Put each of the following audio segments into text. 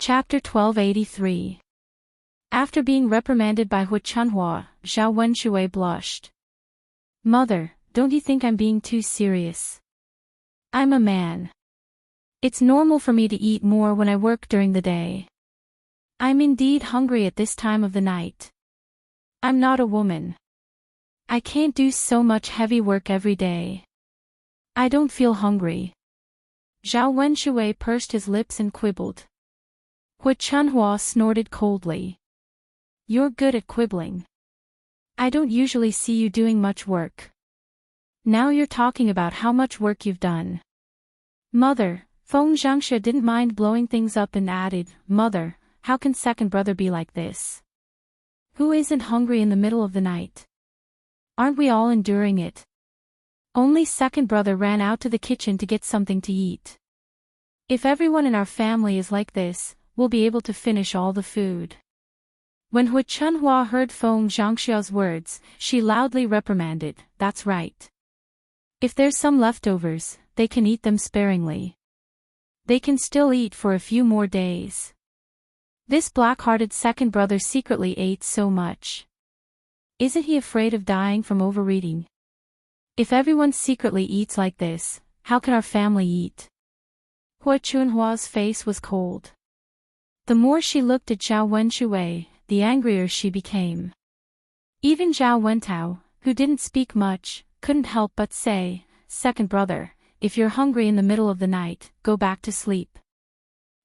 Chapter 1283. After being reprimanded by Hu Chunhua, Zhao Wenshui blushed. Mother, don't you think I'm being too serious? I'm a man. It's normal for me to eat more when I work during the day. I'm indeed hungry at this time of the night. I'm not a woman. I can't do so much heavy work every day. I don't feel hungry. Zhao Wenshui pursed his lips and quibbled. Hu Chunhua snorted coldly. You're good at quibbling. I don't usually see you doing much work. Now you're talking about how much work you've done. Mother, Feng Zhangxue didn't mind blowing things up and added, Mother, how can second brother be like this? Who isn't hungry in the middle of the night? Aren't we all enduring it? Only second brother ran out to the kitchen to get something to eat. If everyone in our family is like this, we'll be able to finish all the food. When Hu Chunhua heard Feng Zhangxia's words, she loudly reprimanded, That's right. If there's some leftovers, they can eat them sparingly. They can still eat for a few more days. This black-hearted second brother secretly ate so much. Isn't he afraid of dying from overeating? If everyone secretly eats like this, how can our family eat? Hu Chunhua's face was cold. The more she looked at Zhao Wenshui, the angrier she became. Even Zhao Wentao, who didn't speak much, couldn't help but say, Second brother, if you're hungry in the middle of the night, go back to sleep.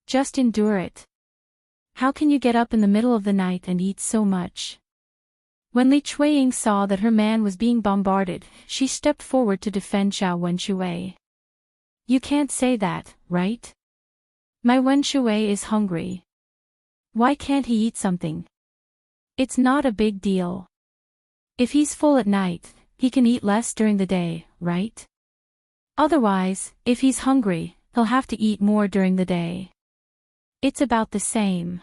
Just endure it. How can you get up in the middle of the night and eat so much? When Li Chuiying saw that her man was being bombarded, she stepped forward to defend Zhao Wenshui. You can't say that, right? My Wenshui is hungry. Why can't he eat something? It's not a big deal. If he's full at night, he can eat less during the day, right? Otherwise, if he's hungry, he'll have to eat more during the day. It's about the same.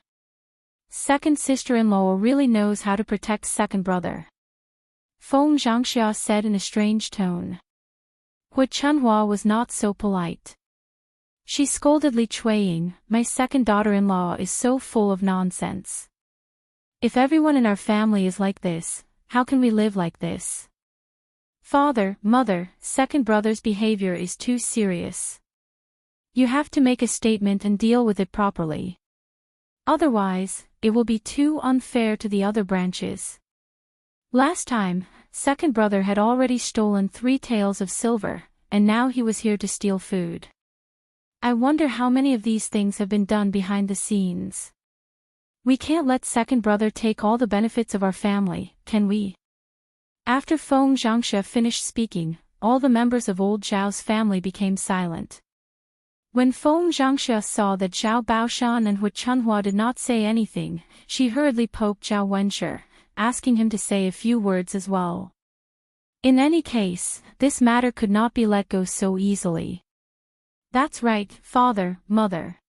Second sister-in-law really knows how to protect second brother. Feng Zhangxia said in a strange tone. Hu Chunhua was not so polite. She scolded Li Chuiying, My second daughter-in-law is so full of nonsense. If everyone in our family is like this, how can we live like this? Father, mother, second brother's behavior is too serious. You have to make a statement and deal with it properly. Otherwise, it will be too unfair to the other branches. Last time, second brother had already stolen 3 taels of silver, and now he was here to steal food. I wonder how many of these things have been done behind the scenes. We can't let second brother take all the benefits of our family, can we? After Feng Zhangxia finished speaking, all the members of old Zhao's family became silent. When Feng Zhangxia saw that Zhao Baoshan and Hu Chunhua did not say anything, she hurriedly poked Zhao Wenshi, asking him to say a few words as well. In any case, this matter could not be let go so easily. That's right, father, mother.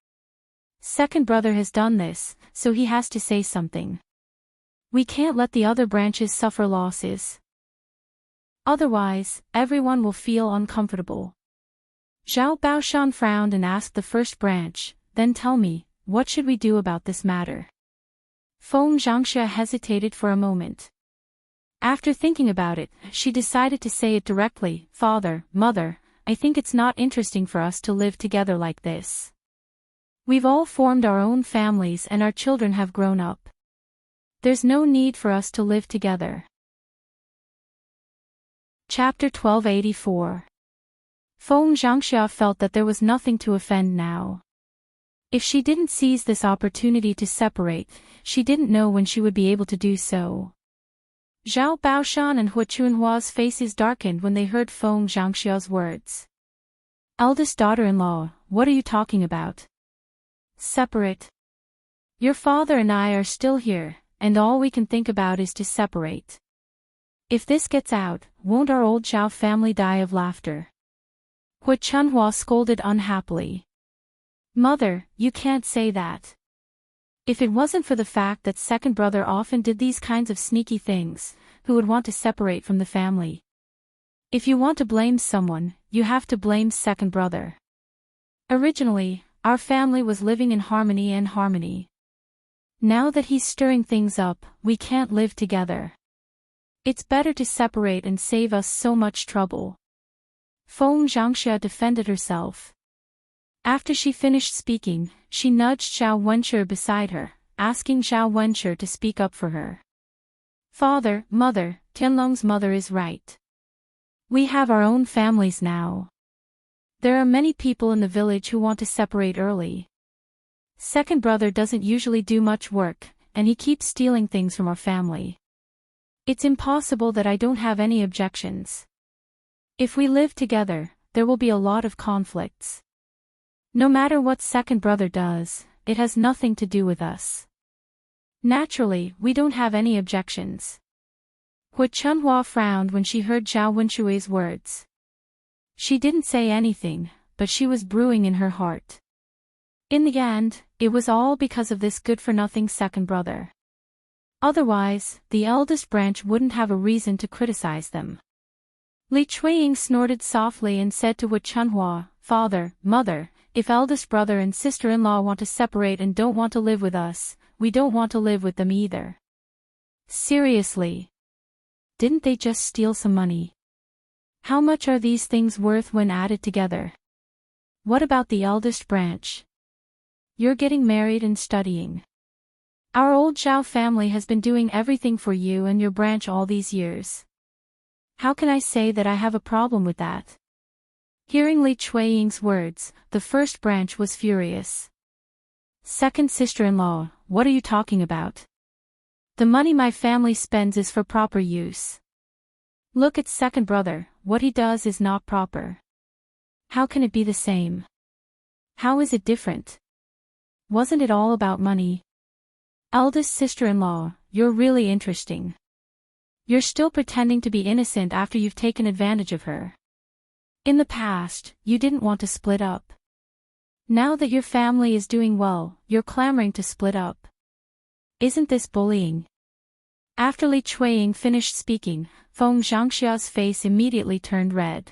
Second brother has done this, so he has to say something. We can't let the other branches suffer losses. Otherwise, everyone will feel uncomfortable. Zhao Baoshan frowned and asked the first branch, Then tell me, what should we do about this matter? Feng Zhangxia hesitated for a moment. After thinking about it, she decided to say it directly, Father, mother, I think it's not interesting for us to live together like this. We've all formed our own families and our children have grown up. There's no need for us to live together. Chapter 1284. Feng Zhangxia felt that there was nothing to offend now. If she didn't seize this opportunity to separate, she didn't know when she would be able to do so. Zhao Baoshan and Hu Chunhua's faces darkened when they heard Feng Zhangxia's words. Eldest daughter-in-law, what are you talking about? Separate. Your father and I are still here, and all we can think about is to separate. If this gets out, won't our old Zhao family die of laughter? Hu Chunhua scolded unhappily. Mother, you can't say that. If it wasn't for the fact that second brother often did these kinds of sneaky things, who would want to separate from the family? If you want to blame someone, you have to blame second brother. Originally, Our family was living in harmony and harmony. Now that he's stirring things up, we can't live together. It's better to separate and save us so much trouble. Feng Zhangxia defended herself. After she finished speaking, she nudged Zhao Wenshi beside her, asking Zhao Wenshi to speak up for her. Father, mother, Tianlong's mother is right. We have our own families now. There are many people in the village who want to separate early. Second brother doesn't usually do much work, and he keeps stealing things from our family. It's impossible that I don't have any objections. If we live together, there will be a lot of conflicts. No matter what second brother does, it has nothing to do with us. Naturally, we don't have any objections. Hu Chunhua frowned when she heard Zhao Wenshui's words. She didn't say anything, but she was brewing in her heart. In the end, it was all because of this good-for-nothing second brother. Otherwise, the eldest branch wouldn't have a reason to criticize them. Li Chuiying snorted softly and said to Wu Chunhua, Father, Mother, if eldest brother and sister-in-law want to separate and don't want to live with us, we don't want to live with them either. Seriously. Didn't they just steal some money? How much are these things worth when added together? What about the eldest branch? You're getting married and studying. Our old Zhao family has been doing everything for you and your branch all these years. How can I say that I have a problem with that? Hearing Li Chuiying's words, the first branch was furious. Second sister-in-law, what are you talking about? The money my family spends is for proper use. Look at second brother, what he does is not proper. How can it be the same? How is it different? Wasn't it all about money? Eldest sister-in-law, you're really interesting. You're still pretending to be innocent after you've taken advantage of her. In the past, you didn't want to split up. Now that your family is doing well, you're clamoring to split up. Isn't this bullying? After Li Chuiying finished speaking, Feng Zhangxia's face immediately turned red.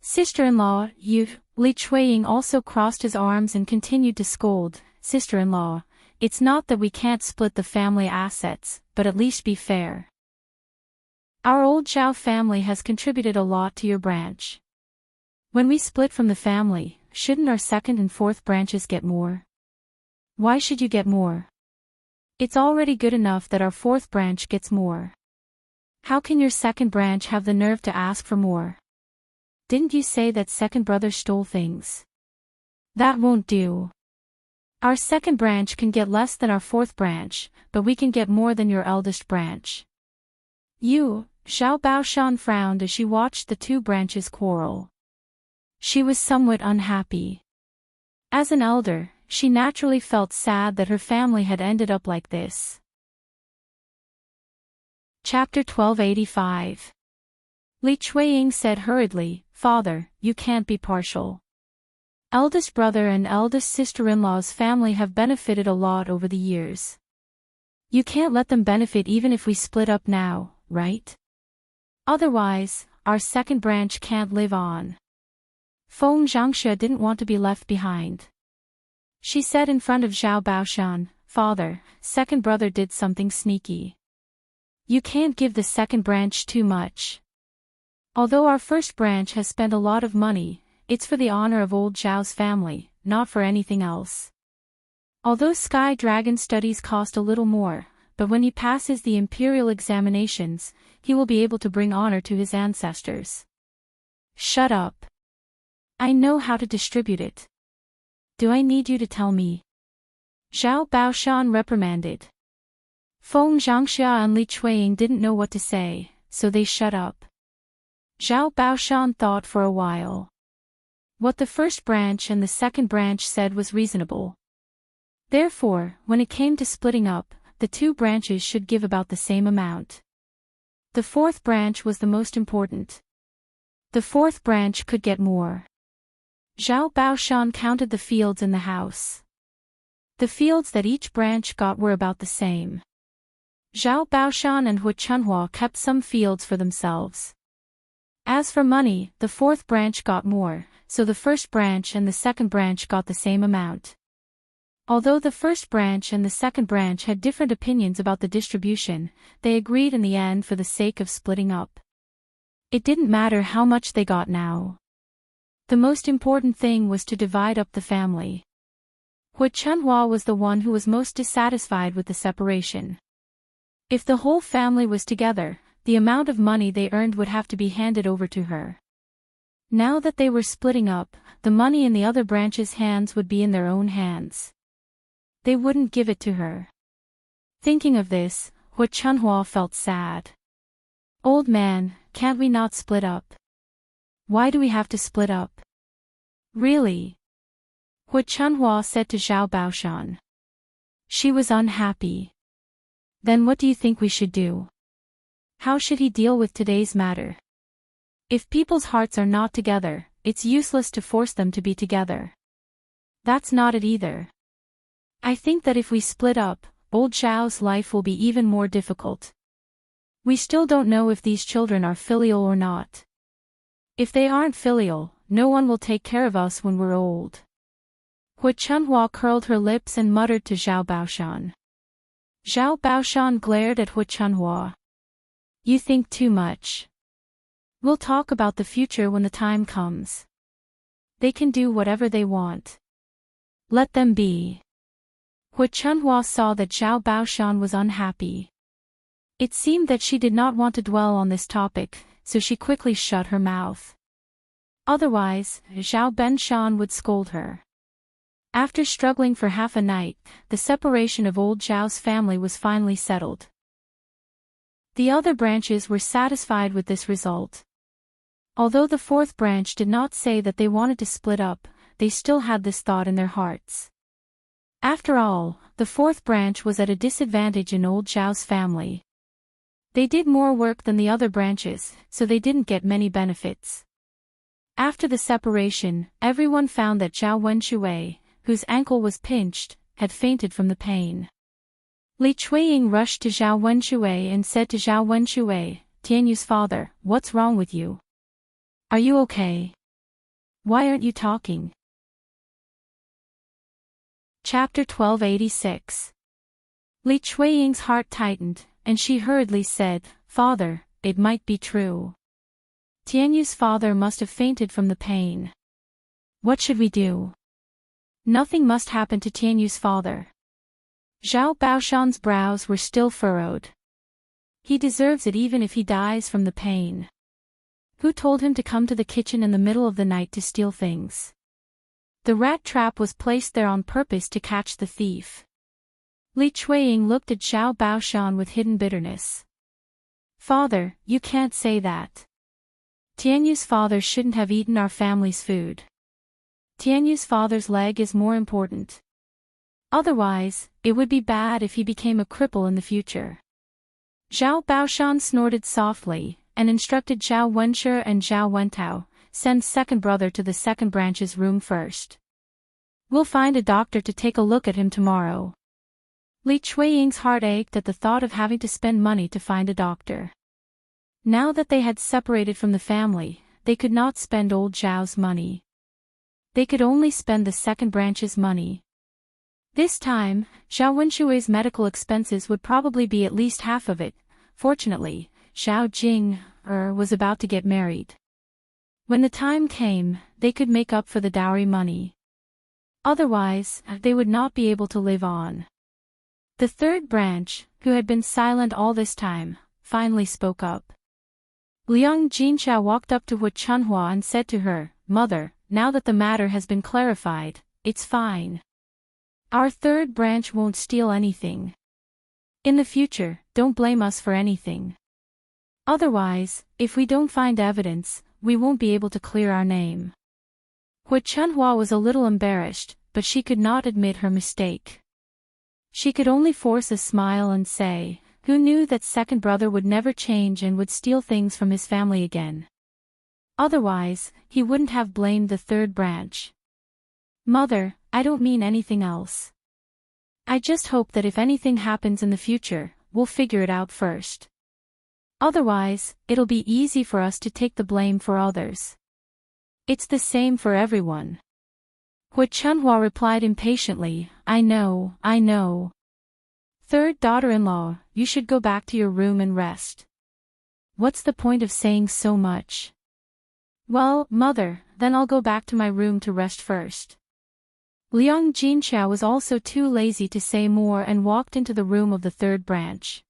Sister-in-law, you... Li Chuiying also crossed his arms and continued to scold, Sister-in-law, it's not that we can't split the family assets, but at least be fair. Our old Zhao family has contributed a lot to your branch. When we split from the family, shouldn't our second and fourth branches get more? Why should you get more? It's already good enough that our fourth branch gets more. How can your second branch have the nerve to ask for more? Didn't you say that second brother stole things? That won't do. Our second branch can get less than our fourth branch, but we can get more than your eldest branch. You, Xiao Baoshan frowned as she watched the two branches quarrel. She was somewhat unhappy. As an elder, she naturally felt sad that her family had ended up like this. Chapter 1285. Li Chuiying said hurriedly, Father, you can't be partial. Eldest brother and eldest sister-in-law's family have benefited a lot over the years. You can't let them benefit even if we split up now, right? Otherwise, our second branch can't live on. Feng Zhangxia didn't want to be left behind. She said in front of Zhao Baoshan, Father, second brother did something sneaky. You can't give the second branch too much. Although our first branch has spent a lot of money, it's for the honor of old Zhao's family, not for anything else. Although Sky Dragon studies cost a little more, but when he passes the imperial examinations, he will be able to bring honor to his ancestors. Shut up. I know how to distribute it. Do I need you to tell me? Zhao Baoshan reprimanded. Feng Zhangxia and Li Chuiying didn't know what to say, so they shut up. Zhao Baoshan thought for a while. What the first branch and the second branch said was reasonable. Therefore, when it came to splitting up, the two branches should give about the same amount. The fourth branch was the most important. The fourth branch could get more. Zhao Baoshan counted the fields in the house. The fields that each branch got were about the same. Zhao Baoshan and Hu Chunhua kept some fields for themselves. As for money, the fourth branch got more, so the first branch and the second branch got the same amount. Although the first branch and the second branch had different opinions about the distribution, they agreed in the end for the sake of splitting up. It didn't matter how much they got now. The most important thing was to divide up the family. Hui Chunhua was the one who was most dissatisfied with the separation. If the whole family was together, the amount of money they earned would have to be handed over to her. Now that they were splitting up, the money in the other branch's hands would be in their own hands. They wouldn't give it to her. Thinking of this, Hui Chunhua felt sad. Old man, can't we not split up? Why do we have to split up? Really? Hui Chunhua said to Zhao Baoshan. She was unhappy. Then what do you think we should do? How should he deal with today's matter? If people's hearts are not together, it's useless to force them to be together. That's not it either. I think that if we split up, old Zhao's life will be even more difficult. We still don't know if these children are filial or not. If they aren't filial, no one will take care of us when we're old. Hui Chunhua curled her lips and muttered to Zhao Baoshan. Zhao Baoshan glared at Hui Chunhua. You think too much. We'll talk about the future when the time comes. They can do whatever they want. Let them be. Hui Chunhua saw that Zhao Baoshan was unhappy. It seemed that she did not want to dwell on this topic, so she quickly shut her mouth. Otherwise, Zhao Benshan would scold her. After struggling for half a night, the separation of old Zhao's family was finally settled. The other branches were satisfied with this result. Although the fourth branch did not say that they wanted to split up, they still had this thought in their hearts. After all, the fourth branch was at a disadvantage in old Zhao's family. They did more work than the other branches, so they didn't get many benefits. After the separation, everyone found that Zhao Wenshui, whose ankle was pinched, had fainted from the pain. Li Chuiying rushed to Zhao Wenshui and said to Zhao Wenshui, Tianyu's father, what's wrong with you? Are you okay? Why aren't you talking? Chapter 1286. Li Chuiying's heart tightened, and she hurriedly said, Father, it might be true. Tianyu's father must have fainted from the pain. What should we do? Nothing must happen to Tianyu's father. Zhao Baoshan's brows were still furrowed. He deserves it even if he dies from the pain. Who told him to come to the kitchen in the middle of the night to steal things? The rat trap was placed there on purpose to catch the thief. Li Chuiying looked at Zhao Baoshan with hidden bitterness. Father, you can't say that. Tianyu's father shouldn't have eaten our family's food. Tianyu's father's leg is more important. Otherwise, it would be bad if he became a cripple in the future. Zhao Baoshan snorted softly, and instructed Zhao Wenshi and Zhao Wentao, send second brother to the second branch's room first. We'll find a doctor to take a look at him tomorrow. Li Chuiying's heart ached at the thought of having to spend money to find a doctor. Now that they had separated from the family, they could not spend old Zhao's money. They could only spend the second branch's money. This time, Zhao Wenshui's medical expenses would probably be at least half of it. Fortunately, Zhao Jing was about to get married. When the time came, they could make up for the dowry money. Otherwise, they would not be able to live on. The third branch, who had been silent all this time, finally spoke up. Liang Jinxia walked up to Hui Chunhua and said to her, Mother, now that the matter has been clarified, it's fine. Our third branch won't steal anything. In the future, don't blame us for anything. Otherwise, if we don't find evidence, we won't be able to clear our name. Hui Chunhua was a little embarrassed, but she could not admit her mistake. She could only force a smile and say, who knew that second brother would never change and would steal things from his family again? Otherwise, he wouldn't have blamed the third branch. Mother, I don't mean anything else. I just hope that if anything happens in the future, we'll figure it out first. Otherwise, it'll be easy for us to take the blame for others. It's the same for everyone. Hu Chunhua replied impatiently, I know. Third daughter-in-law, you should go back to your room and rest. What's the point of saying so much? Well, mother, then I'll go back to my room to rest first. Liang Jinchao was also too lazy to say more and walked into the room of the third branch.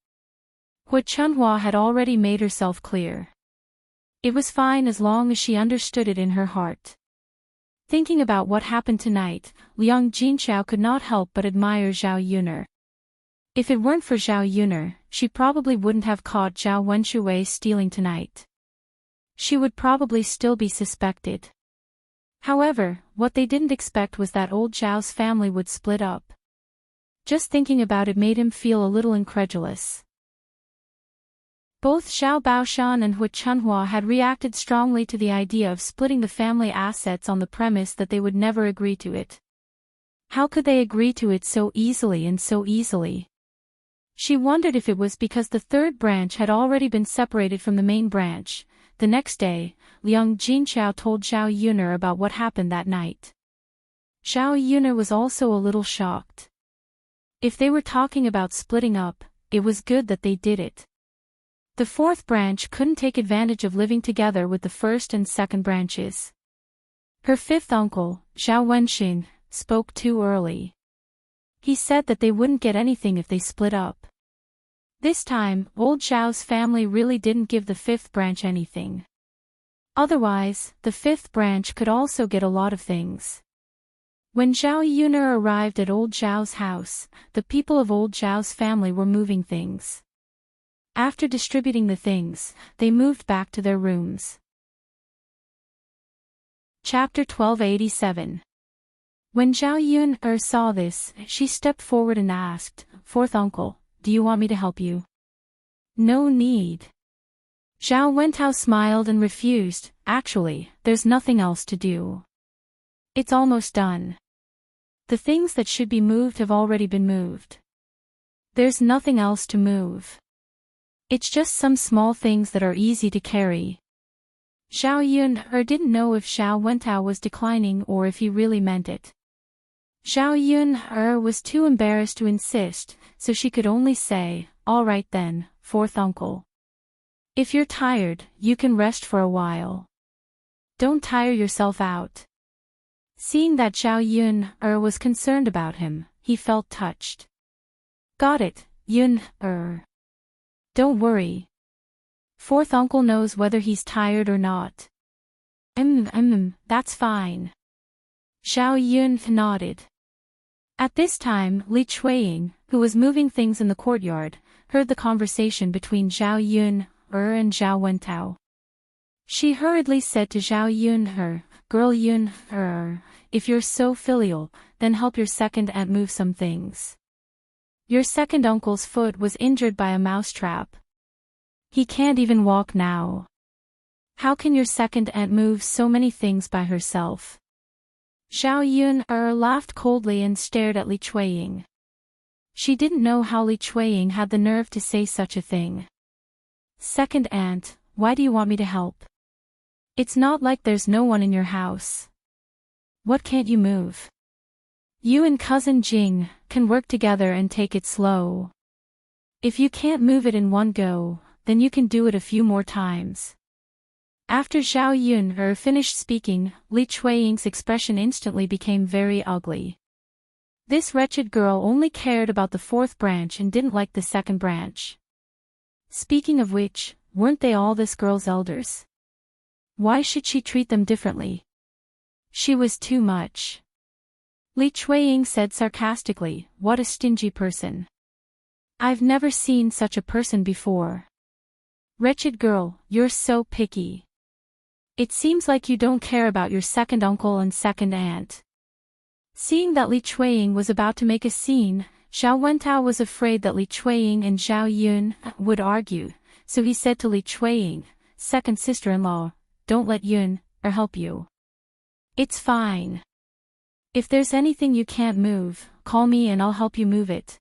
Hu Chunhua had already made herself clear. It was fine as long as she understood it in her heart. Thinking about what happened tonight, Liang Jinchao could not help but admire Zhao Yuner. If it weren't for Zhao Yuner, she probably wouldn't have caught Zhao Wenshui stealing tonight. She would probably still be suspected. However, what they didn't expect was that old Zhao's family would split up. Just thinking about it made him feel a little incredulous. Both Xiao Baoshan and Hu Chunhua had reacted strongly to the idea of splitting the family assets on the premise that they would never agree to it. How could they agree to it so easily? She wondered if it was because the third branch had already been separated from the main branch. The next day, Liang Jinchao told Zhao Yuner about what happened that night. Zhao Yuner was also a little shocked. If they were talking about splitting up, it was good that they did it. The fourth branch couldn't take advantage of living together with the first and second branches. Her fifth uncle, Zhao Wenxin, spoke too early. He said that they wouldn't get anything if they split up. This time, old Zhao's family really didn't give the fifth branch anything. Otherwise, the fifth branch could also get a lot of things. When Zhao Yuner arrived at old Zhao's house, the people of old Zhao's family were moving things. After distributing the things, they moved back to their rooms. Chapter 1287. When Zhao Yuner saw this, she stepped forward and asked, Fourth uncle, do you want me to help you? No need. Zhao Wentao smiled and refused, actually, there's nothing else to do. It's almost done. The things that should be moved have already been moved. There's nothing else to move. It's just some small things that are easy to carry. Zhao Yuner didn't know if Zhao Wentao was declining or if he really meant it. Zhao Yuner was too embarrassed to insist, so she could only say, all right then, fourth uncle. If you're tired, you can rest for a while. Don't tire yourself out. Seeing that Zhao Yuner was concerned about him, he felt touched. Got it, Yuner. Don't worry. Fourth uncle knows whether he's tired or not. That's fine. Zhao Yuner nodded. At this time, Li Chuiying, who was moving things in the courtyard, heard the conversation between Zhao Yuner and Zhao Wentao. She hurriedly said to Zhao Yuner, Girl Yuner, if you're so filial, then help your second aunt move some things. Your second uncle's foot was injured by a mousetrap. He can't even walk now. How can your second aunt move so many things by herself? Zhao Yuner laughed coldly and stared at Li Chuiying. She didn't know how Li Chuiying had the nerve to say such a thing. Second aunt, why do you want me to help? It's not like there's no one in your house. What can't you move? You and cousin Jing can work together and take it slow. If you can't move it in one go, then you can do it a few more times. After Zhao Yuner finished speaking, Li Chuiying's expression instantly became very ugly. This wretched girl only cared about the fourth branch and didn't like the second branch. Speaking of which, weren't they all this girl's elders? Why should she treat them differently? She was too much. Li Chuiying said sarcastically, what a stingy person. I've never seen such a person before. Wretched girl, you're so picky. It seems like you don't care about your second uncle and second aunt. Seeing that Li Chuiying was about to make a scene, Zhao Wentao was afraid that Li Chuiying and Zhao Yuner would argue, so he said to Li Chuiying, second sister-in-law, don't let Yuner help you. It's fine. If there's anything you can't move, call me and I'll help you move it.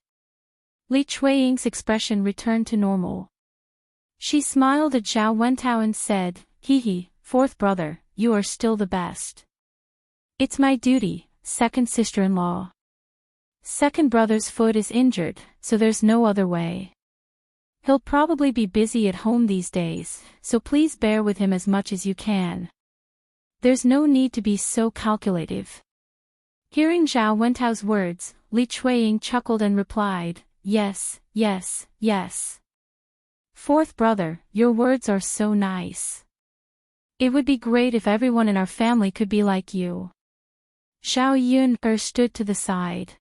Li Chuiying's expression returned to normal. She smiled at Zhao Wentao and said, "Hee hee, fourth brother, you are still the best." "It's my duty, second sister-in-law. Second brother's foot is injured, so there's no other way. He'll probably be busy at home these days, so please bear with him as much as you can. There's no need to be so calculative." Hearing Zhao Wentao's words, Li Chuiying chuckled and replied, "Yes, yes, yes. Fourth brother, your words are so nice. It would be great if everyone in our family could be like you." Zhao Yun stood to the side.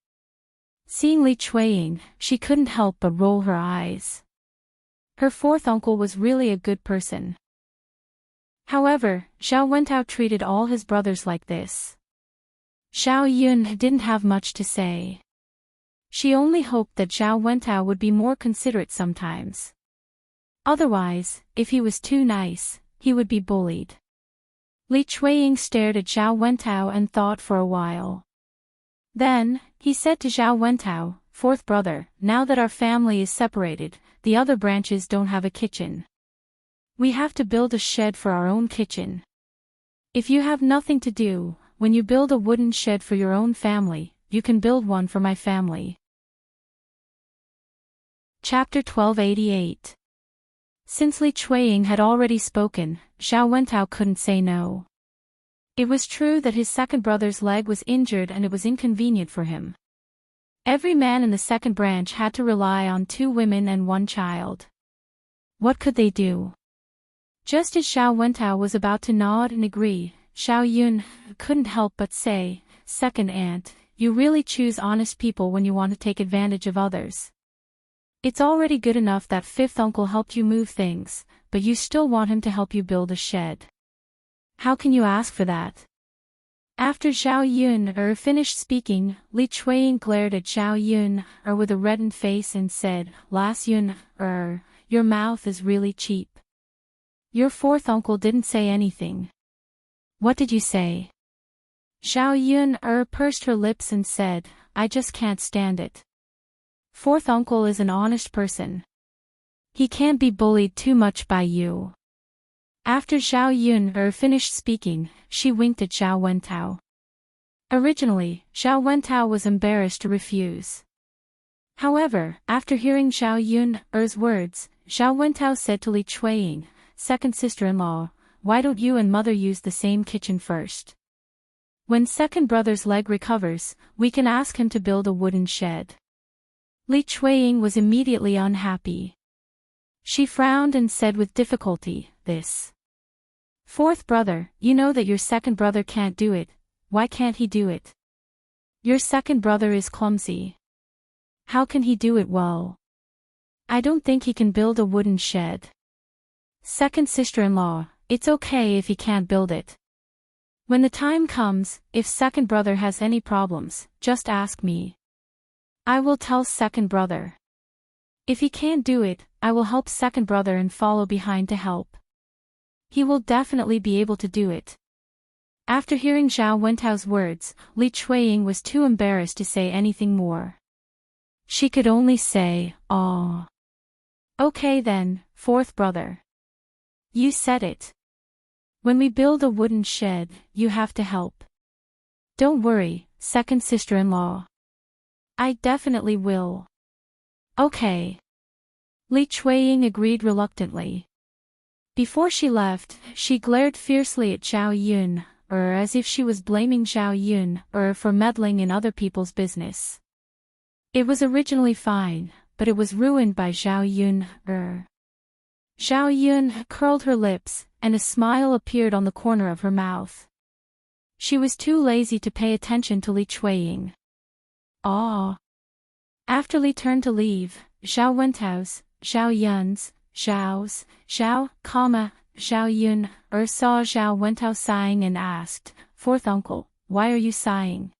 Seeing Li Chuiying, she couldn't help but roll her eyes. Her fourth uncle was really a good person. However, Zhao Wentao treated all his brothers like this. Zhao Yun didn't have much to say. She only hoped that Zhao Wentao would be more considerate sometimes. Otherwise, if he was too nice, he would be bullied. Li Chuiying stared at Zhao Wentao and thought for a while. Then, he said to Zhao Wentao, "Fourth brother, now that our family is separated, the other branches don't have a kitchen. We have to build a shed for our own kitchen. If you have nothing to do, when you build a wooden shed for your own family, you can build one for my family." Chapter 1288. Since Li Chuiying had already spoken, Zhao Wentao couldn't say no. It was true that his second brother's leg was injured and it was inconvenient for him. Every man in the second branch had to rely on 2 women and 1 child. What could they do? Just as Zhao Wentao was about to nod and agree, Zhao Yun couldn't help but say, "Second aunt, you really choose honest people when you want to take advantage of others. It's already good enough that fifth uncle helped you move things, but you still want him to help you build a shed. How can you ask for that?" After Zhao Yun finished speaking, Li Chuiying glared at Zhao Yun with a reddened face and said, "Last Yun, your mouth is really cheap. Your fourth uncle didn't say anything. What did you say?" Zhao Yun pursed her lips and said, "I just can't stand it. Fourth uncle is an honest person. He can't be bullied too much by you." After Zhao Yun finished speaking, she winked at Zhao Wentao. Originally, Zhao Wentao was embarrassed to refuse. However, after hearing Zhao Yun's words, Zhao Wentao said to Li Chuiying, "Second sister-in-law, why don't you and mother use the same kitchen first? When second brother's leg recovers, we can ask him to build a wooden shed." Li Chuiying was immediately unhappy. She frowned and said with difficulty, "This. Fourth brother, you know that your second brother can't do it. Why can't he do it? Your second brother is clumsy. How can he do it well? I don't think he can build a wooden shed. Second sister-in-law, it's okay if he can't build it. When the time comes, if second brother has any problems, just ask me. I will tell second brother. If he can't do it, I will help second brother and follow behind to help. He will definitely be able to do it." After hearing Zhao Wentao's words, Li Chuiying was too embarrassed to say anything more. She could only say, "Aw. Okay then, fourth brother. You said it. When we build a wooden shed, you have to help. Don't worry, second sister-in-law. I definitely will." "Okay." Li Chuiying agreed reluctantly. Before she left, she glared fiercely at Zhao Yun, as if she was blaming Zhao Yun for meddling in other people's business. It was originally fine, but it was ruined by Zhao Yun. Zhao Yun curled her lips, and a smile appeared on the corner of her mouth. She was too lazy to pay attention to Li Chuiying. Ah. After Li turned to leave, Zhao Wentao's, Zhao Yun's, Zhao's, Zhao, Zhao Yun, saw Zhao Wentao sighing and asked, "Fourth uncle, why are you sighing?"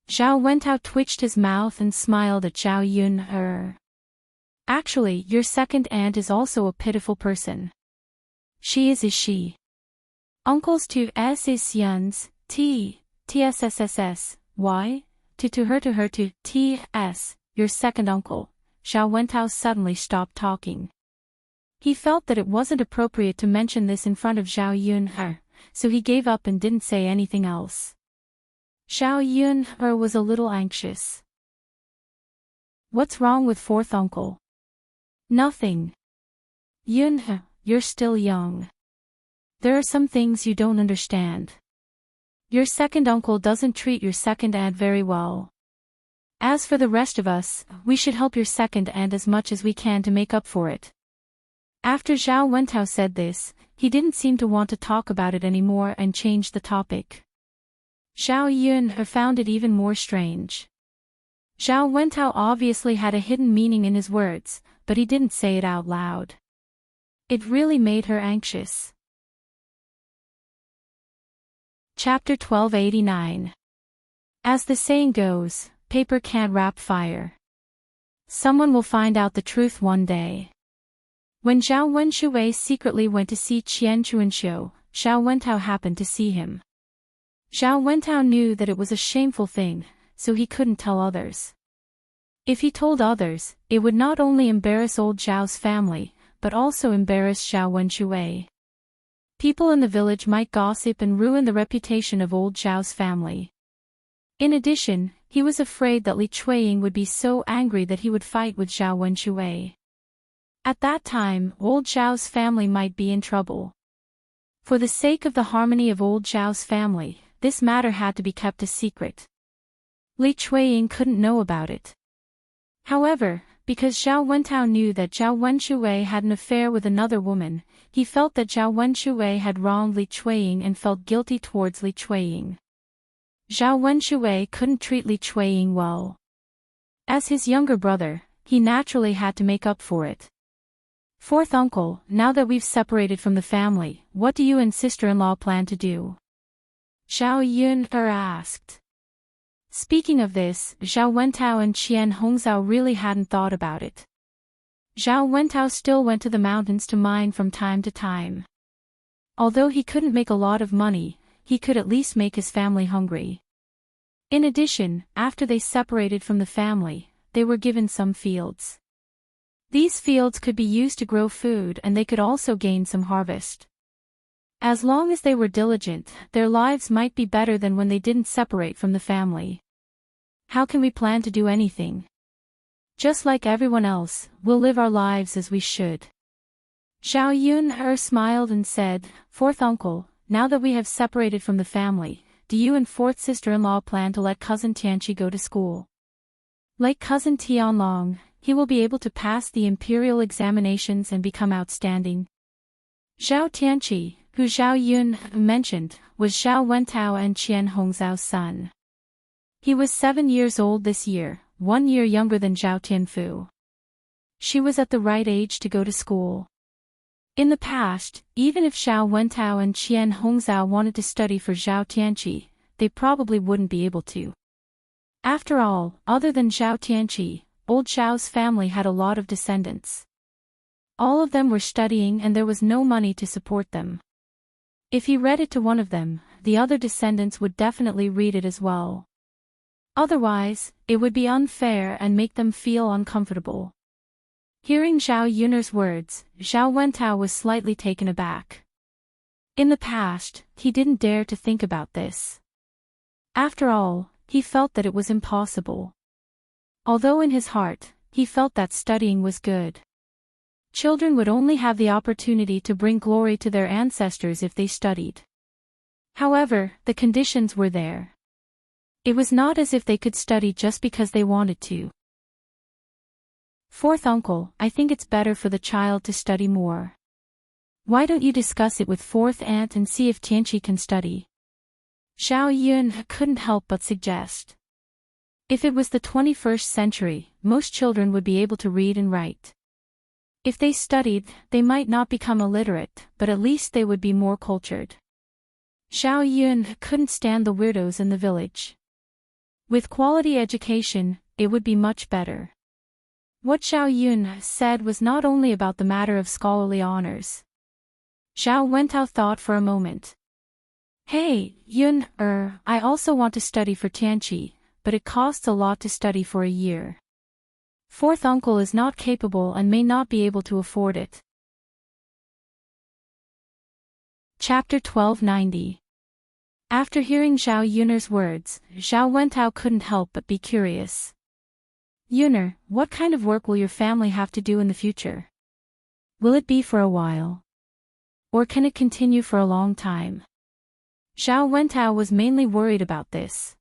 Zhao Wentao twitched his mouth and smiled at Zhao Yun. Actually, your second aunt is also a pitiful person. She is she? Uncles to S is Yun's, TSSSS, why? To her to TS, your second uncle. Zhao Wentao suddenly stopped talking. He felt that it wasn't appropriate to mention this in front of Zhao Yunhe, so he gave up and didn't say anything else. Zhao Yunhe was a little anxious. What's wrong with fourth uncle? Nothing. Yunhe, you're still young. There are some things you don't understand. Your second uncle doesn't treat your second aunt very well. As for the rest of us, we should help your second aunt as much as we can to make up for it. After Zhao Wentao said this, he didn't seem to want to talk about it anymore and changed the topic. Zhao Yunhe found it even more strange. Zhao Wentao obviously had a hidden meaning in his words, but he didn't say it out loud. It really made her anxious. Chapter 1289. As the saying goes, paper can't wrap fire. Someone will find out the truth one day. When Zhao Wenshui secretly went to see Qian Chuanxiu, Zhao Wentao happened to see him. Zhao Wentao knew that it was a shameful thing, so he couldn't tell others. If he told others, it would not only embarrass old Zhao's family, but also embarrass Zhao Wenshui. People in the village might gossip and ruin the reputation of old Zhao's family. In addition, he was afraid that Li Chuiying would be so angry that he would fight with Zhao Wenshui. At that time, old Zhao's family might be in trouble. For the sake of the harmony of old Zhao's family, this matter had to be kept a secret. Li Chuiying couldn't know about it. However, because Zhao Wentao knew that Zhao Wenshui had an affair with another woman, he felt that Zhao Wenshui had wronged Li Chuiying and felt guilty towards Li Chuiying. Zhao Wenshui couldn't treat Li Chuiying well. As his younger brother, he naturally had to make up for it. Fourth uncle, now that we've separated from the family, what do you and sister-in-law plan to do? Zhao Yunhe asked. Speaking of this, Zhao Wentao and Qian Hongzhao really hadn't thought about it. Zhao Wentao still went to the mountains to mine from time to time. Although he couldn't make a lot of money, he could at least make his family hungry. In addition, after they separated from the family, they were given some fields. These fields could be used to grow food and they could also gain some harvest. As long as they were diligent, their lives might be better than when they didn't separate from the family. How can we plan to do anything? Just like everyone else, we'll live our lives as we should. Zhao Yunhe smiled and said, Fourth uncle, now that we have separated from the family, do you and fourth sister-in-law plan to let cousin Tianqi go to school? Like cousin Tianlong, he will be able to pass the imperial examinations and become outstanding. Zhao Tianqi, who Zhao Yunhe mentioned, was Zhao Wentao and Qian Hongzhao's son. He was 7 years old this year, 1 year younger than Zhao Tianfu. She was at the right age to go to school. In the past, even if Zhao Wentao and Qian Hongzhao wanted to study for Zhao Tianqi, they probably wouldn't be able to. After all, other than Zhao Tianqi, old Zhao's family had a lot of descendants. All of them were studying and there was no money to support them. If he read it to one of them, the other descendants would definitely read it as well. Otherwise, it would be unfair and make them feel uncomfortable. Hearing Zhao Yunhe's words, Zhao Wentao was slightly taken aback. In the past, he didn't dare to think about this. After all, he felt that it was impossible. Although in his heart, he felt that studying was good. Children would only have the opportunity to bring glory to their ancestors if they studied. However, the conditions were there. It was not as if they could study just because they wanted to. Fourth uncle, I think it's better for the child to study more. Why don't you discuss it with fourth aunt and see if Tianqi can study? Zhao Yunhe couldn't help but suggest. If it was the 21st century, most children would be able to read and write. If they studied, they might not become illiterate, but at least they would be more cultured. Zhao Yunhe couldn't stand the weirdos in the village. With quality education, it would be much better. What Zhao Yunhe said was not only about the matter of scholarly honors. Zhao Wentao thought for a moment. Hey, Yunhe, I also want to study for Tianqi, but it costs a lot to study for a year. Fourth uncle is not capable and may not be able to afford it. Chapter 1290. After hearing Zhao Yun'er's words, Zhao Wentao couldn't help but be curious. Yun'er, what kind of work will your family have to do in the future? Will it be for a while? Or can it continue for a long time? Zhao Wentao was mainly worried about this.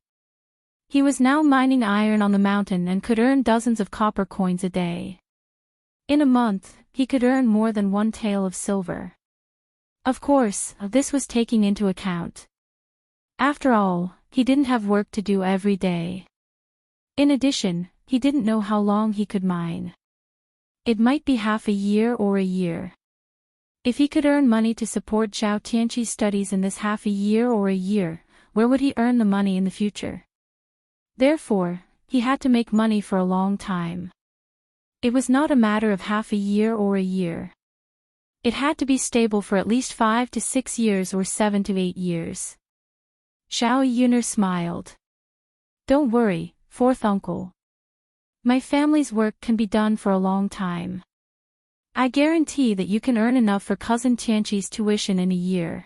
He was now mining iron on the mountain and could earn dozens of copper coins a day. In a month, he could earn more than 1 tael of silver. Of course, this was taking into account. After all, he didn't have work to do every day. In addition, he didn't know how long he could mine. It might be half a year or a year. If he could earn money to support Zhao Tianqi's studies in this half a year or a year, where would he earn the money in the future? Therefore, he had to make money for a long time. It was not a matter of half a year or a year. It had to be stable for at least 5 to 6 years or 7 to 8 years. Zhao Yun'er smiled. Don't worry, fourth uncle. My family's work can be done for a long time. I guarantee that you can earn enough for cousin Tianqi's tuition in a year.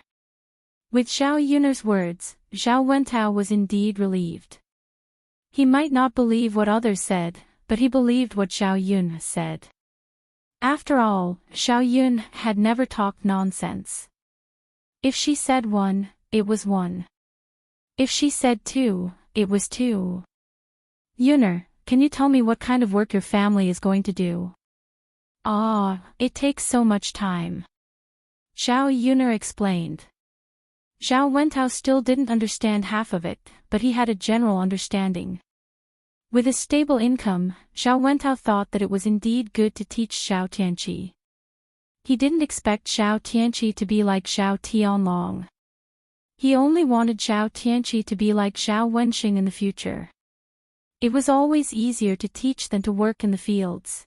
With Zhao Yun'er's words, Zhao Wentao was indeed relieved. He might not believe what others said, but he believed what Zhao Yun said. After all, Zhao Yun had never talked nonsense. If she said 1, it was 1. If she said 2, it was 2. Yun'er, can you tell me what kind of work your family is going to do? It takes so much time. Zhao Yun'er explained. Zhao Wentao still didn't understand half of it, but he had a general understanding. With a stable income, Zhao Wentao thought that it was indeed good to teach Zhao Tianqi. He didn't expect Zhao Tianqi to be like Zhao Tianlong. He only wanted Zhao Tianqi to be like Zhao Wenxing in the future. It was always easier to teach than to work in the fields.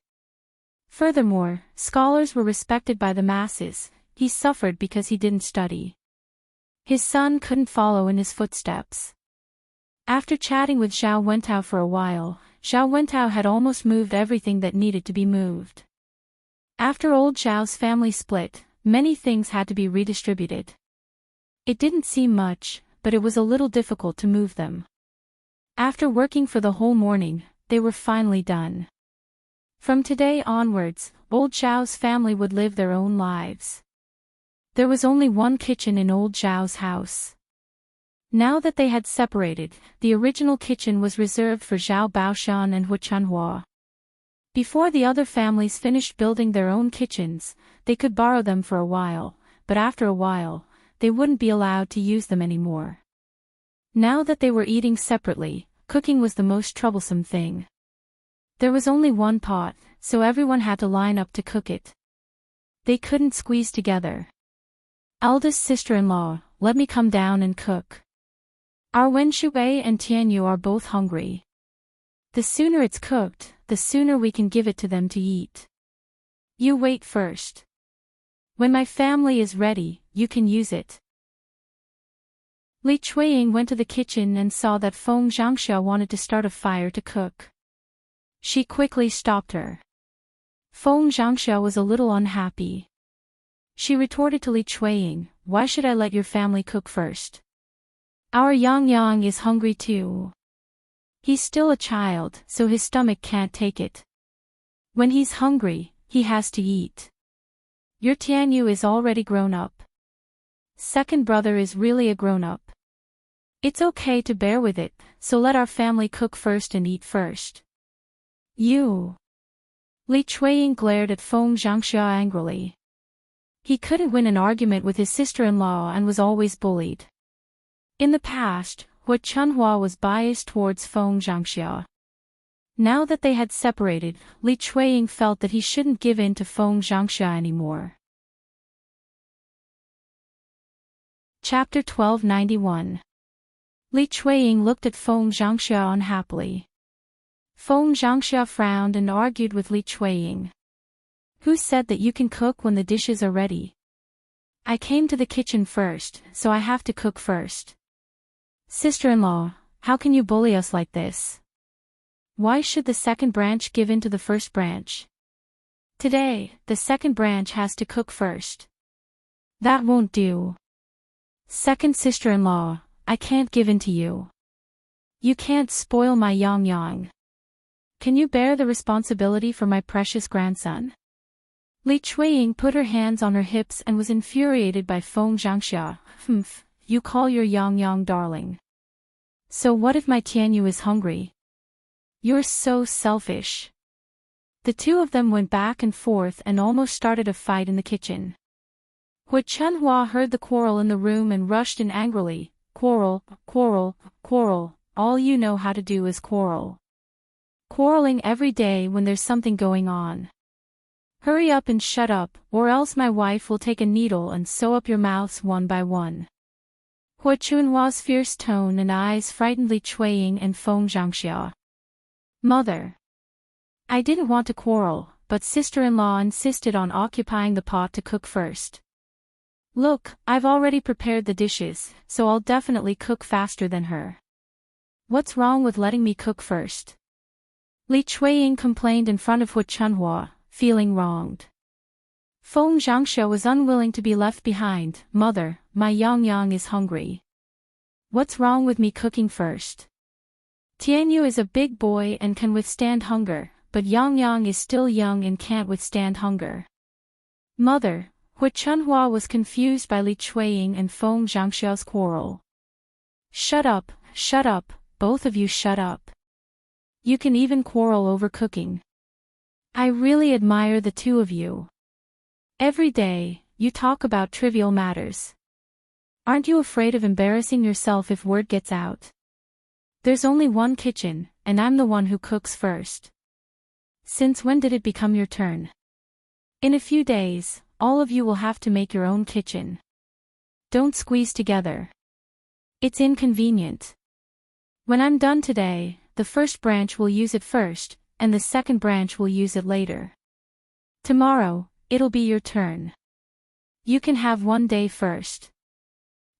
Furthermore, scholars were respected by the masses. He suffered because he didn't study. His son couldn't follow in his footsteps. After chatting with Zhao Wentao for a while, Zhao Wentao had almost moved everything that needed to be moved. After old Zhao's family split, many things had to be redistributed. It didn't seem much, but it was a little difficult to move them. After working for the whole morning, they were finally done. From today onwards, old Zhao's family would live their own lives. There was only one kitchen in old Zhao's house. Now that they had separated, the original kitchen was reserved for Zhao Baoshan and Hu Chanhua. Before the other families finished building their own kitchens, they could borrow them for a while, but after a while, they wouldn't be allowed to use them anymore. Now that they were eating separately, cooking was the most troublesome thing. There was only one pot, so everyone had to line up to cook it. They couldn't squeeze together. Eldest sister-in-law, let me come down and cook. Our Wenshui and Tianyu are both hungry. The sooner it's cooked, the sooner we can give it to them to eat. You wait first. When my family is ready, you can use it. Li Chuiying went to the kitchen and saw that Feng Zhangxia wanted to start a fire to cook. She quickly stopped her. Feng Zhangxia was a little unhappy. She retorted to Li Chuiying, why should I let your family cook first? Our Yang Yang is hungry too. He's still a child, so his stomach can't take it. When he's hungry, he has to eat. Your Tianyu is already grown up. Second brother is really a grown-up. It's okay to bear with it, so let our family cook first and eat first. You. Li Chuiying glared at Feng Zhangxia angrily. He couldn't win an argument with his sister-in-law and was always bullied. In the past, Hu Chanhua was biased towards Feng Zhangxia. Now that they had separated, Li Chuiying felt that he shouldn't give in to Feng Zhangxia anymore. Chapter 1291. Li Chuiying looked at Feng Zhangxia unhappily. Feng Zhangxia frowned and argued with Li Chuiying. Who said that you can cook when the dishes are ready? I came to the kitchen first, so I have to cook first. Sister-in-law, how can you bully us like this? Why should the second branch give in to the first branch? Today, the second branch has to cook first. That won't do. Second sister-in-law, I can't give in to you. You can't spoil my Yang. Can you bear the responsibility for my precious grandson? Li Chuiying put her hands on her hips and was infuriated by Feng Zhangxia. You call your Yang darling. So what if my Tianyu is hungry? You're so selfish. The two of them went back and forth and almost started a fight in the kitchen. Hu Chunhua heard the quarrel in the room and rushed in angrily. Quarrel, quarrel, quarrel, all you know how to do is quarrel. Quarreling every day when there's something going on. Hurry up and shut up, or else my wife will take a needle and sew up your mouths one by one. Hu Chunhua's fierce tone and eyes frightened Li Chuiying and Feng Zhangxia. Mother. I didn't want to quarrel, but sister-in-law insisted on occupying the pot to cook first. Look, I've already prepared the dishes, so I'll definitely cook faster than her. What's wrong with letting me cook first? Li Chuiying complained in front of Hu Chunhua, feeling wronged. Feng Zhangxia was unwilling to be left behind. Mother, my Yang is hungry. What's wrong with me cooking first? Tianyu is a big boy and can withstand hunger, but Yang is still young and can't withstand hunger. Mother, Hu Chunhua was confused by Li Chuiying and Feng Zhangxia's quarrel. Shut up, both of you shut up. You can even quarrel over cooking. I really admire the two of you. Every day, you talk about trivial matters. Aren't you afraid of embarrassing yourself if word gets out? There's only one kitchen, and I'm the one who cooks first. Since when did it become your turn? In a few days, all of you will have to make your own kitchen. Don't squeeze together. It's inconvenient. When I'm done today, the first branch will use it first, and the second branch will use it later. Tomorrow, it'll be your turn. You can have one day first.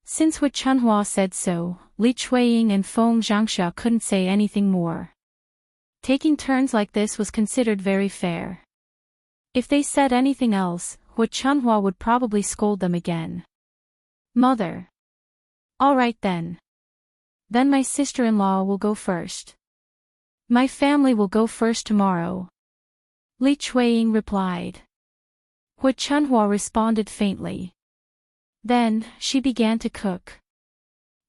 Since Hu Chunhua said so, Li Chuiying and Feng Zhangxia couldn't say anything more. Taking turns like this was considered very fair. If they said anything else, Hu Chunhua would probably scold them again. Mother. All right then. Then my sister-in-law will go first. My family will go first tomorrow. Li Chuiying replied. Hu Chunhua responded faintly. Then, she began to cook.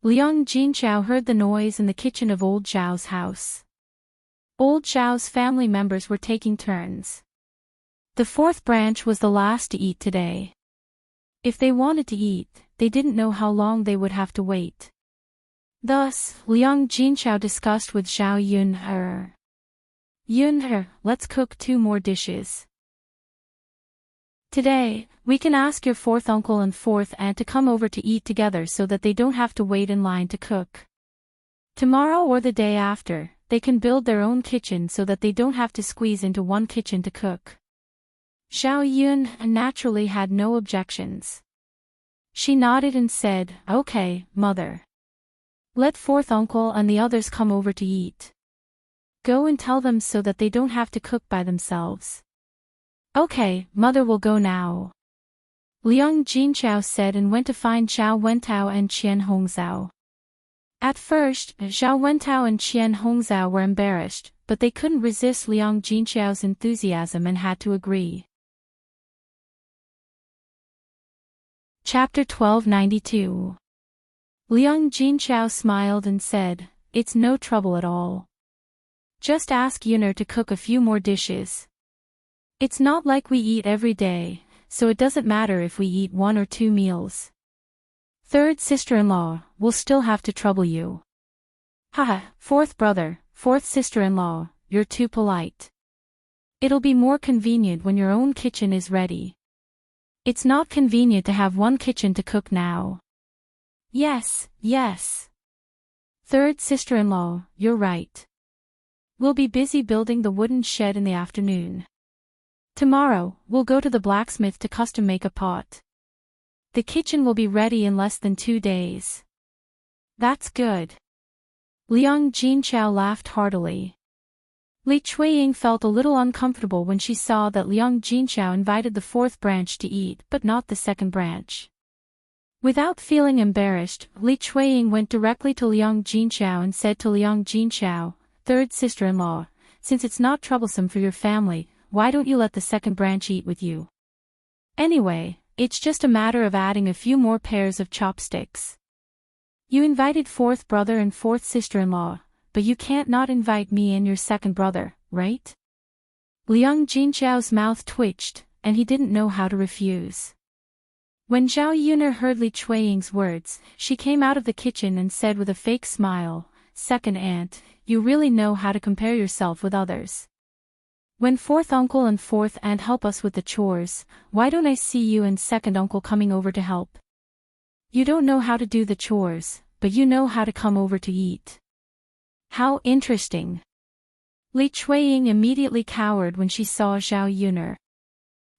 Liang Jinchao heard the noise in the kitchen of Old Zhao's house. Old Zhao's family members were taking turns. The fourth branch was the last to eat today. If they wanted to eat, they didn't know how long they would have to wait. Thus, Liang Jinchao discussed with Zhao Yunhe. Yunhe, let's cook 2 more dishes. Today, we can ask your fourth uncle and fourth aunt to come over to eat together so that they don't have to wait in line to cook. Tomorrow or the day after, they can build their own kitchen so that they don't have to squeeze into one kitchen to cook. Zhao Yun naturally had no objections. She nodded and said, Okay, mother. Let fourth uncle and the others come over to eat. Go and tell them so that they don't have to cook by themselves. Okay, mother will go now. Liang Jinchao said and went to find Zhao Wentao and Qian Hongzhao. At first, Zhao Wentao and Qian Hongzhao were embarrassed, but they couldn't resist Liang Jinchao's enthusiasm and had to agree. Chapter 1292. Liang Jinchao smiled and said, It's no trouble at all. Just ask Yun'er to cook a few more dishes. It's not like we eat every day, so it doesn't matter if we eat 1 or 2 meals. Third sister-in-law, we'll still have to trouble you. Haha, fourth brother, fourth sister-in-law, you're too polite. It'll be more convenient when your own kitchen is ready. It's not convenient to have one kitchen to cook now. Yes. Third sister-in-law, you're right. We'll be busy building the wooden shed in the afternoon. Tomorrow, we'll go to the blacksmith to custom make a pot. The kitchen will be ready in less than 2 days. That's good. Liang Jinchao laughed heartily. Li Chuiying felt a little uncomfortable when she saw that Liang Jinchao invited the fourth branch to eat but not the second branch. Without feeling embarrassed, Li Chuiying went directly to Liang Jinxiao and said to Liang Jinxiao, third sister-in-law, since it's not troublesome for your family, why don't you let the second branch eat with you? Anyway, it's just a matter of adding a few more pairs of chopsticks. You invited fourth brother and fourth sister-in-law, but you can't not invite me and your second brother, right? Liang Jinxiao's mouth twitched, and he didn't know how to refuse. When Zhao Yuner heard Li Chuiying's words, she came out of the kitchen and said with a fake smile, second aunt, you really know how to compare yourself with others. When fourth uncle and fourth aunt help us with the chores, why don't I see you and second uncle coming over to help? You don't know how to do the chores, but you know how to come over to eat. How interesting. Li Chuiying immediately cowered when she saw Zhao Yuner.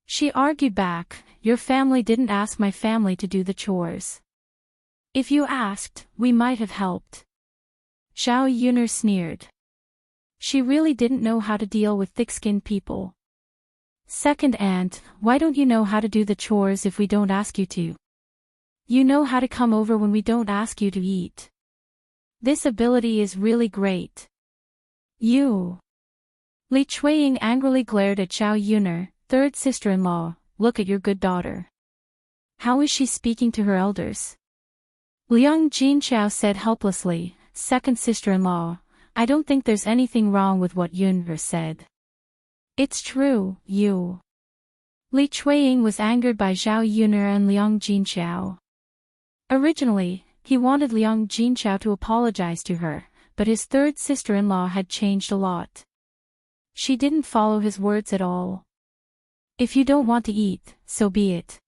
She argued back, your family didn't ask my family to do the chores. If you asked, we might have helped. Zhao Yuner sneered. She really didn't know how to deal with thick-skinned people. Second aunt, why don't you know how to do the chores if we don't ask you to? You know how to come over when we don't ask you to eat. This ability is really great. You. Li Chuiying angrily glared at Zhao Yuner, third sister-in-law, look at your good daughter. How is she speaking to her elders? Liang Jinxiao said helplessly, second sister-in-law, I don't think there's anything wrong with what Yuner said. It's true, you. Li Chuiying was angered by Zhao Yuner and Liang Jinxiao. Originally, he wanted Liang Jinxiao to apologize to her, but his third sister-in-law had changed a lot. She didn't follow his words at all. If you don't want to eat, so be it.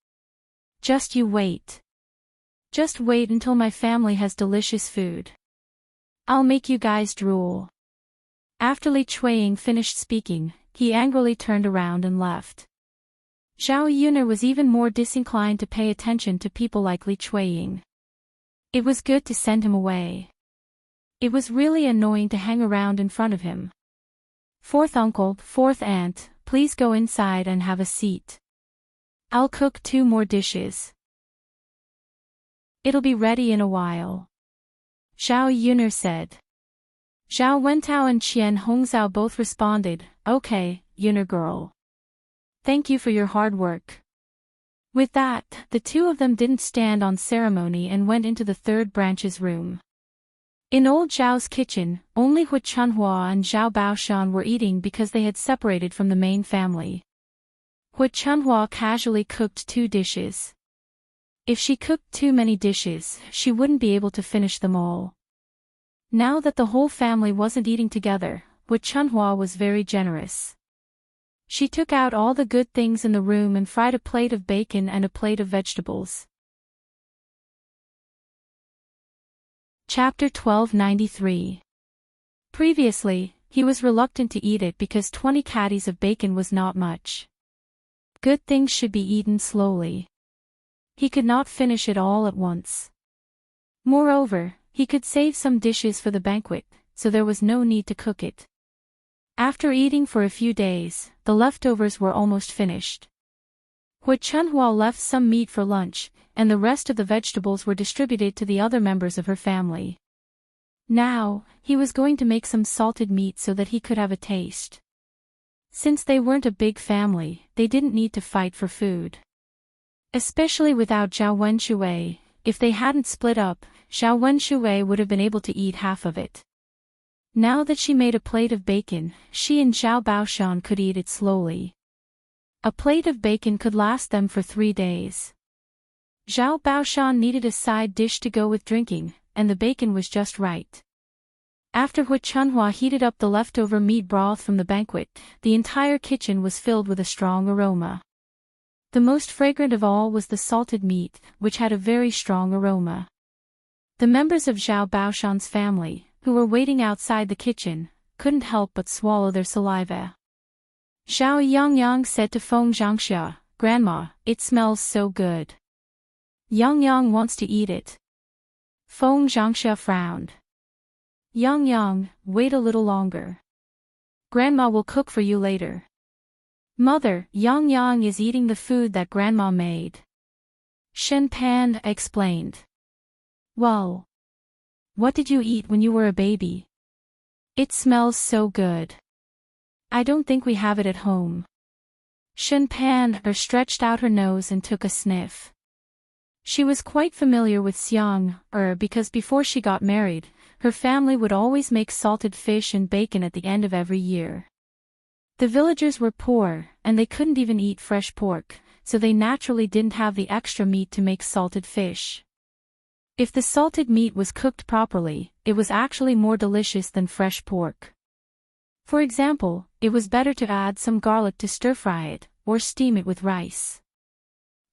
Just you wait. Just wait until my family has delicious food. I'll make you guys drool. After Li Chuiying finished speaking, he angrily turned around and left. Zhao Yuner was even more disinclined to pay attention to people like Li Chuiying. It was good to send him away. It was really annoying to hang around in front of him. Fourth uncle, fourth aunt, please go inside and have a seat. I'll cook 2 more dishes. It'll be ready in a while. Zhao Yuner said. Zhao Wentao and Qian Hongzhao both responded, okay, Yuner girl. Thank you for your hard work. With that, the two of them didn't stand on ceremony and went into the third branch's room. In old Zhao's kitchen, only Hu Chunhua and Zhao Baoshan were eating because they had separated from the main family. Hu Chunhua casually cooked 2 dishes. If she cooked too many dishes, she wouldn't be able to finish them all. Now that the whole family wasn't eating together, Hu Chunhua was very generous. She took out all the good things in the room and fried a plate of bacon and a plate of vegetables. Chapter 1293. Previously, he was reluctant to eat it because 20 caddies of bacon was not much. Good things should be eaten slowly. He could not finish it all at once. Moreover, he could save some dishes for the banquet, so there was no need to cook it. After eating for a few days, the leftovers were almost finished. Hu Chunhua left some meat for lunch, and the rest of the vegetables were distributed to the other members of her family. Now, he was going to make some salted meat so that he could have a taste. Since they weren't a big family, they didn't need to fight for food. Especially without Zhao Wenshui, if they hadn't split up, Zhao Wenshui would have been able to eat half of it. Now that she made a plate of bacon, she and Zhao Baoshan could eat it slowly. A plate of bacon could last them for 3 days. Zhao Baoshan needed a side dish to go with drinking, and the bacon was just right. After Hu Chunhua heated up the leftover meat broth from the banquet, the entire kitchen was filled with a strong aroma. The most fragrant of all was the salted meat, which had a very strong aroma. The members of Zhao Baoshan's family, who were waiting outside the kitchen, couldn't help but swallow their saliva. Zhao Yangyang said to Feng Zhangxia, Grandma, it smells so good. Yangyang wants to eat it. Feng Zhangxia frowned. Yangyang, wait a little longer. Grandma will cook for you later. Mother, Yangyang is eating the food that Grandma made. Shen Pan explained. Well, what did you eat when you were a baby? It smells so good. I don't think we have it at home. Shen Pan stretched out her nose and took a sniff. She was quite familiar with Xiang because before she got married, her family would always make salted fish and bacon at the end of every year. The villagers were poor, and they couldn't even eat fresh pork, so they naturally didn't have the extra meat to make salted fish. If the salted meat was cooked properly, it was actually more delicious than fresh pork. For example, it was better to add some garlic to stir-fry it, or steam it with rice.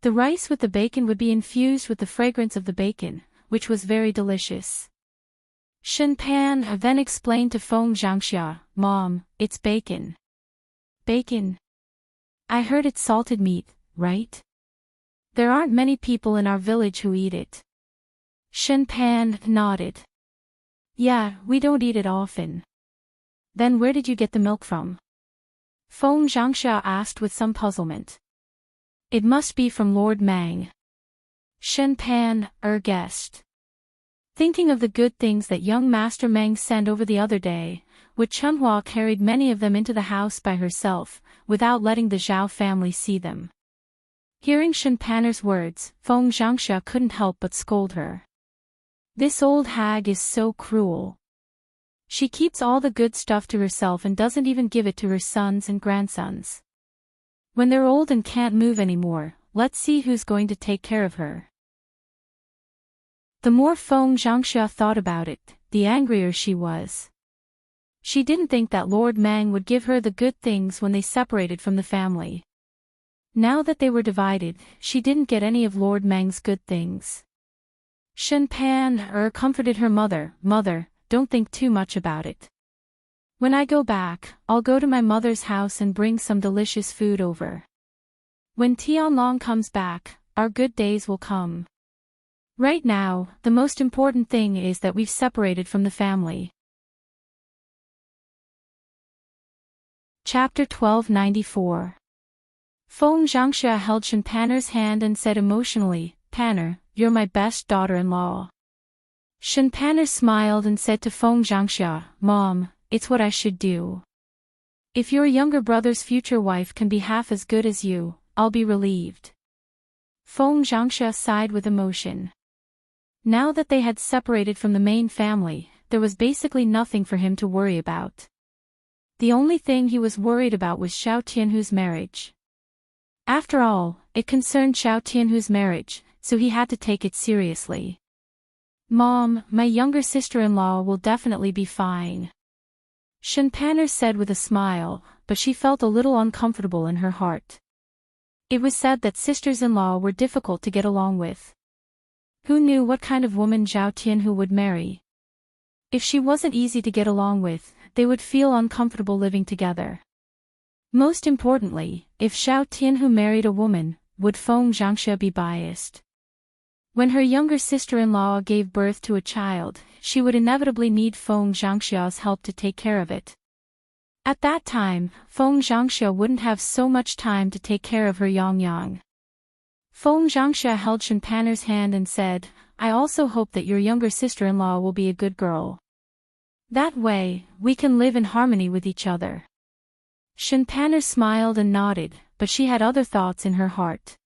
The rice with the bacon would be infused with the fragrance of the bacon, which was very delicious. Shen Pan then explained to Feng Zhangxia, Mom, it's bacon. Bacon? I heard it's salted meat, right? There aren't many people in our village who eat it. Shen Pan nodded. Yeah, we don't eat it often. Then where did you get the milk from? Feng Zhangxia asked with some puzzlement. It must be from Lord Mang. Shen Pan guessed. Thinking of the good things that young Master Meng sent over the other day, Wu Chunhua carried many of them into the house by herself, without letting the Zhao family see them. Hearing Shen Pan's words, Feng Zhangxia couldn't help but scold her. This old hag is so cruel. She keeps all the good stuff to herself and doesn't even give it to her sons and grandsons. When they're old and can't move anymore, let's see who's going to take care of her. The more Feng Zhangxia thought about it, the angrier she was. She didn't think that Lord Mang would give her the good things when they separated from the family. Now that they were divided, she didn't get any of Lord Mang's good things. Shen Pan comforted her mother, Mother, don't think too much about it. When I go back, I'll go to my mother's house and bring some delicious food over. When Tianlong comes back, our good days will come. Right now, the most important thing is that we've separated from the family. Chapter 1294. Feng Zhangxia held Shen Pan's hand and said emotionally, Panner, you're my best daughter-in-law. Shen Pan smiled and said to Feng Zhangxia, Mom, it's what I should do. If your younger brother's future wife can be half as good as you, I'll be relieved. Feng Zhangxia sighed with emotion. Now that they had separated from the main family, there was basically nothing for him to worry about. The only thing he was worried about was Xiao Tianhu's marriage. After all, it concerned Xiao Tianhu's marriage, so he had to take it seriously. Mom, my younger sister-in-law will definitely be fine. Shen Pan said with a smile, but she felt a little uncomfortable in her heart. It was said that sisters-in-law were difficult to get along with. Who knew what kind of woman Xiao Tianhu would marry? If she wasn't easy to get along with, they would feel uncomfortable living together. Most importantly, if Xiao Tianhu married a woman, would Feng Zhangxia be biased? When her younger sister-in-law gave birth to a child, she would inevitably need Feng Zhangxia's help to take care of it. At that time, Feng Zhangxia wouldn't have so much time to take care of her Yang. Feng Zhangxia held Shen Pan's hand and said, I also hope that your younger sister-in-law will be a good girl. That way, we can live in harmony with each other. Shen Pan smiled and nodded, but she had other thoughts in her heart.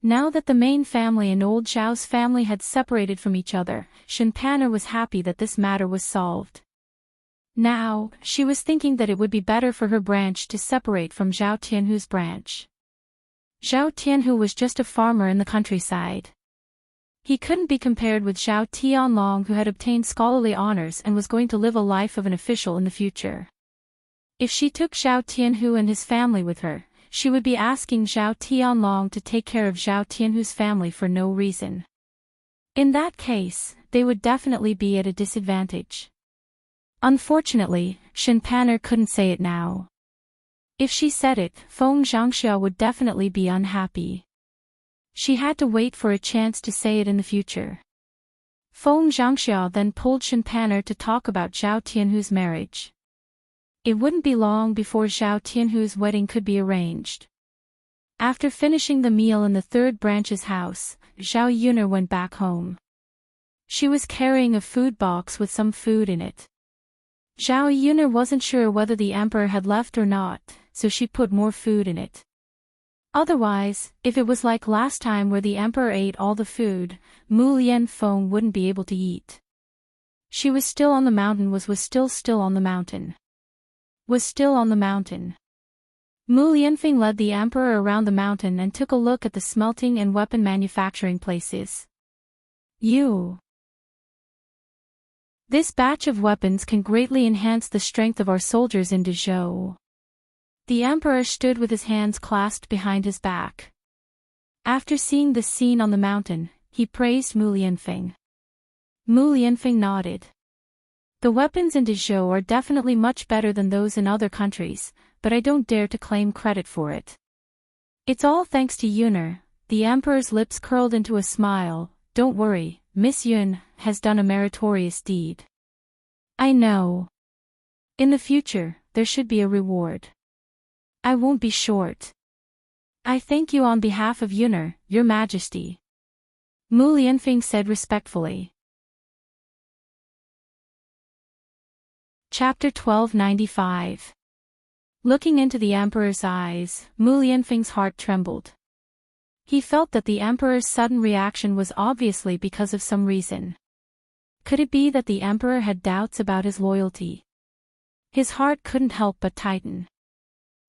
Now that the main family and old Zhao's family had separated from each other, Shen Pan was happy that this matter was solved. Now, she was thinking that it would be better for her branch to separate from Xiao Tianhu's branch. Xiao Tianhu was just a farmer in the countryside. He couldn't be compared with Xiao Tianlong, who had obtained scholarly honors and was going to live a life of an official in the future. If she took Xiao Tianhu and his family with her, she would be asking Xiao Tianlong to take care of Xiao Tianhu's family for no reason. In that case, they would definitely be at a disadvantage. Unfortunately, Shen Pan couldn't say it now. If she said it, Feng Zhangxia would definitely be unhappy. She had to wait for a chance to say it in the future. Feng Zhangxia then pulled Shen Pan to talk about Xiao Tianhu's marriage. It wouldn't be long before Xiao Tianhu's wedding could be arranged. After finishing the meal in the third branch's house, Zhao Yuner went back home. She was carrying a food box with some food in it. Zhao Yuner wasn't sure whether the emperor had left or not, so she put more food in it. Otherwise, if it was like last time where the emperor ate all the food, Mu Lianfeng wouldn't be able to eat. She was still on the mountain was still on the mountain. Was still on the mountain. Mu Lianfeng led the emperor around the mountain and took a look at the smelting and weapon manufacturing places. This batch of weapons can greatly enhance the strength of our soldiers in Dezhou. The emperor stood with his hands clasped behind his back. After seeing this scene on the mountain, he praised Mu Lianfeng. Mu Lianfeng nodded. The weapons in Dezhou are definitely much better than those in other countries, but I don't dare to claim credit for it. It's all thanks to Yuner. The emperor's lips curled into a smile. Don't worry, Miss Yun has done a meritorious deed. I know. In the future, there should be a reward. I won't be short. I thank you on behalf of Yuner, Your Majesty. Mu Lianfeng said respectfully. Chapter 1295. Looking into the emperor's eyes, Mu Lianfeng's heart trembled. He felt that the emperor's sudden reaction was obviously because of some reason. Could it be that the emperor had doubts about his loyalty? His heart couldn't help but tighten.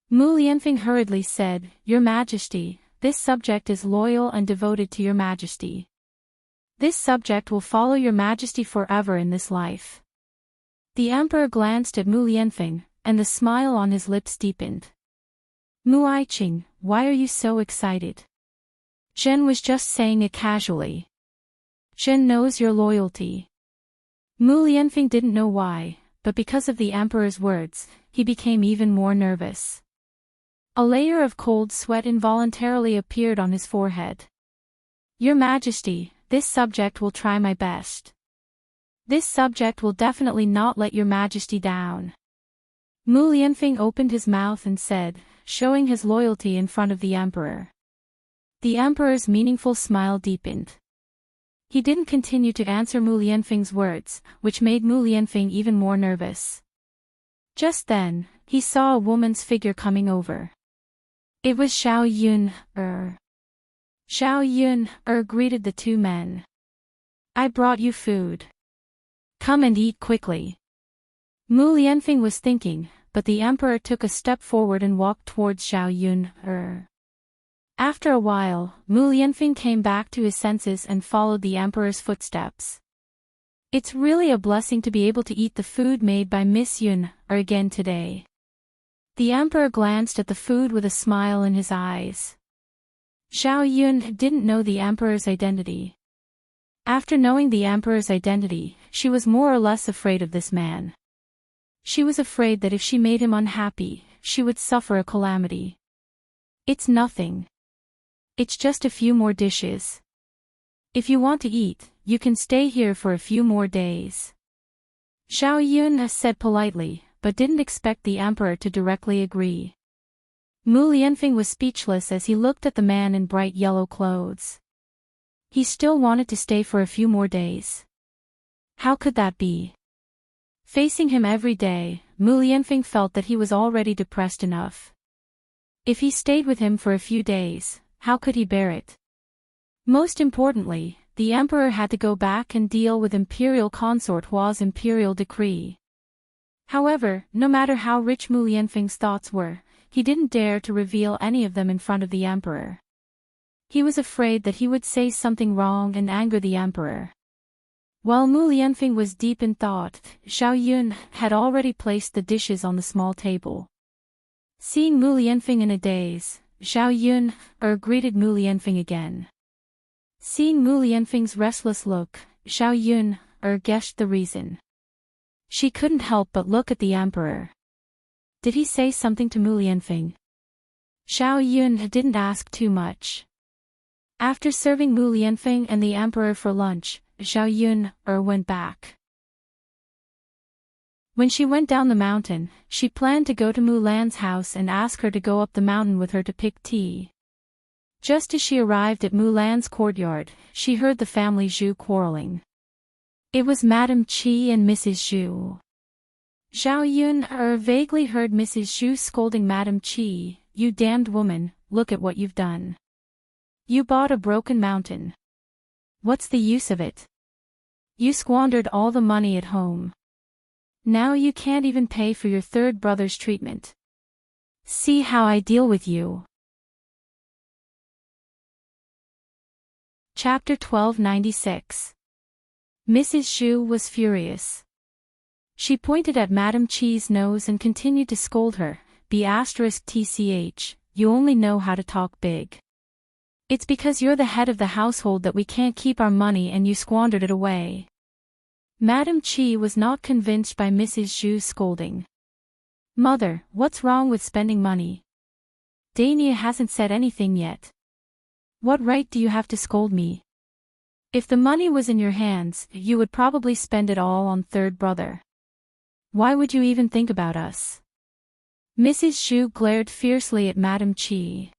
Mu Lianfeng hurriedly said, Your Majesty, this subject is loyal and devoted to Your Majesty. This subject will follow Your Majesty forever in this life. The emperor glanced at Mu Lianfeng, and the smile on his lips deepened. Mu Aiqing, why are you so excited? Zhen was just saying it casually. Zhen knows your loyalty. Mu Lianfeng didn't know why, but because of the emperor's words, he became even more nervous. A layer of cold sweat involuntarily appeared on his forehead. Your Majesty, this subject will try my best. This subject will definitely not let Your Majesty down. Mu Lianfeng opened his mouth and said, showing his loyalty in front of the emperor. The emperor's meaningful smile deepened. He didn't continue to answer Mu Lianfeng's words, which made Mu Lianfeng even more nervous. Just then, he saw a woman's figure coming over. It was Zhao Yuner. Zhao Yuner greeted the two men. I brought you food. Come and eat quickly. Mu Lianfeng was thinking, but the emperor took a step forward and walked towards Zhao Yuner. After a while, Mu Lianfeng came back to his senses and followed the emperor's footsteps. It's really a blessing to be able to eat the food made by Miss Yuner again today. The emperor glanced at the food with a smile in his eyes. Zhao Yuner didn't know the emperor's identity. After knowing the emperor's identity, she was more or less afraid of this man. She was afraid that if she made him unhappy, she would suffer a calamity. It's nothing. It's just a few more dishes. If you want to eat, you can stay here for a few more days. Zhao Yuner said politely, but didn't expect the emperor to directly agree. Mu Lianfeng was speechless as he looked at the man in bright yellow clothes. He still wanted to stay for a few more days. How could that be? Facing him every day, Mu Lianfeng felt that he was already depressed enough. If he stayed with him for a few days, how could he bear it? Most importantly, the emperor had to go back and deal with Imperial Consort Hua's imperial decree. However, no matter how rich Mu Lianfeng's thoughts were, he didn't dare to reveal any of them in front of the emperor. He was afraid that he would say something wrong and anger the emperor. While Mu Lianfeng was deep in thought, Zhao Yuner had already placed the dishes on the small table. Seeing Mu Lianfeng in a daze, Zhao Yuner greeted Mu Lianfeng again. Seeing Mu Lianfeng's restless look, Zhao Yuner guessed the reason. She couldn't help but look at the emperor. Did he say something to Mu Lianfeng? Zhao Yuner didn't ask too much. After serving Mu Lianfeng and the emperor for lunch, Zhao Yuner went back. When she went down the mountain, she planned to go to Mu Lan's house and ask her to go up the mountain with her to pick tea. Just as she arrived at Mulan's courtyard, she heard the family Zhu quarreling. It was Madame Qi and Mrs. Zhu. Zhao Yun vaguely heard Mrs. Zhu scolding Madame Qi, "You damned woman, look at what you've done. You bought a broken mountain. What's the use of it? You squandered all the money at home. Now you can't even pay for your third brother's treatment. See how I deal with you." Chapter 1296. Mrs. Zhu was furious. She pointed at Madame Qi's nose and continued to scold her, "B*tch, you only know how to talk big. It's because you're the head of the household that we can't keep our money and you squandered it away." Madame Qi was not convinced by Mrs. Zhu's scolding. "Mother, what's wrong with spending money? Dania hasn't said anything yet. What right do you have to scold me? If the money was in your hands, you would probably spend it all on third brother. Why would you even think about us?" Mrs. Zhu glared fiercely at Madame Qi.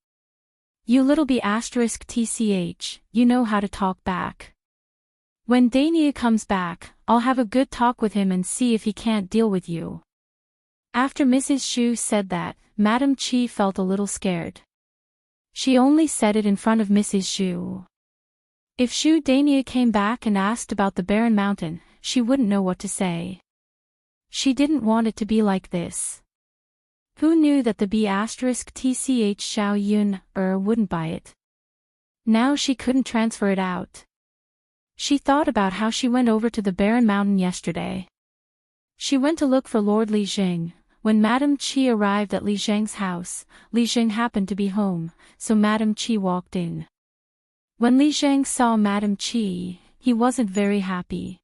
"You little B*tch, you know how to talk back. When Dania comes back, I'll have a good talk with him and see if he can't deal with you." After Mrs. Zhu said that, Madame Qi felt a little scared. She only said it in front of Mrs. Zhu. If Zhu Dania came back and asked about the barren mountain, she wouldn't know what to say. She didn't want it to be like this. Who knew that the B*tch Zhao Yun wouldn't buy it? Now she couldn't transfer it out. She thought about how she went over to the barren mountain yesterday. She went to look for Lord Li Zheng. When Madame Qi arrived at Li Zheng's house, Li Zheng happened to be home, so Madame Qi walked in. When Li Zheng saw Madame Qi, he wasn't very happy.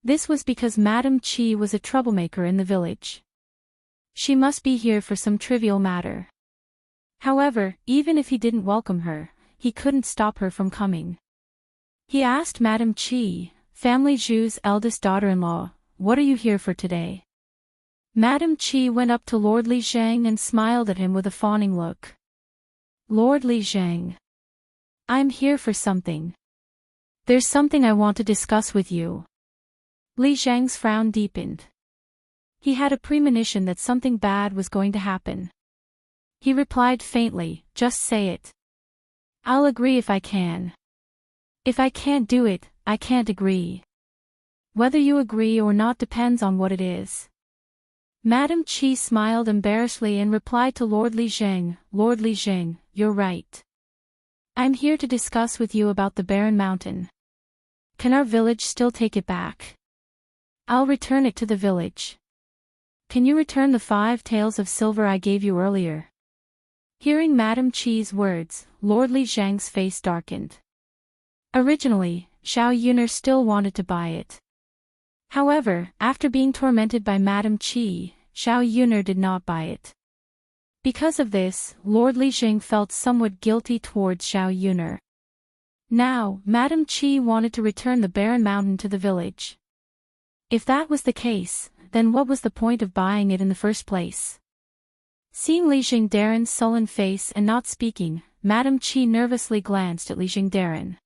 This was because Madame Qi was a troublemaker in the village. She must be here for some trivial matter. However, even if he didn't welcome her, he couldn't stop her from coming. He asked Madame Qi, family Zhu's eldest daughter-in-law, "What are you here for today?" Madame Qi went up to Lord Li Zheng and smiled at him with a fawning look. "Lord Li Zheng. I'm here for something. There's something I want to discuss with you." Li Zheng's frown deepened. He had a premonition that something bad was going to happen. He replied faintly, "Just say it. I'll agree if I can. If I can't do it, I can't agree. Whether you agree or not depends on what it is." Madame Qi smiled embarrassedly and replied to Lord Li Zheng, "Lord Li Zheng, you're right. I'm here to discuss with you about the barren mountain. Can our village still take it back? I'll return it to the village. Can you return the 5 taels of silver I gave you earlier?" Hearing Madame Qi's words, Lord Li Zheng's face darkened. Originally, Zhao Yun'er still wanted to buy it. However, after being tormented by Madame Qi, Zhao Yun'er did not buy it. Because of this, Lord Li Zheng felt somewhat guilty towards Zhao Yun'er. Now, Madame Qi wanted to return the barren mountain to the village. If that was the case, then what was the point of buying it in the first place? Seeing Li Zhengdaren's sullen face and not speaking, Madame Qi nervously glanced at Li Zhengdaren.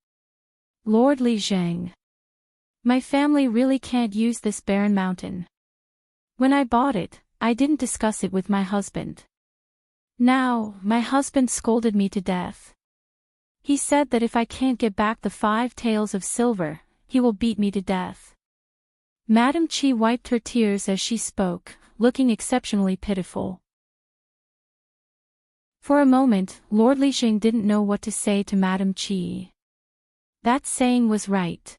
"Lord Li Zheng. My family really can't use this barren mountain. When I bought it, I didn't discuss it with my husband. Now, my husband scolded me to death. He said that if I can't get back the 5 taels of silver, he will beat me to death." Madame Qi wiped her tears as she spoke, looking exceptionally pitiful. For a moment, Lord Li Zheng didn't know what to say to Madame Qi. That saying was right.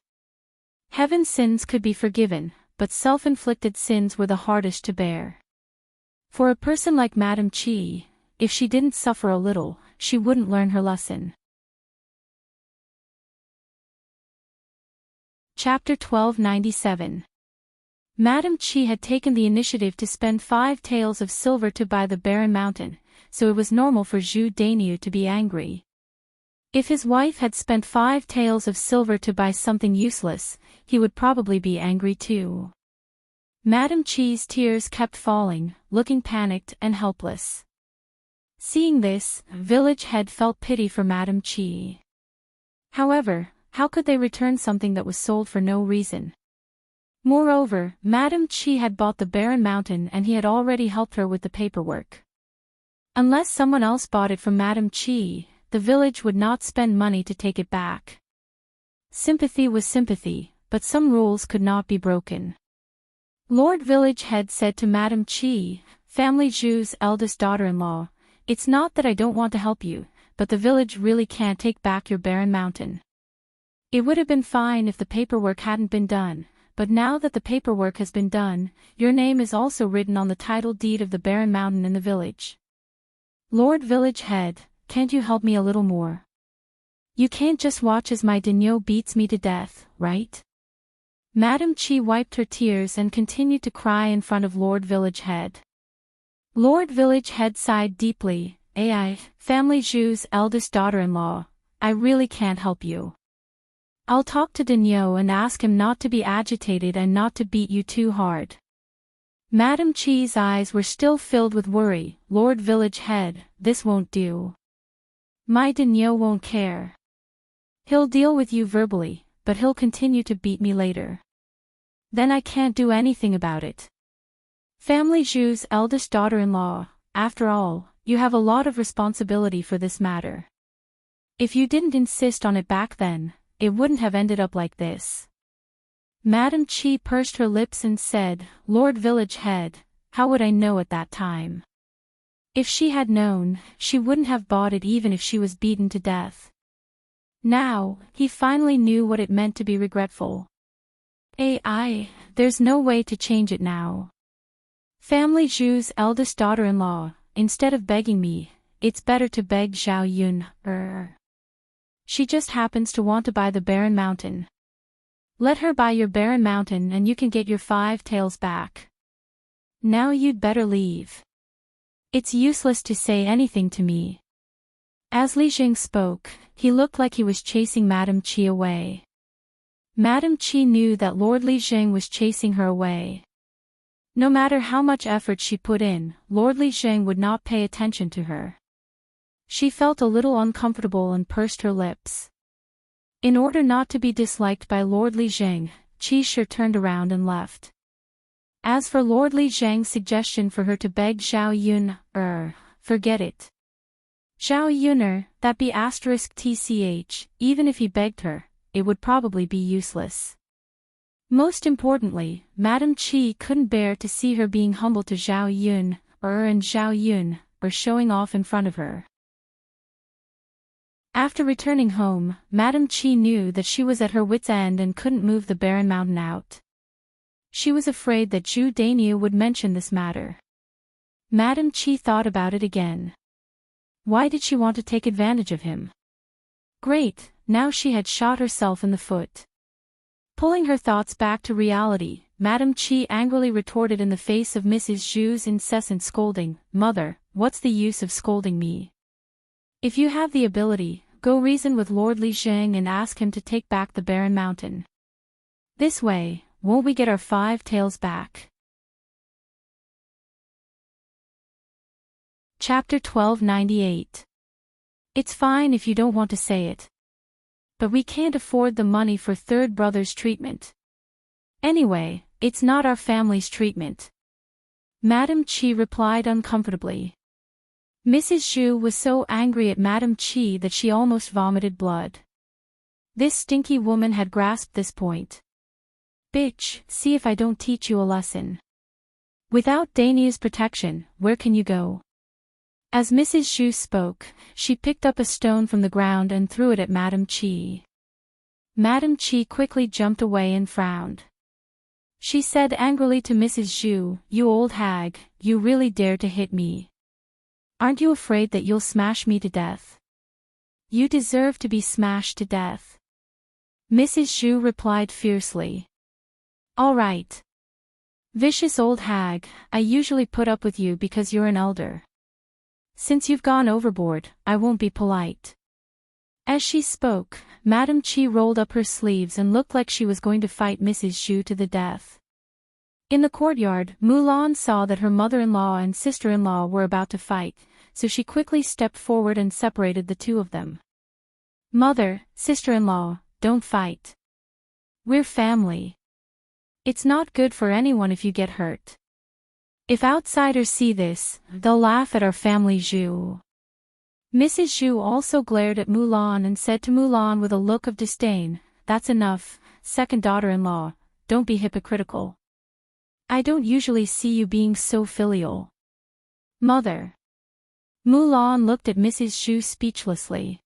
Heaven's sins could be forgiven, but self-inflicted sins were the hardest to bear. For a person like Madame Qi, if she didn't suffer a little, she wouldn't learn her lesson. Chapter 1297. Madame Qi had taken the initiative to spend 5 taels of silver to buy the barren mountain, so it was normal for Zhu Daniu to be angry. If his wife had spent 5 taels of silver to buy something useless, he would probably be angry too. Madame Qi's tears kept falling, looking panicked and helpless. Seeing this, village head felt pity for Madam Chi. However, how could they return something that was sold for no reason? Moreover, Madam Chi had bought the barren mountain and he had already helped her with the paperwork. Unless someone else bought it from Madam Chi, the village would not spend money to take it back. Sympathy was sympathy, but some rules could not be broken. Lord Village Head said to Madam Chi, Family Zhu's eldest daughter-in-law, it's not that I don't want to help you, but the village really can't take back your barren mountain. It would have been fine if the paperwork hadn't been done, but now that the paperwork has been done, your name is also written on the title deed of the barren mountain in the village. Lord Village Head, can't you help me a little more? You can't just watch as my daimyo beats me to death, right? Madam Chi wiped her tears and continued to cry in front of Lord Village Head. Lord Village Head sighed deeply, Family Zhu's eldest daughter-in-law, I really can't help you. I'll talk to daimyo and ask him not to be agitated and not to beat you too hard. Madam Chi's eyes were still filled with worry. Lord Village Head, this won't do. My daimyo won't care. He'll deal with you verbally, but he'll continue to beat me later. Then I can't do anything about it. Family Zhu's eldest daughter-in-law, after all, you have a lot of responsibility for this matter. If you didn't insist on it back then, it wouldn't have ended up like this. Madam Chi pursed her lips and said, Lord Village Head, how would I know at that time? If she had known, she wouldn't have bought it even if she was beaten to death. Now, he finally knew what it meant to be regretful. There's no way to change it now. Family Zhu's eldest daughter-in-law, instead of begging me, it's better to beg Zhao Yun. She just happens to want to buy the barren mountain. Let her buy your barren mountain and you can get your 5 tails back. Now you'd better leave. It's useless to say anything to me. As Li Jing spoke, he looked like he was chasing Madam Chi away. Madam Chi knew that Lord Li Jing was chasing her away. No matter how much effort she put in, Lord Li Jing would not pay attention to her. She felt a little uncomfortable and pursed her lips. In order not to be disliked by Lord Li Jing, Qi Shi turned around and left. As for Lord Li Jing's suggestion for her to beg Zhao Yun, forget it. Zhao Yuner, that be *tch, even if he begged her, it would probably be useless. Most importantly, Madam Chi couldn't bear to see her being humble to Zhao Yun, and Zhao Yun, showing off in front of her. After returning home, Madam Chi knew that she was at her wit's end and couldn't move the barren mountain out. She was afraid that Zhu Dainyu would mention this matter. Madam Chi thought about it again. Why did she want to take advantage of him? Great, now she had shot herself in the foot. Pulling her thoughts back to reality, Madam Chi angrily retorted in the face of Mrs. Zhu's incessant scolding, Mother, what's the use of scolding me? If you have the ability, go reason with Lord Li Jing and ask him to take back the barren mountain. This way, won't we get our 5 tails back? Chapter 1298. It's fine if you don't want to say it. But we can't afford the money for third brother's treatment. Anyway, it's not our family's treatment. Madam Chi replied uncomfortably. Mrs. Zhu was so angry at Madam Chi that she almost vomited blood. This stinky woman had grasped this point. Bitch, see if I don't teach you a lesson. Without Dainya's protection, where can you go? As Mrs. Zhu spoke, she picked up a stone from the ground and threw it at Madam Chi. Madam Chi quickly jumped away and frowned. She said angrily to Mrs. Zhu, You old hag, you really dare to hit me. Aren't you afraid that you'll smash me to death? You deserve to be smashed to death. Mrs. Zhu replied fiercely. All right. Vicious old hag, I usually put up with you because you're an elder. Since you've gone overboard, I won't be polite. As she spoke, Madam Chi rolled up her sleeves and looked like she was going to fight Mrs. Zhu to the death. In the courtyard, Mulan saw that her mother-in-law and sister-in-law were about to fight, so she quickly stepped forward and separated the two of them. Mother, sister-in-law, don't fight. We're family. It's not good for anyone if you get hurt. If outsiders see this, they'll laugh at our family. Zhu. Mrs. Zhu also glared at Mulan and said to Mulan with a look of disdain, "That's enough, second daughter-in-law, don't be hypocritical. I don't usually see you being so filial." Mother. Mulan looked at Mrs. Zhu speechlessly.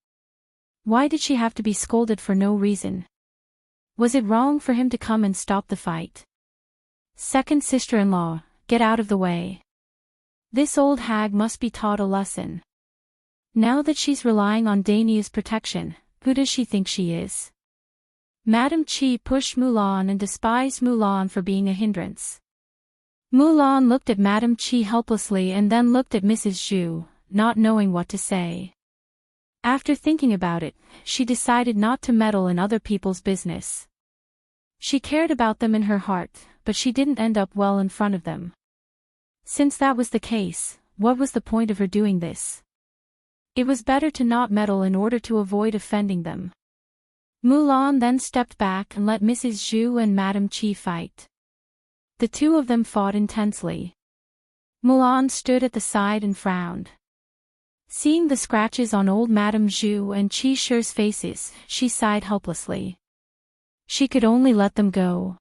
Why did she have to be scolded for no reason? Was it wrong for him to come and stop the fight? Second sister-in-law, get out of the way. This old hag must be taught a lesson. Now that she's relying on Dania's protection, who does she think she is? Madame Qi pushed Mulan and despised Mulan for being a hindrance. Mulan looked at Madame Qi helplessly and then looked at Mrs. Zhu, not knowing what to say. After thinking about it, she decided not to meddle in other people's business. She cared about them in her heart, but she didn't end up well in front of them. Since that was the case, what was the point of her doing this? It was better to not meddle in order to avoid offending them. Mulan then stepped back and let Mrs. Zhu and Madame Qi fight. The two of them fought intensely. Mulan stood at the side and frowned. Seeing the scratches on old Madame Zhu and Qi Shi's faces, she sighed helplessly. She could only let them go.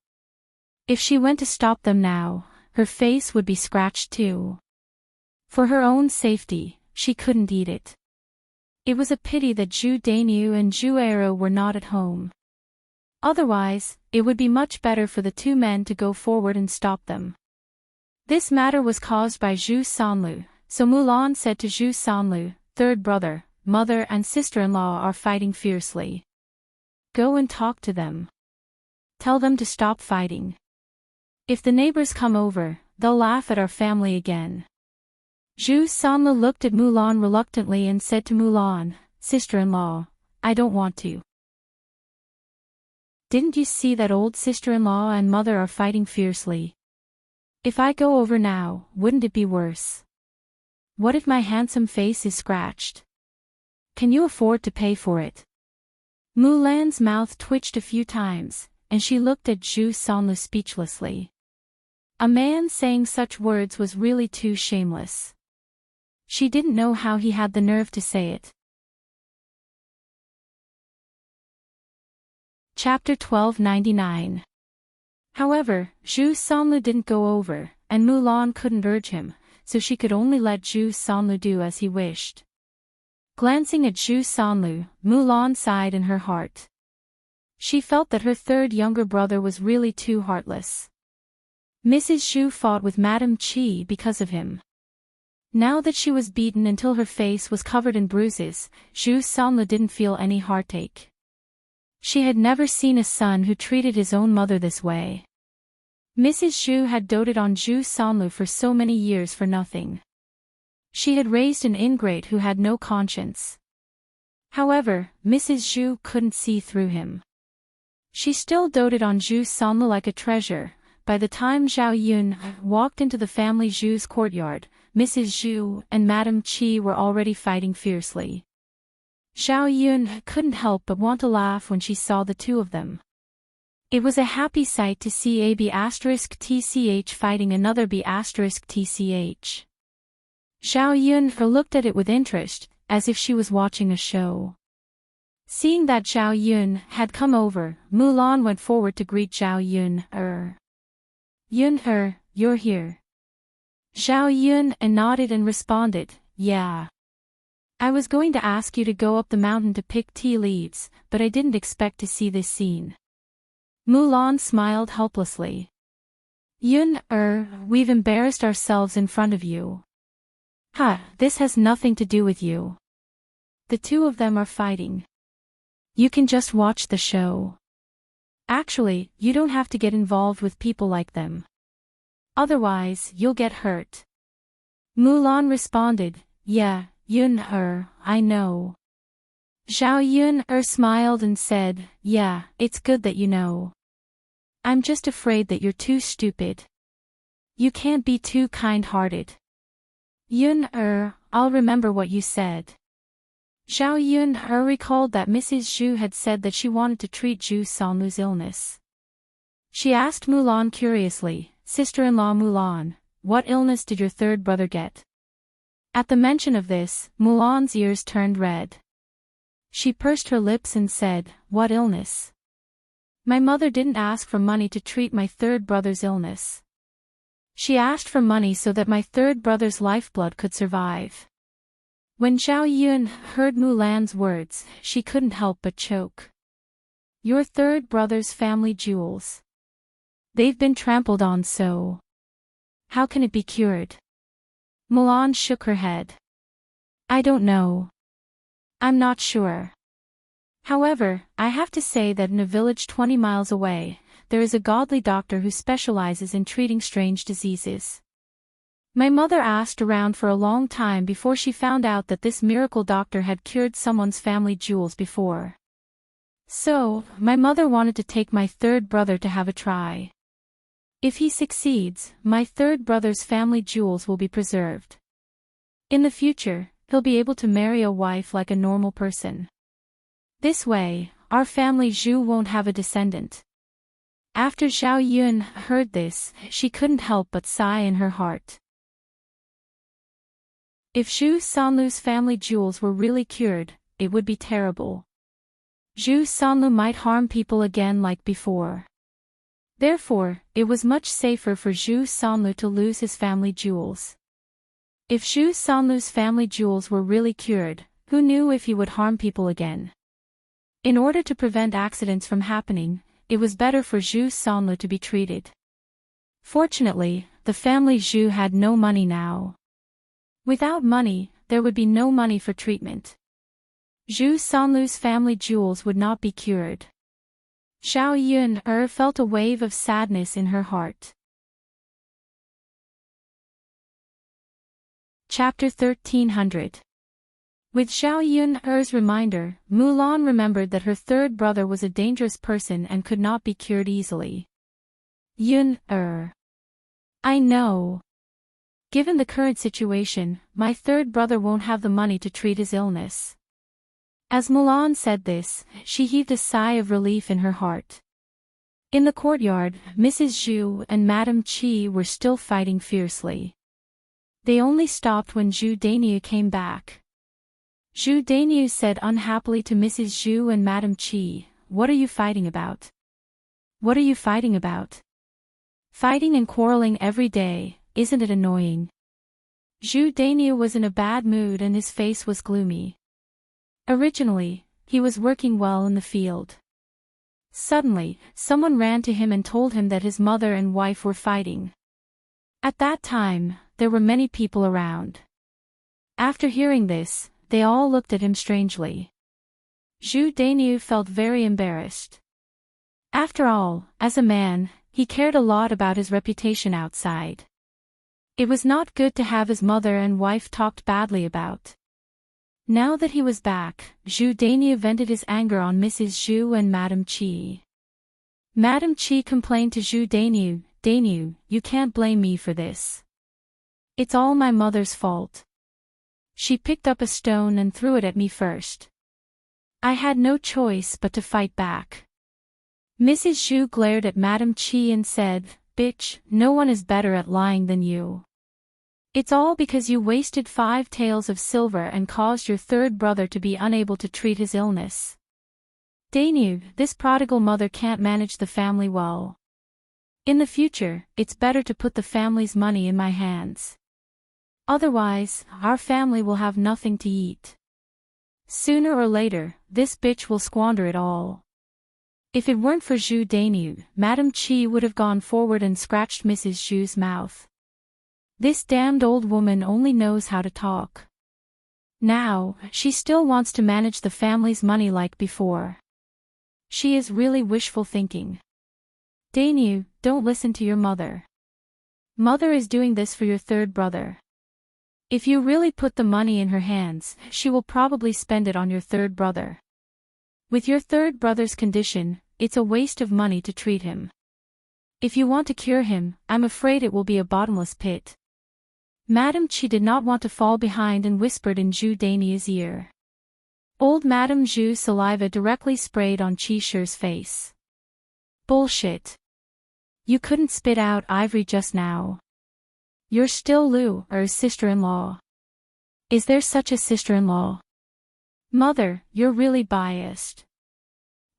If she went to stop them now, her face would be scratched too. For her own safety, she couldn't eat it. It was a pity that Zhu Daniu and Zhu Ero were not at home. Otherwise, it would be much better for the two men to go forward and stop them. This matter was caused by Zhu Sanlu, so Mulan said to Zhu Sanlu, "Third brother, mother and sister-in-law are fighting fiercely. Go and talk to them. Tell them to stop fighting. If the neighbors come over, they'll laugh at our family again." Zhu Sanlu looked at Mulan reluctantly and said to Mulan, "Sister-in-law, I don't want to. Didn't you see that old sister-in-law and mother are fighting fiercely? If I go over now, wouldn't it be worse? What if my handsome face is scratched? Can you afford to pay for it?" Mulan's mouth twitched a few times, and she looked at Zhu Sanlu speechlessly. A man saying such words was really too shameless. She didn't know how he had the nerve to say it. Chapter 1299. However, Zhu Sanlu didn't go over, and Mulan couldn't urge him, so she could only let Zhu Sanlu do as he wished. Glancing at Zhu Sanlu, Mulan sighed in her heart. She felt that her third younger brother was really too heartless. Mrs. Zhu fought with Madame Qi because of him. Now that she was beaten until her face was covered in bruises, Zhu Sanlu didn't feel any heartache. She had never seen a son who treated his own mother this way. Mrs. Zhu had doted on Zhu Sanlu for so many years for nothing. She had raised an ingrate who had no conscience. However, Mrs. Zhu couldn't see through him. She still doted on Zhu Sanlu like a treasure. By the time Zhao Yun walked into the family Zhu's courtyard, Mrs. Zhu and Madame Qi were already fighting fiercely. Zhao Yun couldn't help but want to laugh when she saw the two of them. It was a happy sight to see a B*TCH fighting another B*TCH. Zhao Yun looked at it with interest, as if she was watching a show. Seeing that Zhao Yun had come over, Mulan went forward to greet Zhao Yun. Yun, you're here." Zhao Yun nodded and responded, "Yeah. I was going to ask you to go up the mountain to pick tea leaves, but I didn't expect to see this scene." Mulan smiled helplessly. "Yun, we've embarrassed ourselves in front of you." This has nothing to do with you. The two of them are fighting. You can just watch the show. Actually, you don't have to get involved with people like them. Otherwise, you'll get hurt." Mulan responded, "Yeah, Yun, I know." Zhao Yun smiled and said, "Yeah, it's good that you know. I'm just afraid that you're too stupid. You can't be too kind-hearted. I'll remember what you said. Zhao Yun recalled that Mrs. Zhu had said that she wanted to treat Zhu Sanlu's illness. She asked Mulan curiously, "Sister-in-law Mulan, what illness did your third brother get?" At the mention of this, Mulan's ears turned red. She pursed her lips and said, "What illness? My mother didn't ask for money to treat my third brother's illness. She asked for money so that my third brother's lifeblood could survive." When Zhao Yun heard Mulan's words, she couldn't help but choke. Your third brother's family jewels. They've been trampled on, so how can it be cured? Mulan shook her head. I don't know. I'm not sure. However, I have to say that in a village 20 miles away, there is a godly doctor who specializes in treating strange diseases. My mother asked around for a long time before she found out that this miracle doctor had cured someone's family jewels before. So, my mother wanted to take my third brother to have a try. If he succeeds, my third brother's family jewels will be preserved. In the future, he'll be able to marry a wife like a normal person. This way, our family Zhu won't have a descendant. After Zhao Yun heard this, she couldn't help but sigh in her heart. If Zhu Sanlu's family jewels were really cured, it would be terrible. Zhu Sanlu might harm people again like before. Therefore, it was much safer for Zhu Sanlu to lose his family jewels. If Zhu Sanlu's family jewels were really cured, who knew if he would harm people again? In order to prevent accidents from happening, it was better for Zhu Sanlu to be treated. Fortunately, the family Zhu had no money now. Without money, there would be no money for treatment. Zhu Sanlu's family jewels would not be cured. Zhao Yun felt a wave of sadness in her heart. Chapter 1300. With Zhao Yun's reminder, Mulan remembered that her third brother was a dangerous person and could not be cured easily. I know. Given the current situation, my third brother won't have the money to treat his illness. As Mulan said this, she heaved a sigh of relief in her heart. In the courtyard, Mrs. Zhu and Madame Qi were still fighting fiercely. They only stopped when Zhu Dainyu came back. Zhu Dainyu said unhappily to Mrs. Zhu and Madame Qi, "What are you fighting about? What are you fighting about? Fighting and quarreling every day, isn't it annoying?" Zhu Dainyu was in a bad mood and his face was gloomy. Originally, he was working well in the field. Suddenly, someone ran to him and told him that his mother and wife were fighting. At that time, there were many people around. After hearing this, they all looked at him strangely. Zhu Dainyu felt very embarrassed. After all, as a man, he cared a lot about his reputation outside. It was not good to have his mother and wife talked badly about. Now that he was back, Zhu Dainyu vented his anger on Mrs. Zhu and Madame Qi. Madame Qi complained to Zhu Dainyu, "Dainyu, you can't blame me for this. It's all my mother's fault. She picked up a stone and threw it at me first. I had no choice but to fight back." Mrs. Zhu glared at Madame Qi and said, "Bitch, no one is better at lying than you. It's all because you wasted 5 taels of silver and caused your third brother to be unable to treat his illness. Dainyu, this prodigal mother can't manage the family well. In the future, it's better to put the family's money in my hands. Otherwise, our family will have nothing to eat. Sooner or later, this bitch will squander it all." If it weren't for Zhu Dainyu, Madame Qi would have gone forward and scratched Mrs. Zhu's mouth. This damned old woman only knows how to talk. Now, she still wants to manage the family's money like before. She is really wishful thinking. Dainyu, don't listen to your mother. Mother is doing this for your third brother. If you really put the money in her hands, she will probably spend it on your third brother. With your third brother's condition, it's a waste of money to treat him. If you want to cure him, I'm afraid it will be a bottomless pit. Madame Chi did not want to fall behind and whispered in Zhu Dainyi's ear. Old Madame Zhu's saliva directly sprayed on Qi Shi's face. Bullshit. You couldn't spit out ivory just now. You're still LoveLore's sister-in-law. Is there such a sister-in-law? Mother, you're really biased.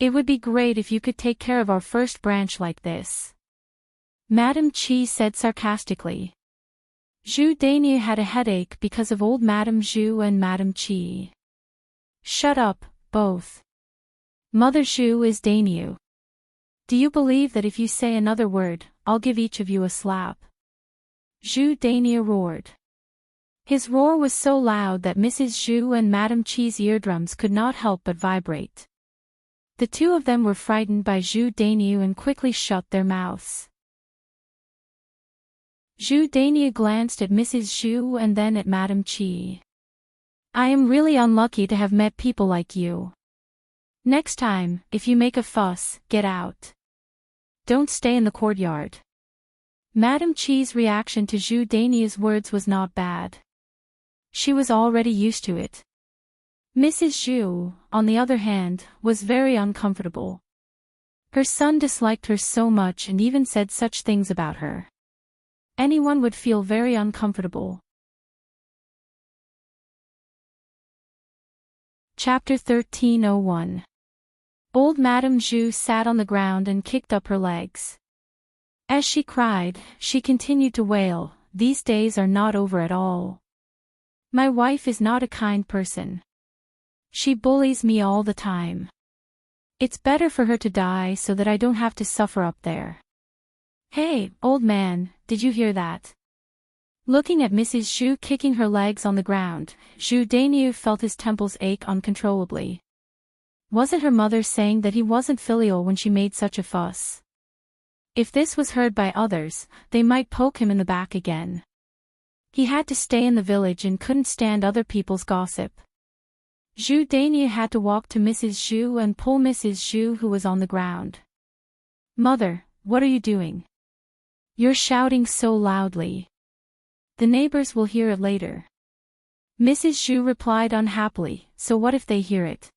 It would be great if you could take care of our first branch like this. Madame Chi said sarcastically. Zhu Dainyi had a headache because of old Madame Zhu and Madame Chi. Shut up, both. Mother Zhu is Dainyi. Do you believe that if you say another word, I'll give each of you a slap? Zhu Dainyi roared. His roar was so loud that Mrs. Zhu and Madame Chi's eardrums could not help but vibrate. The two of them were frightened by Zhu Dainyi and quickly shut their mouths. Zhu Dainyi glanced at Mrs. Zhu and then at Madame Chi. I am really unlucky to have met people like you. Next time, if you make a fuss, get out. Don't stay in the courtyard. Madame Chi's reaction to Zhu Dainyi's words was not bad. She was already used to it. Mrs. Zhu, on the other hand, was very uncomfortable. Her son disliked her so much and even said such things about her. Anyone would feel very uncomfortable. Chapter 1301. Old Madame Zhu sat on the ground and kicked up her legs. As she cried, she continued to wail, "These days are not over at all. My wife is not a kind person. She bullies me all the time. It's better for her to die so that I don't have to suffer up there." Hey, old man, did you hear that? Looking at Mrs. Zhu kicking her legs on the ground, Zhu Dainyi felt his temples ache uncontrollably. Wasn't her mother saying that he wasn't filial when she made such a fuss? If this was heard by others, they might poke him in the back again. He had to stay in the village and couldn't stand other people's gossip. Zhu Dainyi had to walk to Mrs. Zhu and pull Mrs. Zhu, who was on the ground. Mother, what are you doing? You're shouting so loudly. The neighbors will hear it later. Mrs. Zhu replied unhappily, so what if they hear it?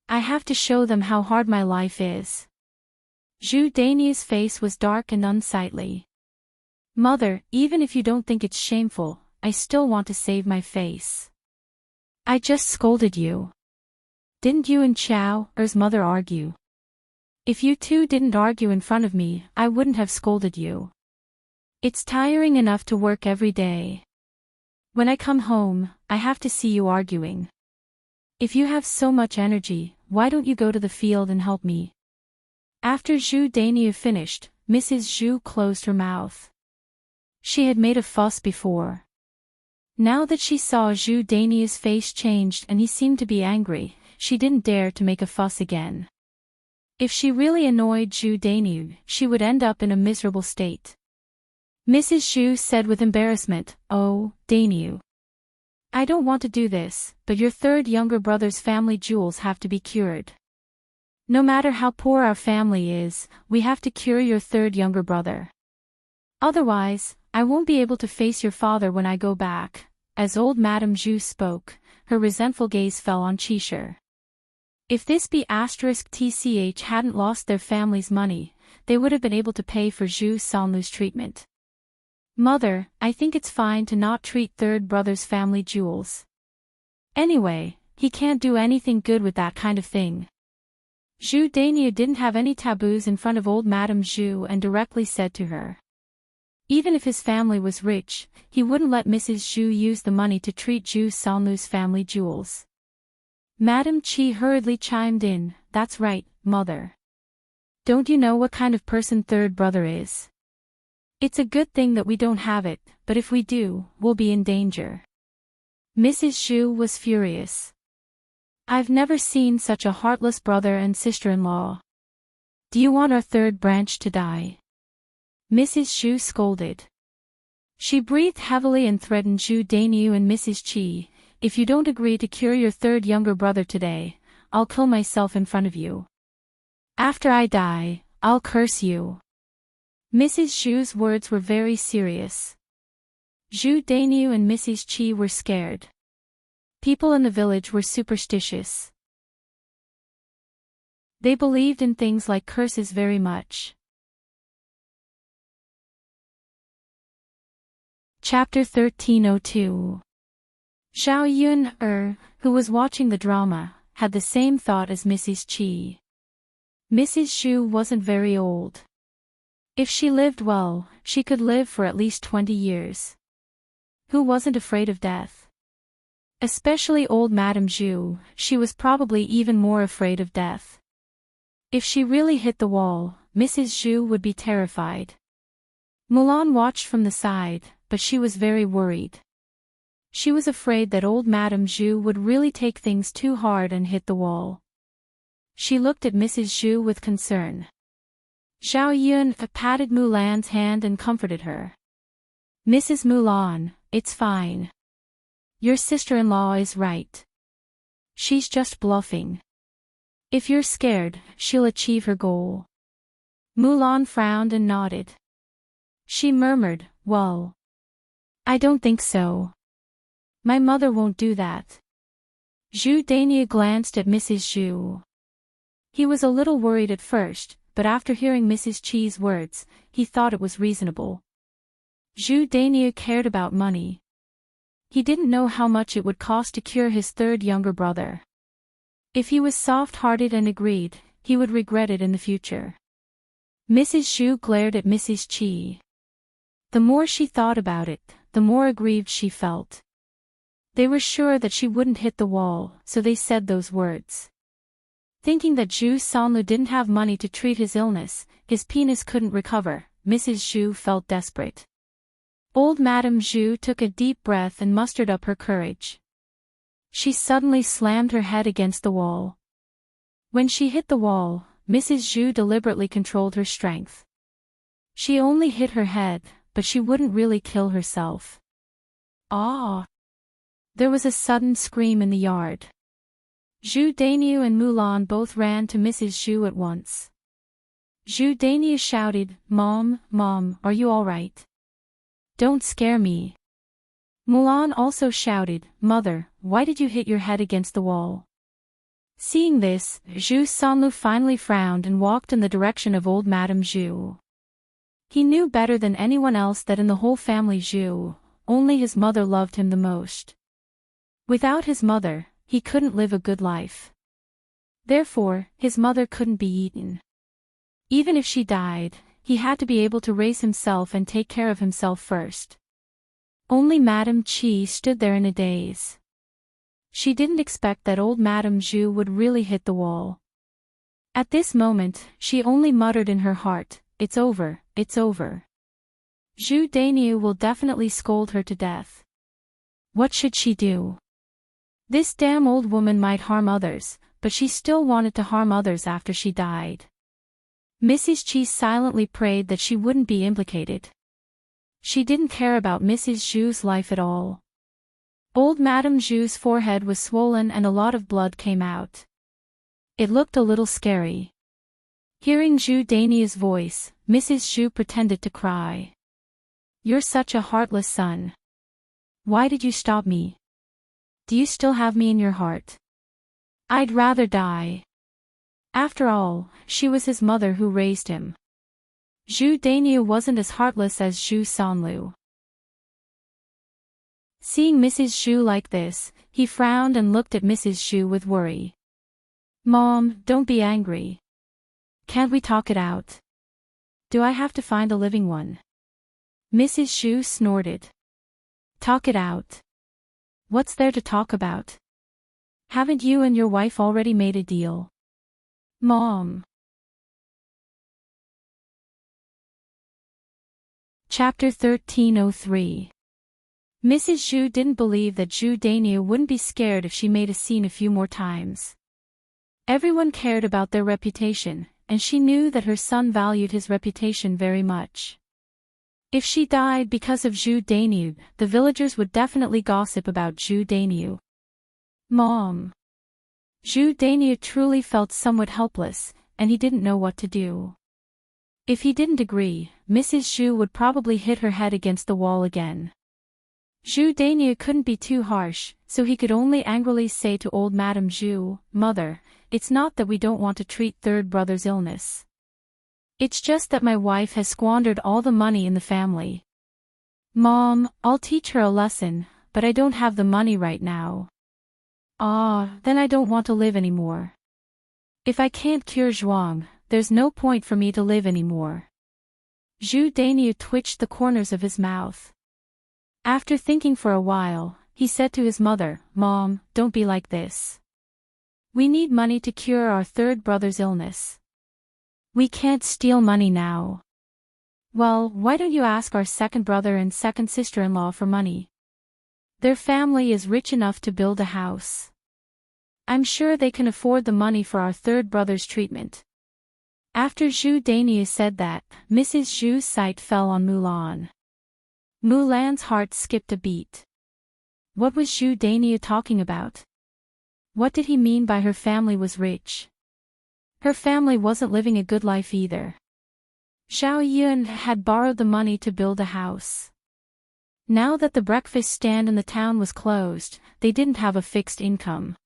I have to show them how hard my life is. Zhu Dainyi's face was dark and unsightly. Mother, even if you don't think it's shameful, I still want to save my face. I just scolded you. Didn't you and Chow's mother argue? If you two didn't argue in front of me, I wouldn't have scolded you. It's tiring enough to work every day. When I come home, I have to see you arguing. If you have so much energy, why don't you go to the field and help me? After Zhu Dainyi finished, Mrs. Zhu closed her mouth. She had made a fuss before. Now that she saw Zhu Dainyi's face changed and he seemed to be angry, she didn't dare to make a fuss again. If she really annoyed Zhu Dainyi, she would end up in a miserable state. Mrs. Zhu said with embarrassment, "Oh, Dainyi. I don't want to do this, but your third younger brother's family jewels have to be cured. No matter how poor our family is, we have to cure your third younger brother. Otherwise, I won't be able to face your father when I go back." As old Madame Zhu spoke, her resentful gaze fell on Qi Shi. If this *TCH hadn't lost their family's money, they would have been able to pay for Zhu Sanlu's treatment. Mother, I think it's fine to not treat third brother's family jewels. Anyway, he can't do anything good with that kind of thing. Zhu Dainyi didn't have any taboos in front of old Madame Zhu and directly said to her. Even if his family was rich, he wouldn't let Mrs. Zhu use the money to treat Zhu Sanlu's family jewels. Madame Chi hurriedly chimed in, "That's right, Mother. Don't you know what kind of person third brother is? It's a good thing that we don't have it, but if we do, we'll be in danger." Mrs. Zhu was furious. "I've never seen such a heartless brother and sister-in-law. Do you want our third branch to die?" Mrs. Zhu scolded. She breathed heavily and threatened Zhu Dainyi and Mrs. Chi, "If you don't agree to cure your third younger brother today, I'll kill myself in front of you. After I die, I'll curse you." Mrs. Zhu's words were very serious. Zhu Dainyu and Mrs. Qi were scared. People in the village were superstitious. They believed in things like curses very much. Chapter 1302. Zhao Yun, who was watching the drama, had the same thought as Mrs. Qi. Mrs. Zhu wasn't very old. If she lived well, she could live for at least 20 years. Who wasn't afraid of death? Especially old Madame Zhu, she was probably even more afraid of death. If she really hit the wall, Mrs. Zhu would be terrified. Mulan watched from the side, but she was very worried. She was afraid that old Madame Zhu would really take things too hard and hit the wall. She looked at Mrs. Zhu with concern. Zhao Yun patted Mulan's hand and comforted her. Mrs. Mulan, it's fine. Your sister-in-law is right. She's just bluffing. If you're scared, she'll achieve her goal. Mulan frowned and nodded. She murmured, well, I don't think so. My mother won't do that. Zhu Dainyu glanced at Mrs. Zhu. He was a little worried at first, but after hearing Mrs. Qi's words, he thought it was reasonable. Zhu Dainyu cared about money. He didn't know how much it would cost to cure his third younger brother. If he was soft-hearted and agreed, he would regret it in the future. Mrs. Zhu glared at Mrs. Qi. The more she thought about it, the more aggrieved she felt. They were sure that she wouldn't hit the wall, so they said those words. Thinking that Zhu Sanlu didn't have money to treat his illness, his penis couldn't recover, Mrs. Zhu felt desperate. Old Madame Zhu took a deep breath and mustered up her courage. She suddenly slammed her head against the wall. When she hit the wall, Mrs. Zhu deliberately controlled her strength. She only hit her head, but she wouldn't really kill herself. Ah! There was a sudden scream in the yard. Zhu Dainyu and Mulan both ran to Mrs. Zhu at once. Zhu Dainyu shouted, Mom, are you all right? Don't scare me. Mulan also shouted, Mother, why did you hit your head against the wall? Seeing this, Zhu Sanlu finally frowned and walked in the direction of old Madame Zhu. He knew better than anyone else that in the whole family Zhu, only his mother loved him the most. Without his mother, he couldn't live a good life. Therefore, his mother couldn't be eaten. Even if she died, he had to be able to raise himself and take care of himself first. Only Madame Qi stood there in a daze. She didn't expect that old Madame Zhu would really hit the wall. At this moment, she only muttered in her heart, it's over, it's over. Zhu Dainyu will definitely scold her to death. What should she do? This damn old woman might harm others, but she still wanted to harm others after she died. Mrs. Qi silently prayed that she wouldn't be implicated. She didn't care about Mrs. Zhu's life at all. Old Madame Zhu's forehead was swollen and a lot of blood came out. It looked a little scary. Hearing Zhu Dainyu's voice, Mrs. Zhu pretended to cry. You're such a heartless son. Why did you stop me? Do you still have me in your heart? I'd rather die. After all, she was his mother who raised him. Zhu Dainyu wasn't as heartless as Zhu Sanlu. Seeing Mrs. Zhu like this, he frowned and looked at Mrs. Zhu with worry. Mom, don't be angry. Can't we talk it out? Do I have to find a living one? Mrs. Zhu snorted. Talk it out. What's there to talk about? Haven't you and your wife already made a deal? Mom. Chapter 1303. Mrs. Zhu didn't believe that Zhu Dainyu wouldn't be scared if she made a scene a few more times. Everyone cared about their reputation, and she knew that her son valued his reputation very much. If she died because of Zhu Dainyu, the villagers would definitely gossip about Zhu Dainyu. Mom. Zhu Dainyu truly felt somewhat helpless, and he didn't know what to do. If he didn't agree, Mrs. Zhu would probably hit her head against the wall again. Zhu Daniel couldn't be too harsh, so he could only angrily say to old Madame Zhu, "Mother, it's not that we don't want to treat third brother's illness. It's just that my wife has squandered all the money in the family. Mom, I'll teach her a lesson, but I don't have the money right now. Then I don't want to live anymore. If I can't cure Zhuang, there's no point for me to live anymore." Zhu Daniel twitched the corners of his mouth. After thinking for a while, he said to his mother, "Mom, don't be like this. We need money to cure our third brother's illness. We can't steal money now. Well, why don't you ask our second brother and second sister-in-law for money? Their family is rich enough to build a house. I'm sure they can afford the money for our third brother's treatment." After Zhu Daniel said that, Mrs. Zhu's sight fell on Mulan. Mulan's heart skipped a beat. What was Zhu Daniel talking about? What did he mean by her family was rich? Her family wasn't living a good life either. Zhao Yun had borrowed the money to build a house. Now that the breakfast stand in the town was closed, they didn't have a fixed income.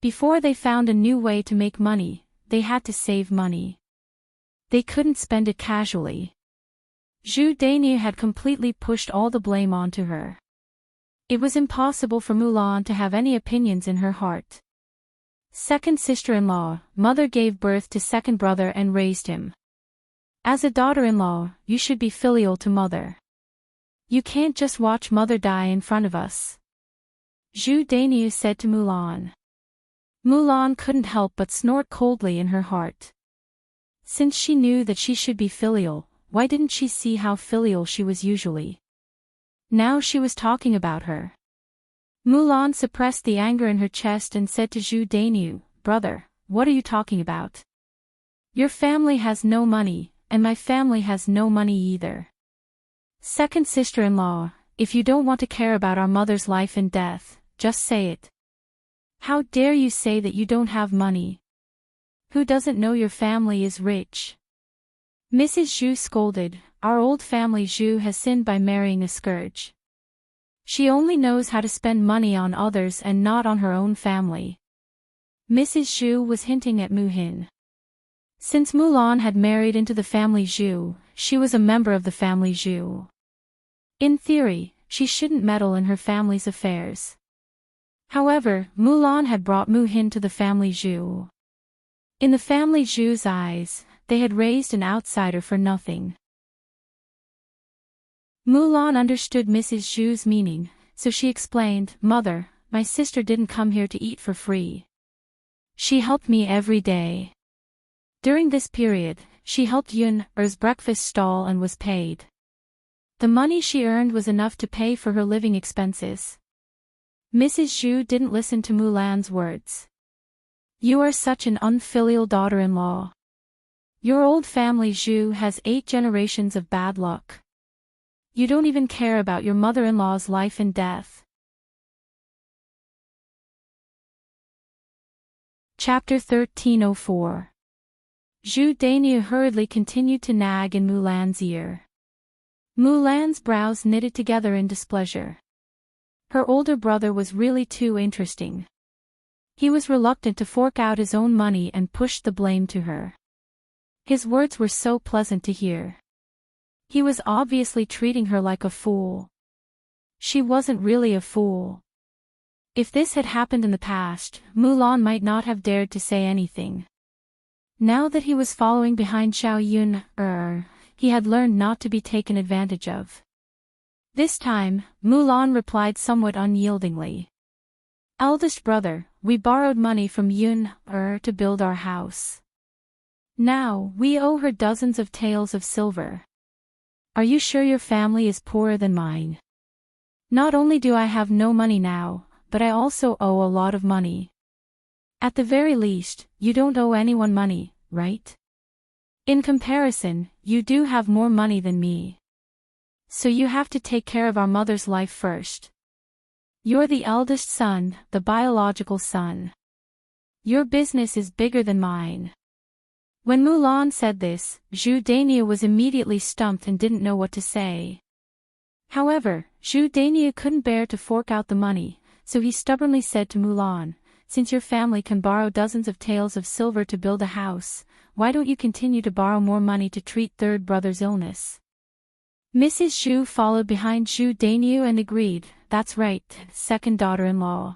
Before they found a new way to make money, they had to save money. They couldn't spend it casually. Zhu Daniel had completely pushed all the blame onto her. It was impossible for Mulan to have any opinions in her heart. Second sister-in-law, mother gave birth to second brother and raised him. As a daughter-in-law, you should be filial to mother. You can't just watch mother die in front of us. Zhu Daniel said to Mulan. Mulan couldn't help but snort coldly in her heart. Since she knew that she should be filial, why didn't she see how filial she was usually? Now she was talking about her. Mulan suppressed the anger in her chest and said to Zhu Daniel, "Brother, what are you talking about? Your family has no money, and my family has no money either. Second sister-in-law, if you don't want to care about our mother's life and death, just say it. How dare you say that you don't have money? Who doesn't know your family is rich?" Mrs. Zhu scolded, "Our old family Zhu has sinned by marrying a scourge. She only knows how to spend money on others and not on her own family." Mrs. Zhu was hinting at Mu Hin. Since Mulan had married into the family Zhu, she was a member of the family Zhu. In theory, she shouldn't meddle in her family's affairs. However, Mulan had brought Mu Hin to the family Zhu. In the family Zhu's eyes, they had raised an outsider for nothing. Mulan understood Mrs. Zhu's meaning, so she explained, "Mother, my sister didn't come here to eat for free. She helped me every day. During this period, she helped Yun-er's breakfast stall and was paid. The money she earned was enough to pay for her living expenses." Mrs. Zhu didn't listen to Mulan's words. "You are such an unfilial daughter-in-law. Your old family Zhu has 8 generations of bad luck. You don't even care about your mother-in-law's life and death." Chapter 1304. Zhu Daniel hurriedly continued to nag in Mulan's ear. Mulan's brows knitted together in displeasure. Her older brother was really too interesting. He was reluctant to fork out his own money and pushed the blame to her. His words were so pleasant to hear. He was obviously treating her like a fool. She wasn't really a fool. If this had happened in the past, Mulan might not have dared to say anything. Now that he was following behind Zhao Yun, he had learned not to be taken advantage of. This time, Mulan replied somewhat unyieldingly. "Eldest brother, we borrowed money from Yun-er to build our house. Now, we owe her dozens of taels of silver. Are you sure your family is poorer than mine? Not only do I have no money now, but I also owe a lot of money. At the very least, you don't owe anyone money, right? In comparison, you do have more money than me. So you have to take care of our mother's life first. You're the eldest son, the biological son. Your business is bigger than mine." When Mulan said this, Zhu Daniel was immediately stumped and didn't know what to say. However, Zhu Daniu couldn't bear to fork out the money, so he stubbornly said to Mulan, "Since your family can borrow dozens of taels of silver to build a house, why don't you continue to borrow more money to treat third brother's illness?" Mrs. Zhu followed behind Zhu Daniu and agreed, "That's right, second daughter-in-law.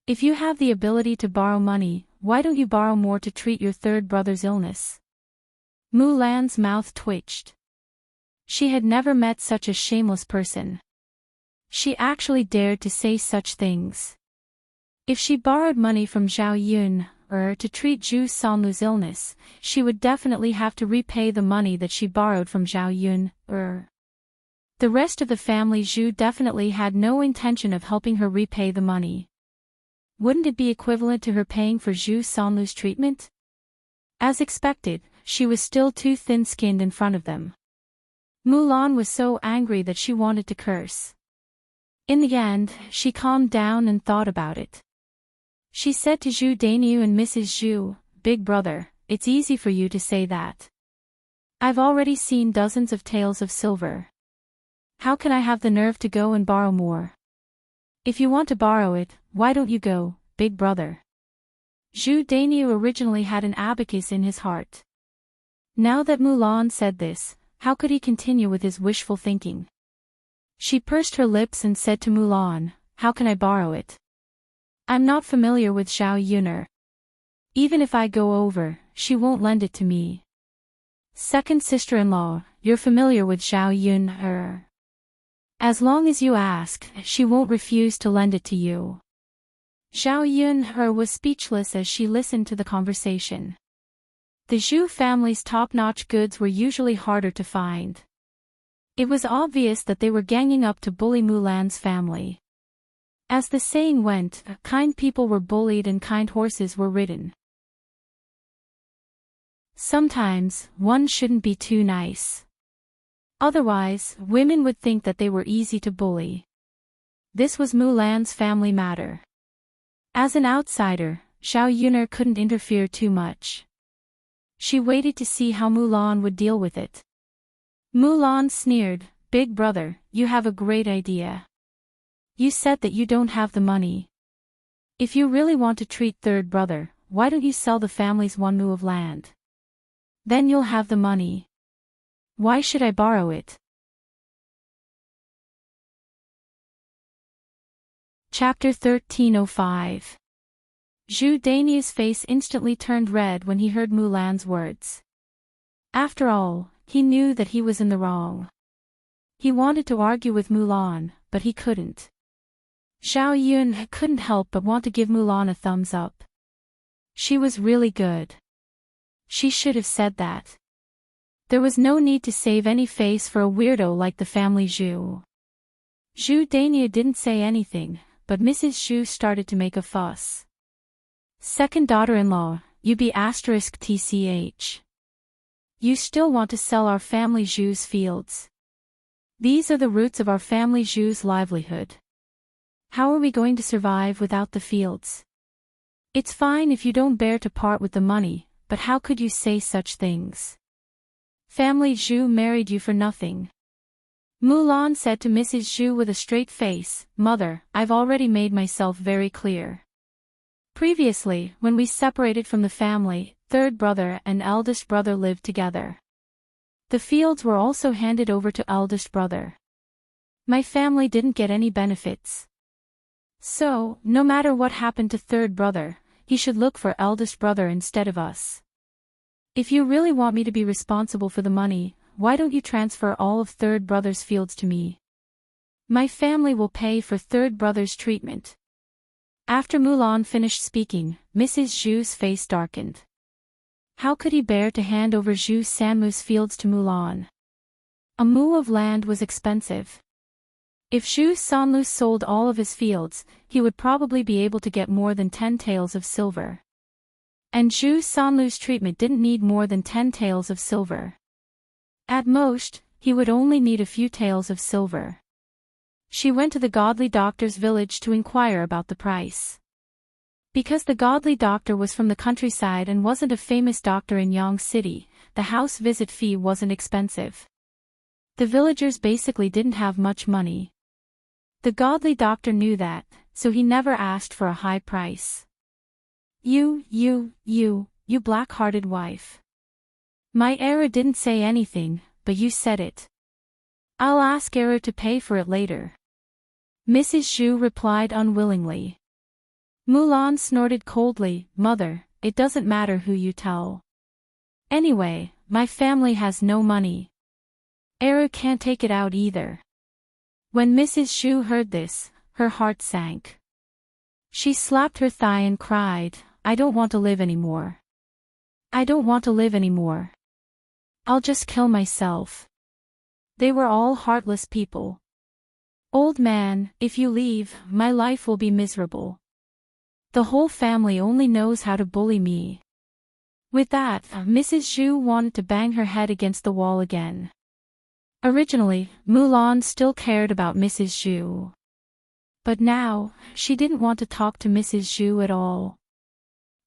If you have the ability to borrow money, why don't you borrow more to treat your third brother's illness?" Mulan's mouth twitched. She had never met such a shameless person. She actually dared to say such things. If she borrowed money from Zhao Yun, to treat Zhu Sanlu's illness, she would definitely have to repay the money that she borrowed from Zhao Yun, The rest of the family Zhu definitely had no intention of helping her repay the money. Wouldn't it be equivalent to her paying for Zhu Sanlu's treatment? As expected, she was still too thin-skinned in front of them. Mulan was so angry that she wanted to curse. In the end, she calmed down and thought about it. She said to Zhu Daniu and Mrs. Zhu, "Big brother, it's easy for you to say that. I've already seen dozens of taels of silver. How can I have the nerve to go and borrow more? If you want to borrow it, why don't you go, big brother?" Zhu Daniu originally had an abacus in his heart. Now that Mulan said this, how could he continue with his wishful thinking? She pursed her lips and said to Mulan, "How can I borrow it? I'm not familiar with Zhao Yuner. Even if I go over, she won't lend it to me." "Second sister-in-law, you're familiar with Zhao Yun. As long as you ask, she won't refuse to lend it to you." Zhao Yun was speechless as she listened to the conversation. The Zhu family's top-notch goods were usually harder to find. It was obvious that they were ganging up to bully Mulan's family. As the saying went, kind people were bullied and kind horses were ridden. Sometimes, one shouldn't be too nice. Otherwise, women would think that they were easy to bully. This was Mulan's family matter. As an outsider, Zhao Yuner couldn't interfere too much. She waited to see how Mulan would deal with it. Mulan sneered, "Big brother, you have a great idea. You said that you don't have the money. If you really want to treat third brother, why don't you sell the family's 1 mu of land? Then you'll have the money. Why should I borrow it?" Chapter 1305. Zhu Daniu's face instantly turned red when he heard Mulan's words. After all, he knew that he was in the wrong. He wanted to argue with Mulan, but he couldn't. Zhao Yun couldn't help but want to give Mulan a thumbs up. She was really good. She should have said that. There was no need to save any face for a weirdo like the family Zhu. Zhu Daniu didn't say anything, but Mrs. Zhu started to make a fuss. "Second daughter-in-law, you be *tch. You still want to sell our family Zhu's fields. These are the roots of our family Zhu's livelihood. How are we going to survive without the fields? It's fine if you don't bear to part with the money, but how could you say such things? Family Zhu married you for nothing." Mulan said to Mrs. Zhu with a straight face, "Mother, I've already made myself very clear. Previously, when we separated from the family, third brother and eldest brother lived together. The fields were also handed over to eldest brother. My family didn't get any benefits. So, no matter what happened to third brother, he should look for eldest brother instead of us. If you really want me to be responsible for the money, why don't you transfer all of third brother's fields to me? My family will pay for third brother's treatment." After Mulan finished speaking, Mrs. Zhu's face darkened. How could he bear to hand over Zhu Sanmu's fields to Mulan? A mu of land was expensive. If Zhu Sanlu sold all of his fields, he would probably be able to get more than 10 taels of silver. And Zhu Sanlu's treatment didn't need more than 10 taels of silver. At most, he would only need a few taels of silver. She went to the godly doctor's village to inquire about the price. Because the godly doctor was from the countryside and wasn't a famous doctor in Yang City, the house visit fee wasn't expensive. The villagers basically didn't have much money. The godly doctor knew that, so he never asked for a high price. You black-hearted wife. My Era didn't say anything, but you said it. I'll ask Era to pay for it later. Mrs. Zhu replied unwillingly. Mulan snorted coldly, Mother, it doesn't matter who you tell. Anyway, my family has no money. Era can't take it out either. When Mrs. Zhu heard this, her heart sank. She slapped her thigh and cried, I don't want to live anymore. I don't want to live anymore. I'll just kill myself. They were all heartless people. Old man, if you leave, my life will be miserable. The whole family only knows how to bully me. With that, Mrs. Zhu wanted to bang her head against the wall again. Originally, Mulan still cared about Mrs. Zhu. But now, she didn't want to talk to Mrs. Zhu at all.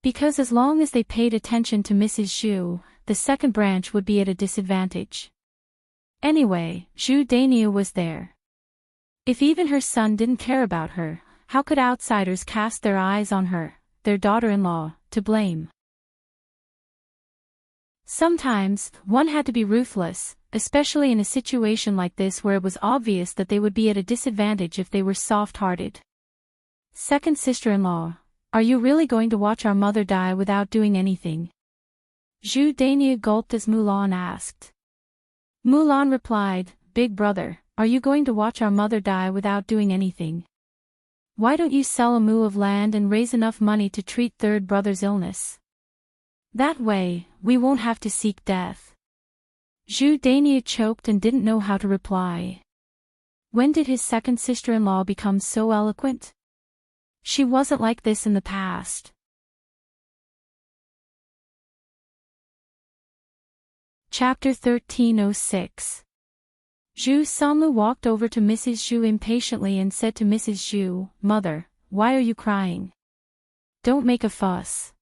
Because as long as they paid attention to Mrs. Zhu, the second branch would be at a disadvantage. Anyway, Zhu Daniu was there. If even her son didn't care about her, how could outsiders cast their eyes on her, their daughter-in-law, to blame? Sometimes, one had to be ruthless, especially in a situation like this where it was obvious that they would be at a disadvantage if they were soft-hearted. Second sister-in-law, are you really going to watch our mother die without doing anything? Zhu Daniu gulped as Mulan asked. Mulan replied, Big brother, are you going to watch our mother die without doing anything? Why don't you sell a moo of land and raise enough money to treat third brother's illness? That way, we won't have to seek death. Zhu Daniu choked and didn't know how to reply. When did his second sister-in-law become so eloquent? She wasn't like this in the past. Chapter 1306. Zhu Sanlu walked over to Mrs. Zhu impatiently and said to Mrs. Zhu, Mother, why are you crying? Don't make a fuss.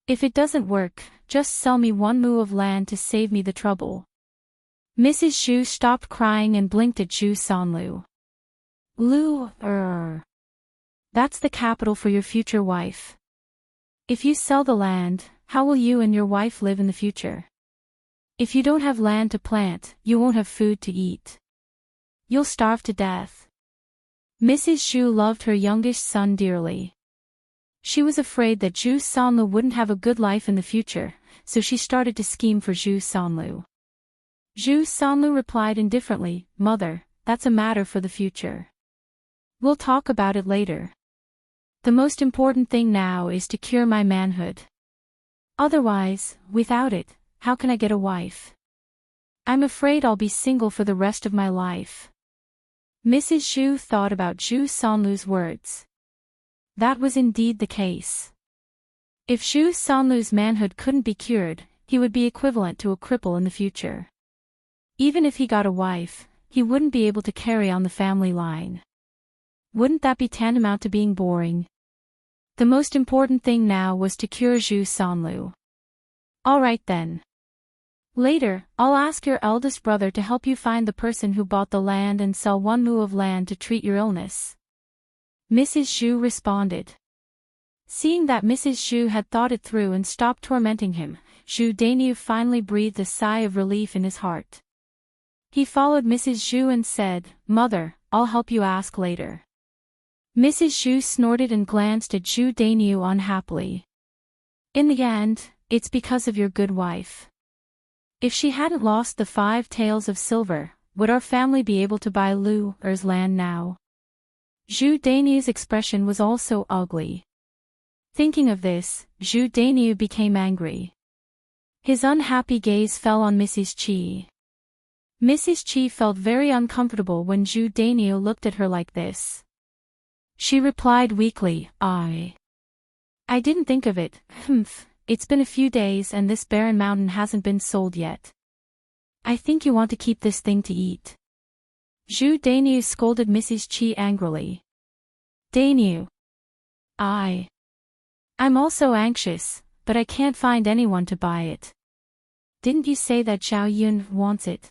If it doesn't work, just sell me one moo of land to save me the trouble. Mrs. Zhu stopped crying and blinked at Zhu Sanlu. That's the capital for your future wife. If you sell the land, how will you and your wife live in the future? If you don't have land to plant, you won't have food to eat. You'll starve to death. Mrs. Zhu loved her youngest son dearly. She was afraid that Zhu Sanlu wouldn't have a good life in the future, so she started to scheme for Zhu Sanlu. Zhu Sanlu replied indifferently, Mother, that's a matter for the future. We'll talk about it later. The most important thing now is to cure my manhood. Otherwise, without it, how can I get a wife? I'm afraid I'll be single for the rest of my life. Mrs. Zhu thought about Zhu Sanlu's words. That was indeed the case. If Zhu Sanlu's manhood couldn't be cured, he would be equivalent to a cripple in the future. Even if he got a wife, he wouldn't be able to carry on the family line. Wouldn't that be tantamount to being boring? The most important thing now was to cure Zhu Sanlu. All right then. Later, I'll ask your eldest brother to help you find the person who bought the land and sell one moo of land to treat your illness. Mrs. Zhu responded. Seeing that Mrs. Zhu had thought it through and stopped tormenting him, Zhu Daniu finally breathed a sigh of relief in his heart. He followed Mrs. Zhu and said, Mother, I'll help you ask later. Mrs. Zhu snorted and glanced at Zhu Daniu unhappily. In the end, it's because of your good wife. If she hadn't lost the 5 taels of silver, would our family be able to buy LoveLore's land now? Zhu Daniu's expression was also ugly. Thinking of this, Zhu Daniu became angry. His unhappy gaze fell on Mrs. Qi. Mrs. Qi felt very uncomfortable when Zhu Daniu looked at her like this. She replied weakly, I didn't think of it, it's been a few days and this barren mountain hasn't been sold yet. I think you want to keep this thing to eat. Zhu Daniu scolded Mrs. Qi angrily. Daniu. I'm also anxious, but I can't find anyone to buy it. Didn't you say that Zhao Yun wants it?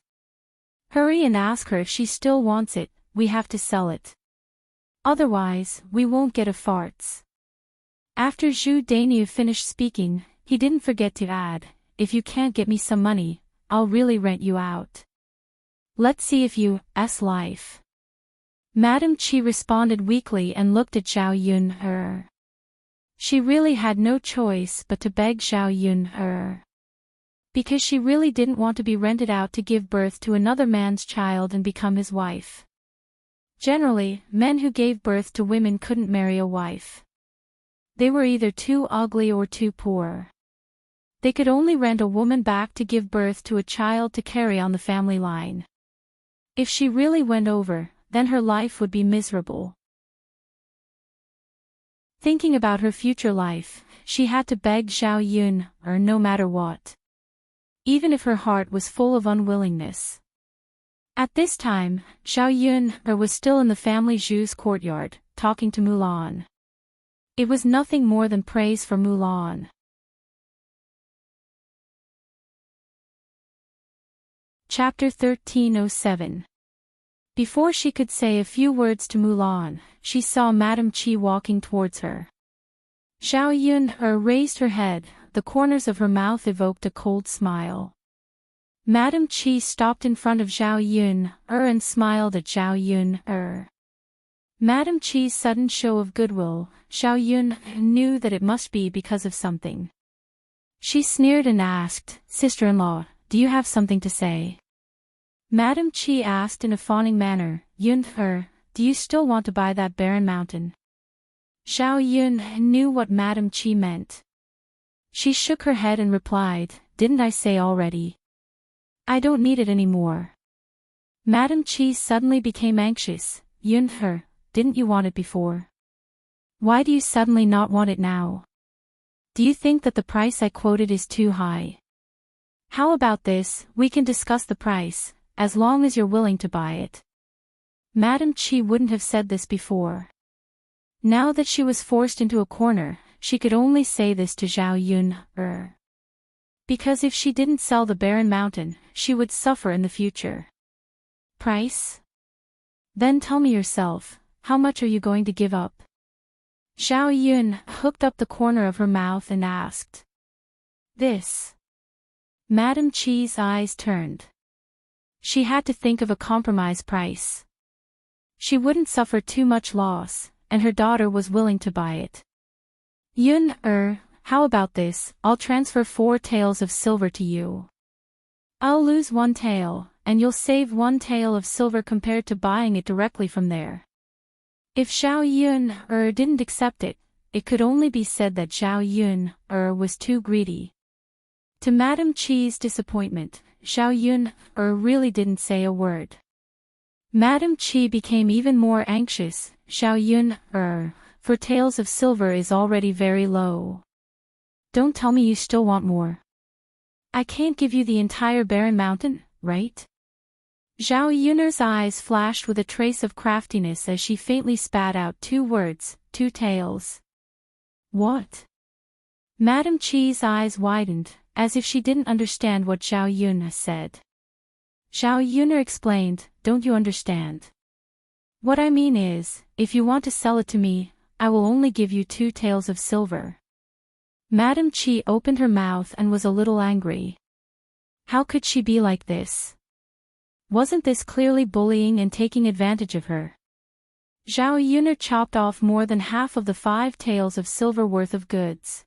Hurry and ask her if she still wants it, we have to sell it. Otherwise, we won't get a farts. After Zhu Dainu finished speaking, he didn't forget to add, if you can't get me some money, I'll really rent you out. Let's see if you,'s life. Madame Chi responded weakly and looked at Zhao Yun. She really had no choice but to beg Zhao Yun. Because she really didn't want to be rented out to give birth to another man's child and become his wife. Generally, men who gave birth to women couldn't marry a wife. They were either too ugly or too poor. They could only rent a woman back to give birth to a child to carry on the family line. If she really went over, then her life would be miserable. Thinking about her future life, she had to beg Zhao Yun, no matter what. Even if her heart was full of unwillingness. At this time, Zhao Yun was still in the family Zhu's courtyard, talking to Mulan. It was nothing more than praise for Mulan. Chapter 1307. Before she could say a few words to Mulan, she saw Madame Chi walking towards her. Zhao Yun raised her head, the corners of her mouth evoked a cold smile. Madame Chi stopped in front of Zhao Yun and smiled at Zhao Yun. Madame Chi's sudden show of goodwill, Zhao Yun knew that it must be because of something. She sneered and asked, "Sister-in-law, do you have something to say?" Madame Chi asked in a fawning manner, "Yun, do you still want to buy that barren mountain?" Zhao Yun knew what Madame Chi meant. She shook her head and replied, "Didn't I say already? I don't need it anymore." Madame Chi suddenly became anxious. "Yun, didn't you want it before? Why do you suddenly not want it now? Do you think that the price I quoted is too high? How about this, we can discuss the price, as long as you're willing to buy it." Madame Chi wouldn't have said this before. Now that she was forced into a corner, she could only say this to Zhao Yun. Because if she didn't sell the barren mountain, she would suffer in the future. Price? Then tell me yourself, how much are you going to give up? Zhao Yun hooked up the corner of her mouth and asked. This. Madame Chi's eyes turned. She had to think of a compromise price. She wouldn't suffer too much loss, and her daughter was willing to buy it. "Yun, how about this, I'll transfer 4 taels of silver to you. I'll lose 1 tael, and you'll save 1 tael of silver compared to buying it directly from there." If Zhao Yun didn't accept it, it could only be said that Zhao Yun was too greedy. To Madame Chi's disappointment, Zhao Yun really didn't say a word. Madame Chi became even more anxious. "Zhao Yun, 4 taels of silver is already very low. Don't tell me you still want more. I can't give you the entire barren mountain, right?" Zhao Yun's eyes flashed with a trace of craftiness as she faintly spat out 2 words, 2 taels. "What?" Madame Chi's eyes widened, as if she didn't understand what Zhao Yun said. Zhao Yun explained, "Don't you understand? What I mean is, if you want to sell it to me, I will only give you 2 taels of silver." Madame Chi opened her mouth and was a little angry. How could she be like this? Wasn't this clearly bullying and taking advantage of her? Zhao Yun chopped off more than half of the 5 taels of silver worth of goods.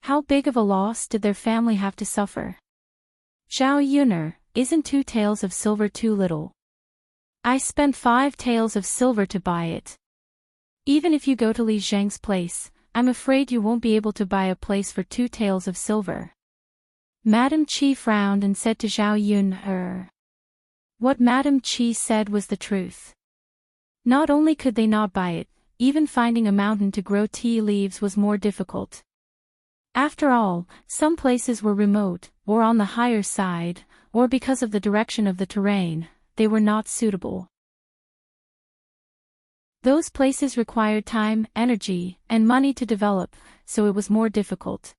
How big of a loss did their family have to suffer? "Zhao Yun, isn't 2 taels of silver too little? I spent 5 taels of silver to buy it. Even if you go to Li Zheng's place, I'm afraid you won't be able to buy a place for 2 taels of silver." Madame Chi frowned and said to Zhao Yun, What Madame Chi said was the truth. Not only could they not buy it, even finding a mountain to grow tea leaves was more difficult. After all, some places were remote, or on the higher side, or because of the direction of the terrain, they were not suitable. Those places required time, energy, and money to develop, so it was more difficult.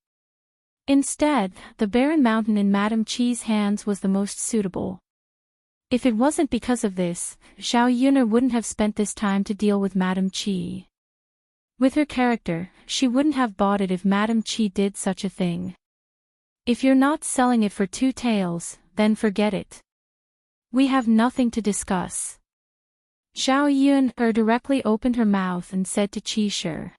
Instead, the barren mountain in Madame Chi's hands was the most suitable. If it wasn't because of this, Xiao Yuner wouldn't have spent this time to deal with Madame Qi. With her character, she wouldn't have bought it if Madame Qi did such a thing. If you're not selling it for 2 taels, then forget it. We have nothing to discuss. Xiao Yuner directly opened her mouth and said to Qi Shi.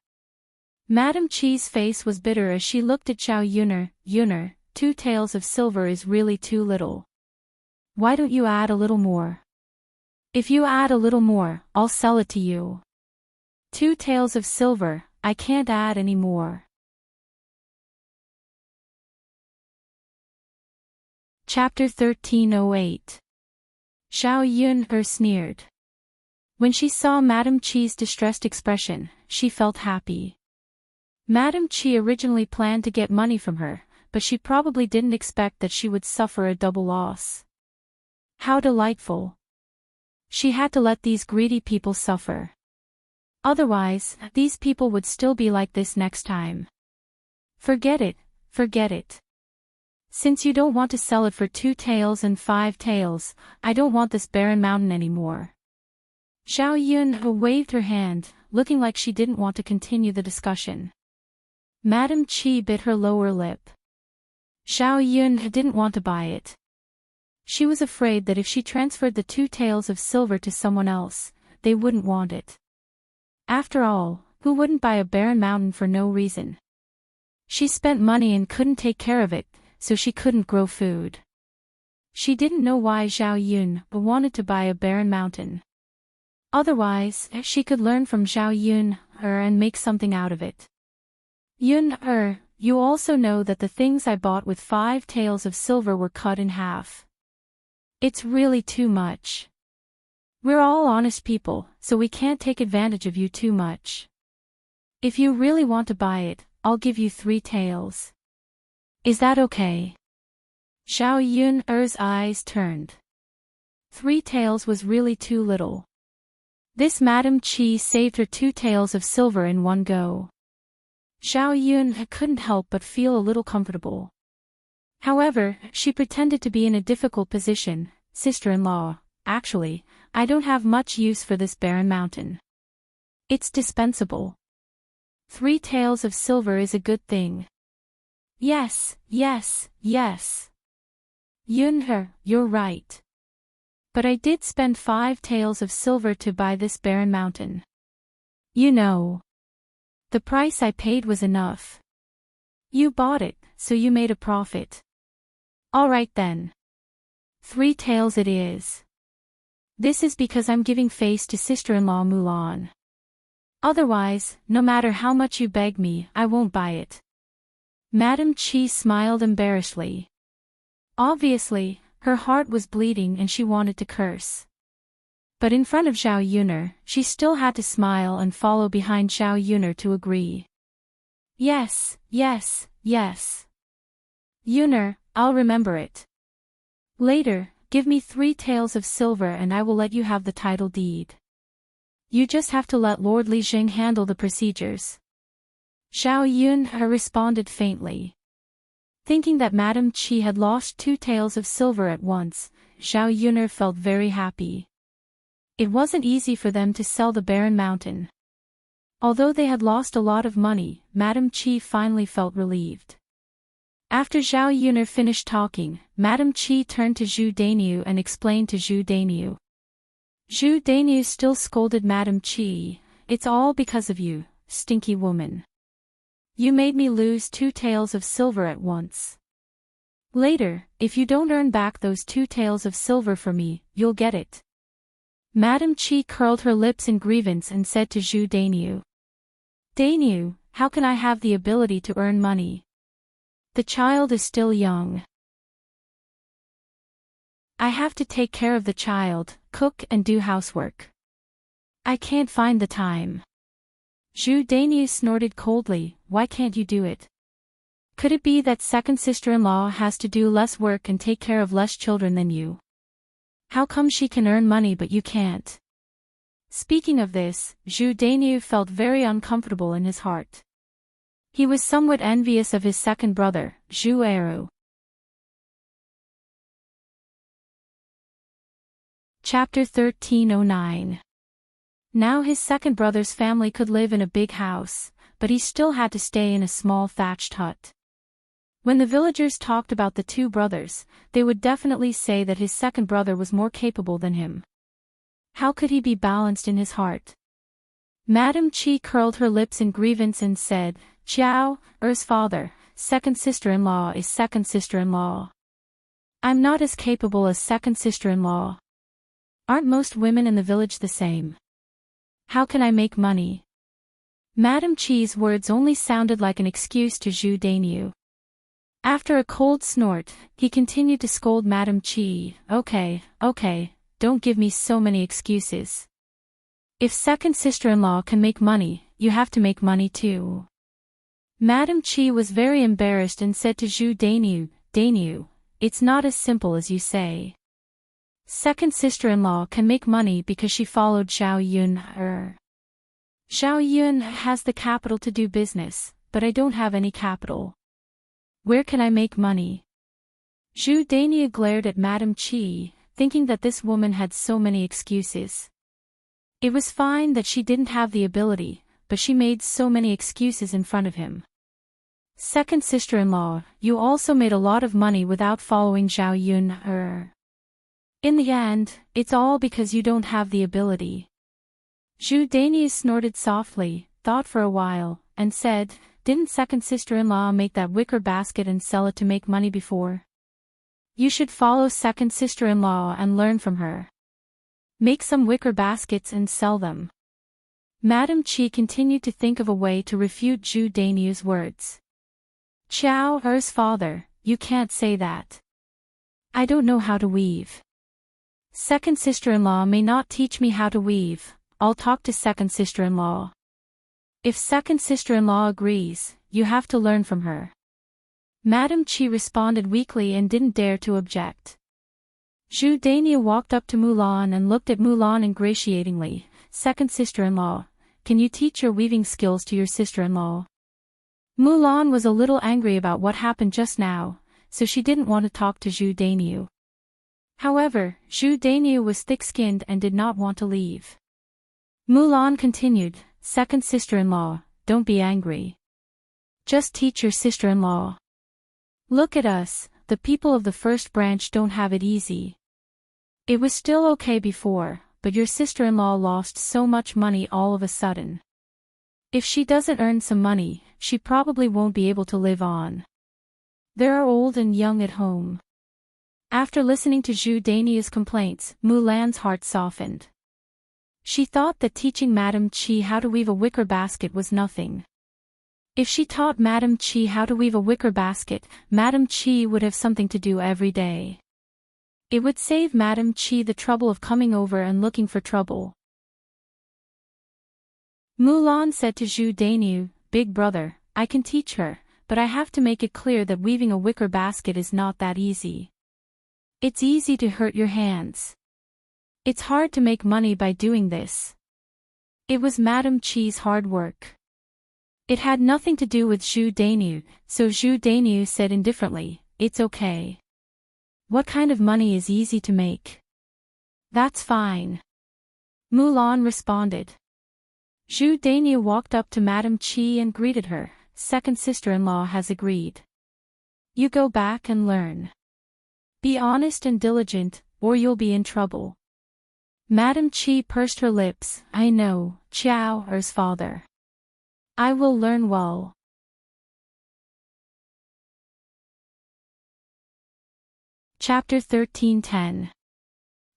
Madame Qi's face was bitter as she looked at Xiao Yuner. Yuner, 2 taels of silver is really too little. Why don't you add a little more? If you add a little more, I'll sell it to you. 2 taels of silver, I can't add any more. Chapter 1308. Xiao Yuner sneered. When she saw Madame Qi's distressed expression, she felt happy. Madame Qi originally planned to get money from her, but she probably didn't expect that she would suffer a double loss. How delightful. She had to let these greedy people suffer. Otherwise, these people would still be like this next time. Forget it, forget it. Since you don't want to sell it for 2 taels and 5 taels, I don't want this barren mountain anymore. Xiao Yuner waved her hand, looking like she didn't want to continue the discussion. Madame Qi bit her lower lip. Xiao Yuner didn't want to buy it. She was afraid that if she transferred the 2 taels of silver to someone else, they wouldn't want it. After all, who wouldn't buy a barren mountain for no reason? She spent money and couldn't take care of it, so she couldn't grow food. She didn't know why Xiao Yuner wanted to buy a barren mountain. Otherwise, she could learn from Xiao Yuner and make something out of it. Yuner, you also know that the things I bought with 5 taels of silver were cut in half. It's really too much. We're all honest people, so we can't take advantage of you too much. If you really want to buy it, I'll give you 3 taels. Is that okay? Xiao Yuner's eyes turned. 3 taels was really too little. This Madame Qi saved her 2 taels of silver in one go. Xiao Yuner couldn't help but feel a little comfortable. However, she pretended to be in a difficult position. Sister-in-law, actually, I don't have much use for this barren mountain. It's dispensable. 3 taels of silver is a good thing. Yes, yes, yes. Yuner, you're right. But I did spend 5 taels of silver to buy this barren mountain. You know. The price I paid was enough. You bought it, so you made a profit. All right then. 3 taels it is. This is because I'm giving face to sister-in-law Mulan. Otherwise, no matter how much you beg me, I won't buy it. Madame Qi smiled embarrassedly. Obviously, her heart was bleeding and she wanted to curse. But in front of Xiao Yuner, she still had to smile and follow behind Xiao Yuner to agree. Yes, yes, yes. Yuner, I'll remember it. Later, give me 3 taels of silver and I will let you have the title deed. You just have to let Lord Li Jing handle the procedures. Xiao Yuner responded faintly. Thinking that Madame Qi had lost 2 taels of silver at once, Xiao Yuner felt very happy. It wasn't easy for them to sell the barren mountain. Although they had lost a lot of money, Madame Qi finally felt relieved. After Xiao Yuner finished talking, Madame Qi turned to Zhu Dainiu and explained to Zhu Dainiu. Zhu Dainiu still scolded Madame Qi. It's all because of you, stinky woman. You made me lose 2 taels of silver at once. Later, if you don't earn back those 2 taels of silver for me, you'll get it. Madame Qi curled her lips in grievance and said to Zhu Dainiu. Dainiu, how can I have the ability to earn money? The child is still young. I have to take care of the child, cook and do housework. I can't find the time. Zhu Dainiu snorted coldly. Why can't you do it? Could it be that second sister-in-law has to do less work and take care of less children than you? How come she can earn money but you can't? Speaking of this, Zhu Dainiu felt very uncomfortable in his heart. He was somewhat envious of his second brother, Zhu Eru. Chapter 1309. Now his second brother's family could live in a big house, but he still had to stay in a small thatched hut. When the villagers talked about the two brothers, they would definitely say that his second brother was more capable than him. How could he be balanced in his heart? Madame Chi curled her lips in grievance and said, "Chiao, Er's father, second sister-in-law is second sister-in-law. I'm not as capable as second sister-in-law. Aren't most women in the village the same? How can I make money?" Madame Chi's words only sounded like an excuse to Zhu Dainyu. After a cold snort, he continued to scold Madame Chi. Okay, don't give me so many excuses. If second sister-in-law can make money, you have to make money too. Madame Chi was very embarrassed and said to Zhu Dainyu, it's not as simple as you say. Second sister-in-law can make money because she followed Zhao Yun. Zhao Yun has the capital to do business, but I don't have any capital. Where can I make money? Zhu Dainyu glared at Madame Chi, thinking that this woman had so many excuses. It was fine that she didn't have the ability, but she made so many excuses in front of him. Second sister-in-law, you also made a lot of money without following Zhao Yun. In the end, it's all because you don't have the ability. Zhu Dainyu snorted softly, thought for a while, and said, didn't second sister-in-law make that wicker basket and sell it to make money before? You should follow second sister-in-law and learn from her. Make some wicker baskets and sell them. Madame Chi continued to think of a way to refute Zhu Dainyu's words. Chiao Er's father, you can't say that. I don't know how to weave. Second sister-in-law may not teach me how to weave. I'll talk to second sister-in-law. If second sister-in-law agrees, you have to learn from her. Madame Chi responded weakly and didn't dare to object. Zhu Dainyu walked up to Mulan and looked at Mulan ingratiatingly. Second sister-in-law, can you teach your weaving skills to your sister-in-law? Mulan was a little angry about what happened just now, so she didn't want to talk to Zhu Dainyu. However, Zhu Dainyu was thick-skinned and did not want to leave. Mulan continued, second sister-in-law, don't be angry. Just teach your sister-in-law. Look at us, the people of the first branch don't have it easy. It was still okay before, but your sister-in-law lost so much money all of a sudden. If she doesn't earn some money, she probably won't be able to live on. There are old and young at home. After listening to Zhu Dainyu's complaints, Mulan's heart softened. She thought that teaching Madame Chi how to weave a wicker basket was nothing. If she taught Madame Chi how to weave a wicker basket, Madame Chi would have something to do every day. It would save Madame Chi the trouble of coming over and looking for trouble. Mulan said to Zhu Dainyu, Big brother, I can teach her, but I have to make it clear that weaving a wicker basket is not that easy. It's easy to hurt your hands. It's hard to make money by doing this. It was Madame Chi's hard work. It had nothing to do with Zhu Dainyu, so Zhu Dainyu said indifferently, it's okay. What kind of money is easy to make? That's fine. Mulan responded. Zhu Dainyu walked up to Madame Chi and greeted her, second sister-in-law has agreed. You go back and learn. Be honest and diligent, or you'll be in trouble. Madame Chi pursed her lips, I know, Chiao Er's father. I will learn well. Chapter 1310.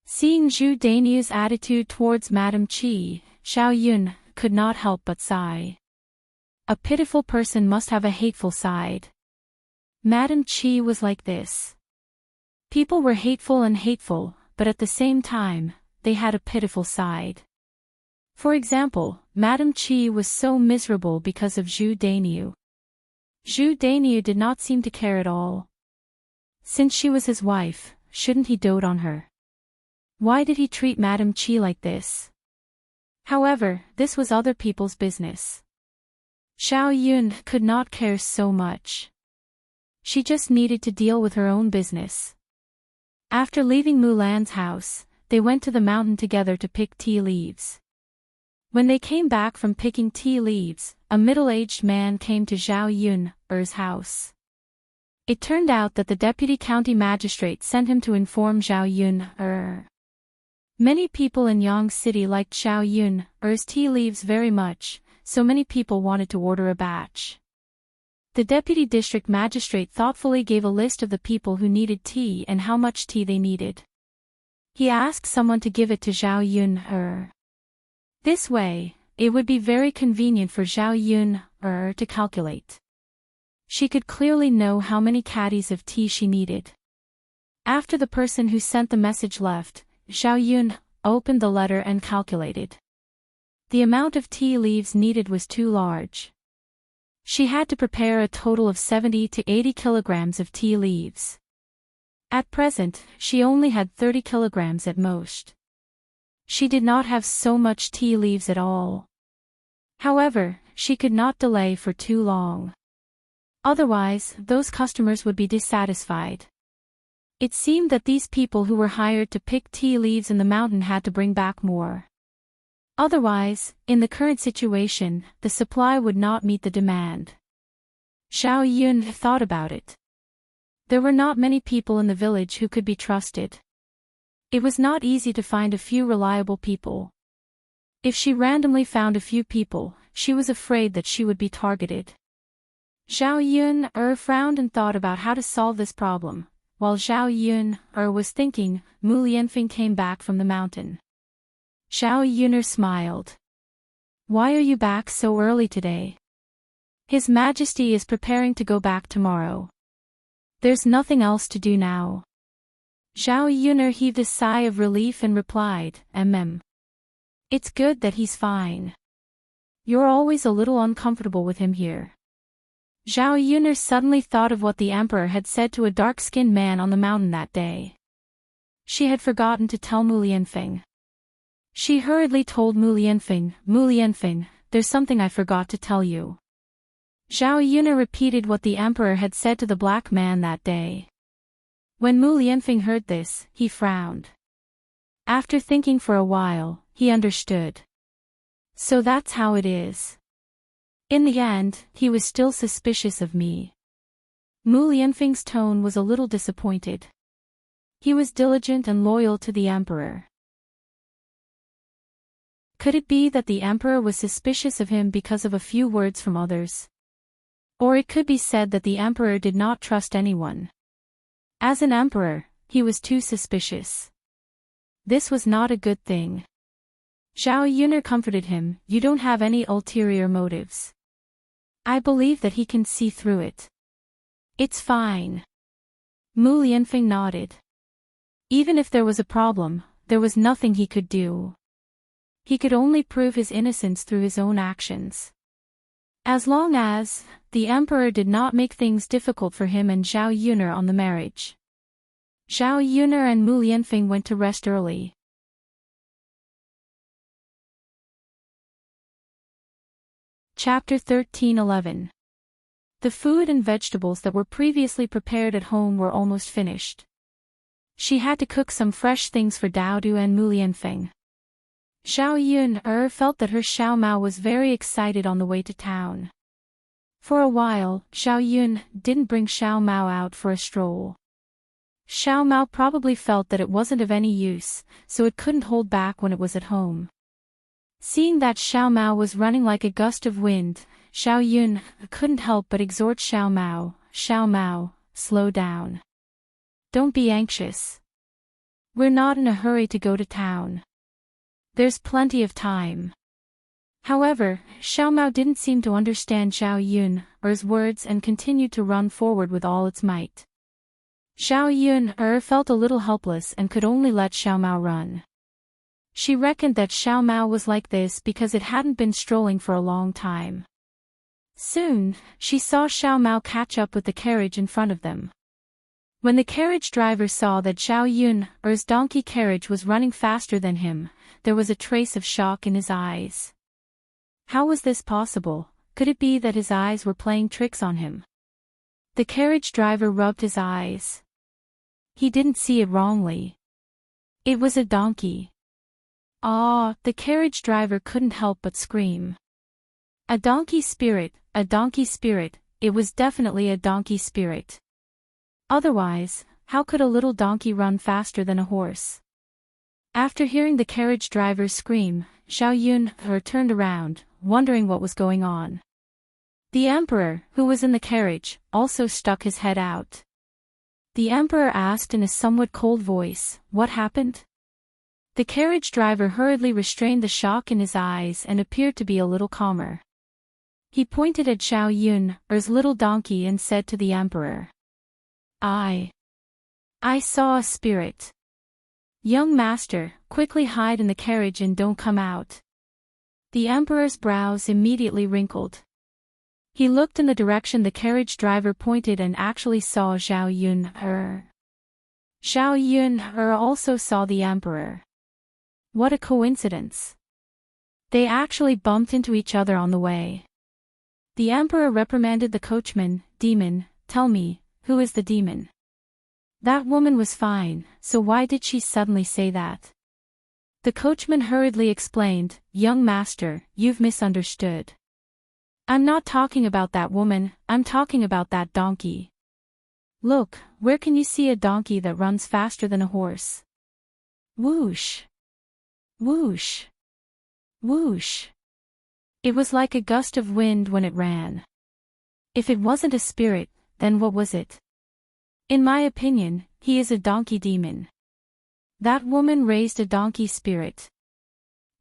Seeing Zhu Dainyu's attitude towards Madame Chi, Zhao Yun could not help but sigh. A pitiful person must have a hateful side. Madame Chi was like this. People were hateful, but at the same time, they had a pitiful side. For example, Madame Chi was so miserable because of Zhu Dainyu. Zhu Dainyu did not seem to care at all. Since she was his wife, shouldn't he dote on her? Why did he treat Madame Chi like this? However, this was other people's business. Zhao Yun could not care so much. She just needed to deal with her own business. After leaving Mulan's house, they went to the mountain together to pick tea leaves. When they came back from picking tea leaves, a middle-aged man came to Zhao Yun's house. It turned out that the deputy county magistrate sent him to inform Zhao Yun. Many people in Yang City liked Zhao Yun's tea leaves very much, so many people wanted to order a batch. The deputy district magistrate thoughtfully gave a list of the people who needed tea and how much tea they needed. He asked someone to give it to Zhao Yun. This way, it would be very convenient for Zhao Yun to calculate. She could clearly know how many caddies of tea she needed. After the person who sent the message left, Zhao Yun opened the letter and calculated. The amount of tea leaves needed was too large. She had to prepare a total of 70 to 80 kilograms of tea leaves. At present, she only had 30 kilograms at most. She did not have so much tea leaves at all. However, she could not delay for too long. Otherwise, those customers would be dissatisfied. It seemed that these people who were hired to pick tea leaves in the mountain had to bring back more. Otherwise, in the current situation, the supply would not meet the demand. Zhao Yun thought about it. There were not many people in the village who could be trusted. It was not easy to find a few reliable people. If she randomly found a few people, she was afraid that she would be targeted. Zhao Yun frowned and thought about how to solve this problem. While Zhao Yun was thinking, Mu Lianfeng came back from the mountain. Zhao Yun smiled. "Why are you back so early today?" "His Majesty is preparing to go back tomorrow. There's nothing else to do now." Zhao Yun heaved a sigh of relief and replied, It's good that he's fine. You're always a little uncomfortable with him here." Zhao Yun suddenly thought of what the emperor had said to a dark-skinned man on the mountain that day. She had forgotten to tell Mu Lianfeng. She hurriedly told Mu Lianfeng, "There's something I forgot to tell you." Zhao Yun repeated what the emperor had said to the black man that day. When Mu Lianfeng heard this, he frowned. After thinking for a while, he understood. So that's how it is. In the end, he was still suspicious of me. Mu Lianfeng's tone was a little disappointed. He was diligent and loyal to the emperor. Could it be that the emperor was suspicious of him because of a few words from others? Or it could be said that the emperor did not trust anyone. As an emperor, he was too suspicious. This was not a good thing. Zhao Yun comforted him, "You don't have any ulterior motives. I believe that he can see through it. It's fine." Mu Lianfeng nodded. Even if there was a problem, there was nothing he could do. He could only prove his innocence through his own actions. As long as the emperor did not make things difficult for him and Zhao Yun on the marriage. Zhao Yun and Mu Lianfeng went to rest early. Chapter 13:11. The food and vegetables that were previously prepared at home were almost finished. She had to cook some fresh things for Daodu and Mu Lianfeng. Zhao Yun felt that her Xiao Mao was very excited on the way to town. For a while, Zhao Yun didn't bring Xiao Mao out for a stroll. Xiao Mao probably felt that it wasn't of any use, so it couldn't hold back when it was at home. Seeing that Xiao Mao was running like a gust of wind, Zhao Yun couldn't help but exhort Xiao Mao, slow down. Don't be anxious. We're not in a hurry to go to town. There's plenty of time. However, Xiao Mao didn't seem to understand Zhao Yun's words and continued to run forward with all its might. Zhao Yun felt a little helpless and could only let Xiao Mao run. She reckoned that Xiao Mao was like this because it hadn't been strolling for a long time. Soon, she saw Xiao Mao catch up with the carriage in front of them. When the carriage driver saw that Zhao Yun's donkey carriage was running faster than him, there was a trace of shock in his eyes. How was this possible? Could it be that his eyes were playing tricks on him? The carriage driver rubbed his eyes. He didn't see it wrongly. It was a donkey. Ah, the carriage driver couldn't help but scream. A donkey spirit, it was definitely a donkey spirit. Otherwise, how could a little donkey run faster than a horse? After hearing the carriage driver's scream, Zhao Yun turned around, wondering what was going on. The emperor, who was in the carriage, also stuck his head out. The emperor asked in a somewhat cold voice, "What happened?" The carriage driver hurriedly restrained the shock in his eyes and appeared to be a little calmer. He pointed at Zhao Yun's little donkey and said to the emperor, I saw a spirit. Young master, quickly hide in the carriage and don't come out." The emperor's brows immediately wrinkled. He looked in the direction the carriage driver pointed and actually saw Zhao Yun. Zhao Yun also saw the emperor. What a coincidence. They actually bumped into each other on the way. The emperor reprimanded the coachman. "Demon, tell me, who is the demon?" That woman was fine, so why did she suddenly say that? The coachman hurriedly explained, "Young master, you've misunderstood. I'm not talking about that woman, I'm talking about that donkey. Look, where can you see a donkey that runs faster than a horse? Whoosh! Whoosh! Whoosh! It was like a gust of wind when it ran. If it wasn't a spirit, then what was it? In my opinion, he is a donkey demon. That woman raised a donkey spirit.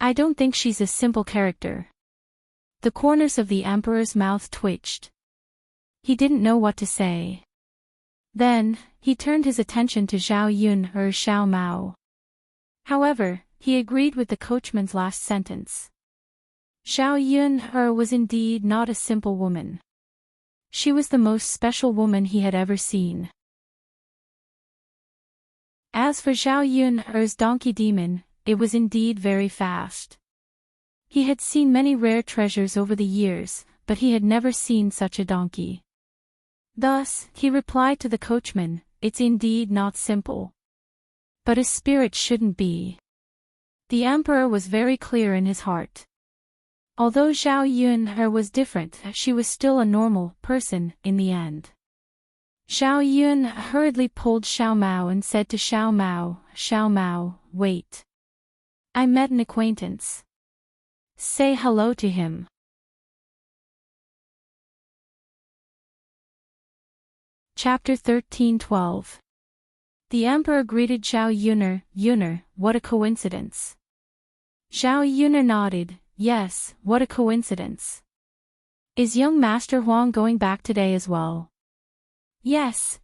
I don't think she's a simple character." The corners of the emperor's mouth twitched. He didn't know what to say. Then, he turned his attention to Zhao Yun or Xiao Mao. However, he agreed with the coachman's last sentence. Zhao Yun was indeed not a simple woman. She was the most special woman he had ever seen. As for Zhao Yun's donkey demon, it was indeed very fast. He had seen many rare treasures over the years, but he had never seen such a donkey. Thus, he replied to the coachman, "It's indeed not simple. But a spirit shouldn't be." The emperor was very clear in his heart. Although Zhao Yun was different, she was still a normal person in the end. Zhao Yun hurriedly pulled Xiao Mao and said to Xiao Mao, "Wait. I met an acquaintance. Say hello to him." Chapter 13:12. The emperor greeted Zhao Yun. What a coincidence. Zhao Yun nodded, "Yes, what a coincidence. Is young Master Huang going back today as well?" Yes.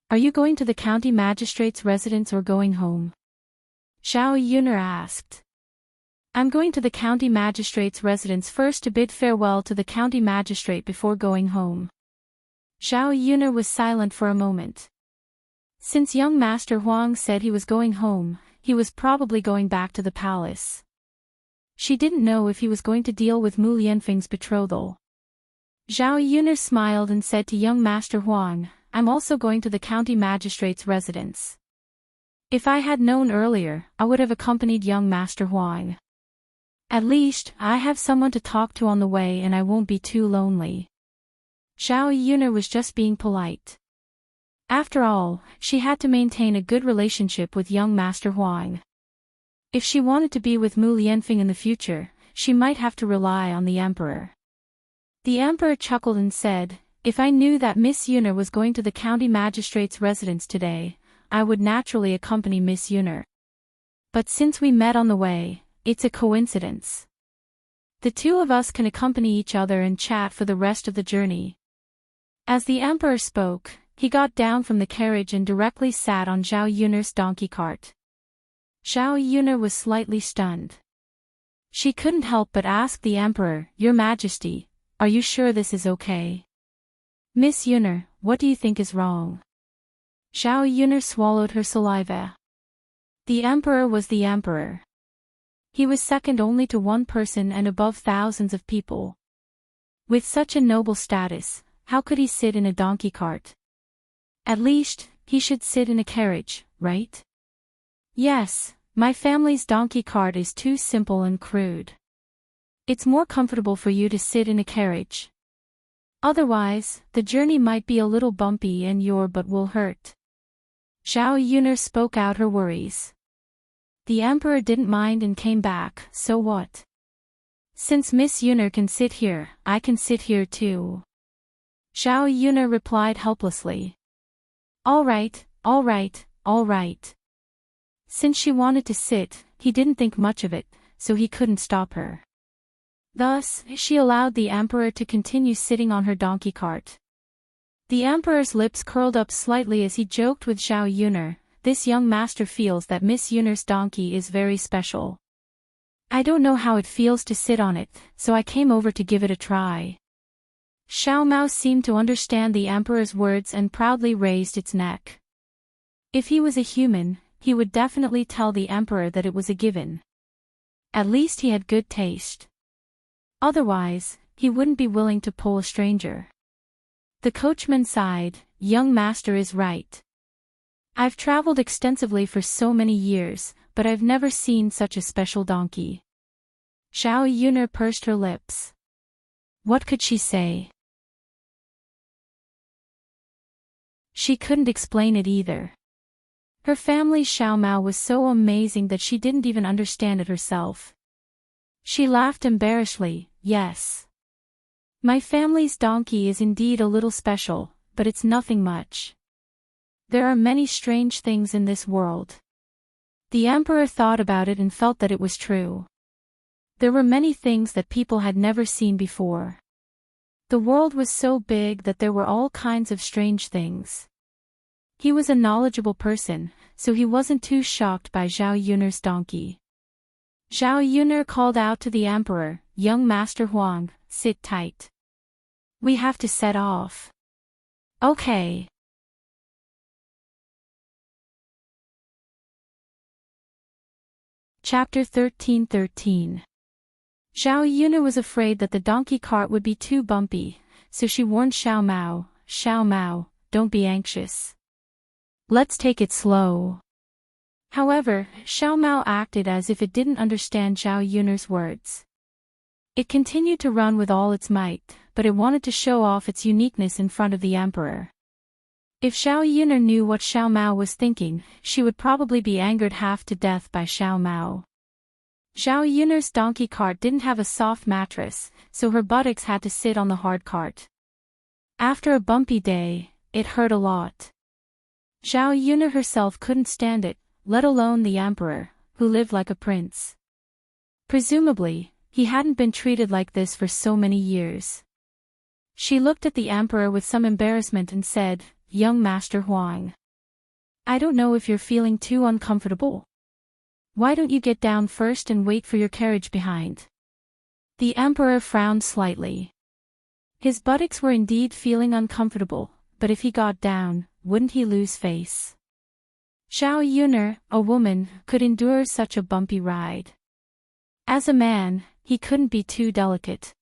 Are you going to the county magistrate's residence or going home?" Zhao Yun asked. "I'm going to the county magistrate's residence first to bid farewell to the county magistrate before going home." Zhao Yun was silent for a moment. Since young Master Huang said he was going home, he was probably going back to the palace. She didn't know if he was going to deal with Mu Lianfeng's betrothal. Zhao Yun smiled and said to young Master Huang, "I'm also going to the county magistrate's residence. If I had known earlier, I would have accompanied young Master Huang. At least, I have someone to talk to on the way and I won't be too lonely." Zhao Yun was just being polite. After all, she had to maintain a good relationship with young Master Huang. If she wanted to be with Mu Lianfeng in the future, she might have to rely on the emperor. The emperor chuckled and said, "If I knew that Miss Yun was going to the county magistrate's residence today, I would naturally accompany Miss Yun. But since we met on the way, it's a coincidence. The two of us can accompany each other and chat for the rest of the journey." As the emperor spoke, he got down from the carriage and directly sat on Zhao Yun's donkey cart. Zhao Yun was slightly stunned. She couldn't help but ask the emperor, "Your Majesty, are you sure this is okay? Miss Yun, what do you think is wrong?" Zhao Yun swallowed her saliva. The emperor was the emperor. He was second only to one person and above thousands of people. With such a noble status, how could he sit in a donkey cart? At least, he should sit in a carriage, right? Yes, my family's donkey cart is too simple and crude. It's more comfortable for you to sit in a carriage. Otherwise, the journey might be a little bumpy and your butt will hurt. Zhao Yuner spoke out her worries. The emperor didn't mind and came back, so what? Since Miss Yuner can sit here, I can sit here too. Zhao Yuner replied helplessly. All right, all right, all right. Since she wanted to sit, he didn't think much of it, so he couldn't stop her. Thus, she allowed the emperor to continue sitting on her donkey cart. The emperor's lips curled up slightly as he joked with Zhao Yuner. This young master feels that Miss Yuner's donkey is very special. I don't know how it feels to sit on it, so I came over to give it a try. Xiao Mao seemed to understand the emperor's words and proudly raised its neck. If he was a human, he would definitely tell the emperor that it was a given. At least he had good taste. Otherwise, he wouldn't be willing to pull a stranger. The coachman sighed, young master is right. I've traveled extensively for so many years, but I've never seen such a special donkey. Zhao Yuner pursed her lips. What could she say? She couldn't explain it either. Her family's Xiao Mao was so amazing that she didn't even understand it herself. She laughed embarrassedly, yes. My family's donkey is indeed a little special, but it's nothing much. There are many strange things in this world. The emperor thought about it and felt that it was true. There were many things that people had never seen before. The world was so big that there were all kinds of strange things. He was a knowledgeable person, so he wasn't too shocked by Zhao Yuner's donkey. Zhao Yuner called out to the emperor, young Master Huang, sit tight. We have to set off. Okay. Chapter 13:13. Zhao Yuner was afraid that the donkey cart would be too bumpy, so she warned Xiao Mao, don't be anxious. Let's take it slow. However, Xiao Mao acted as if it didn't understand Zhao Yuner's words. It continued to run with all its might, but it wanted to show off its uniqueness in front of the emperor. If Zhao Yuner knew what Xiao Mao was thinking, she would probably be angered half to death by Xiao Mao. Zhao Yuner's donkey cart didn't have a soft mattress, so her buttocks had to sit on the hard cart. After a bumpy day, it hurt a lot. Zhao Yuner herself couldn't stand it, let alone the emperor, who lived like a prince. Presumably, he hadn't been treated like this for so many years. She looked at the emperor with some embarrassment and said, young Master Huang. I don't know if you're feeling too uncomfortable. Why don't you get down first and wait for your carriage behind? The emperor frowned slightly. His buttocks were indeed feeling uncomfortable, but if he got down, wouldn't he lose face? Zhao Yuner, a woman, could endure such a bumpy ride. As a man, he couldn't be too delicate.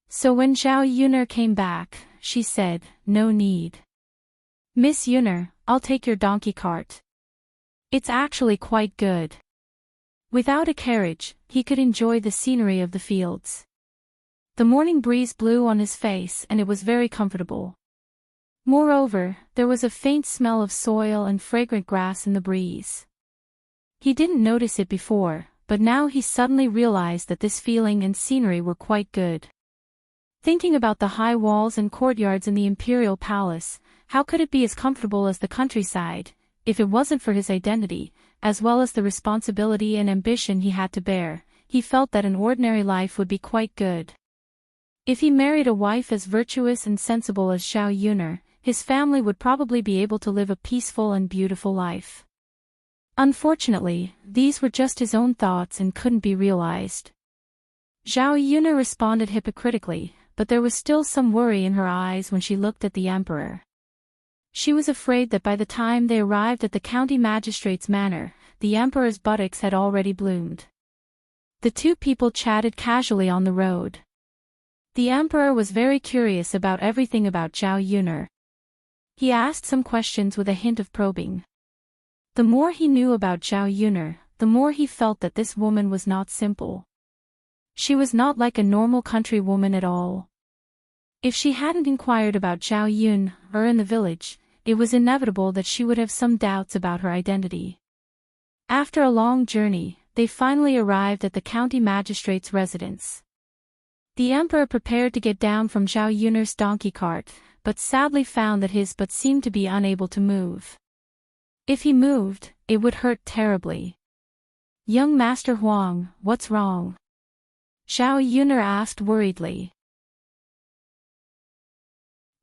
So when Zhao Yuner came back, she said, no need. Miss Yuner, I'll take your donkey cart. It's actually quite good. Without a carriage, he could enjoy the scenery of the fields. The morning breeze blew on his face and it was very comfortable. Moreover, there was a faint smell of soil and fragrant grass in the breeze. He didn't notice it before, but now he suddenly realized that this feeling and scenery were quite good. Thinking about the high walls and courtyards in the imperial palace, how could it be as comfortable as the countryside, if it wasn't for his identity, as well as the responsibility and ambition he had to bear? He felt that an ordinary life would be quite good. If he married a wife as virtuous and sensible as Zhao Yuner, his family would probably be able to live a peaceful and beautiful life. Unfortunately, these were just his own thoughts and couldn't be realized. Zhao Yuner responded hypocritically, but there was still some worry in her eyes when she looked at the emperor. She was afraid that by the time they arrived at the county magistrate's manor, the emperor's buttocks had already bloomed. The two people chatted casually on the road. The emperor was very curious about everything about Zhao Yuner. He asked some questions with a hint of probing. The more he knew about Zhao Yuner, the more he felt that this woman was not simple. She was not like a normal country woman at all. If she hadn't inquired about Zhao Yun, in the village, it was inevitable that she would have some doubts about her identity. After a long journey, they finally arrived at the county magistrate's residence. The emperor prepared to get down from Zhao Yuner's donkey cart, but sadly found that his butt seemed to be unable to move. If he moved, it would hurt terribly. "Young Master Huang, what's wrong?" Zhao Yuner asked worriedly.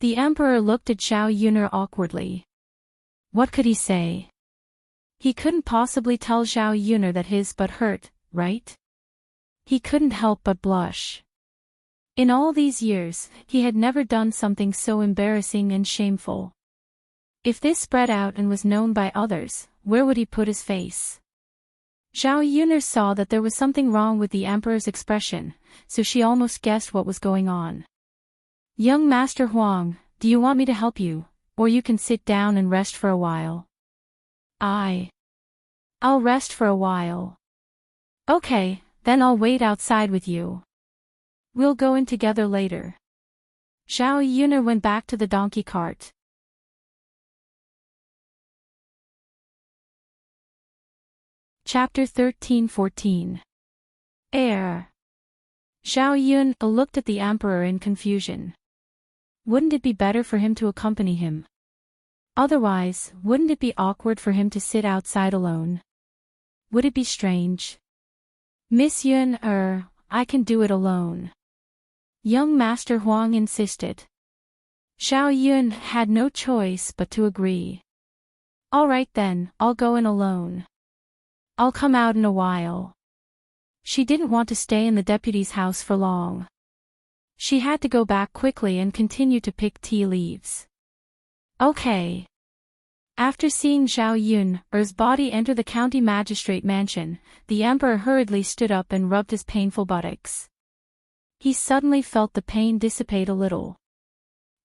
The emperor looked at Zhao Yuner awkwardly. What could he say? He couldn't possibly tell Zhao Yuner that his butt hurt, right? He couldn't help but blush. In all these years, he had never done something so embarrassing and shameful. If this spread out and was known by others, where would he put his face? Zhao Yuner saw that there was something wrong with the emperor's expression, so she almost guessed what was going on. "Young Master Huang, do you want me to help you, or you can sit down and rest for a while?" I'll rest for a while." "Okay, then I'll wait outside with you. We'll go in together later." Zhao Yuner went back to the donkey cart. Chapter 13-14. Air. Zhao Yun looked at the emperor in confusion. Wouldn't it be better for him to accompany him? Otherwise, wouldn't it be awkward for him to sit outside alone? Would it be strange? "Miss Yun, I can do it alone." Young Master Huang insisted. Zhao Yun had no choice but to agree. "All right then, I'll go in alone. I'll come out in a while." She didn't want to stay in the deputy's house for long. She had to go back quickly and continue to pick tea leaves. Okay. After seeing Zhao Yun's body enter the county magistrate mansion, the emperor hurriedly stood up and rubbed his painful buttocks. He suddenly felt the pain dissipate a little.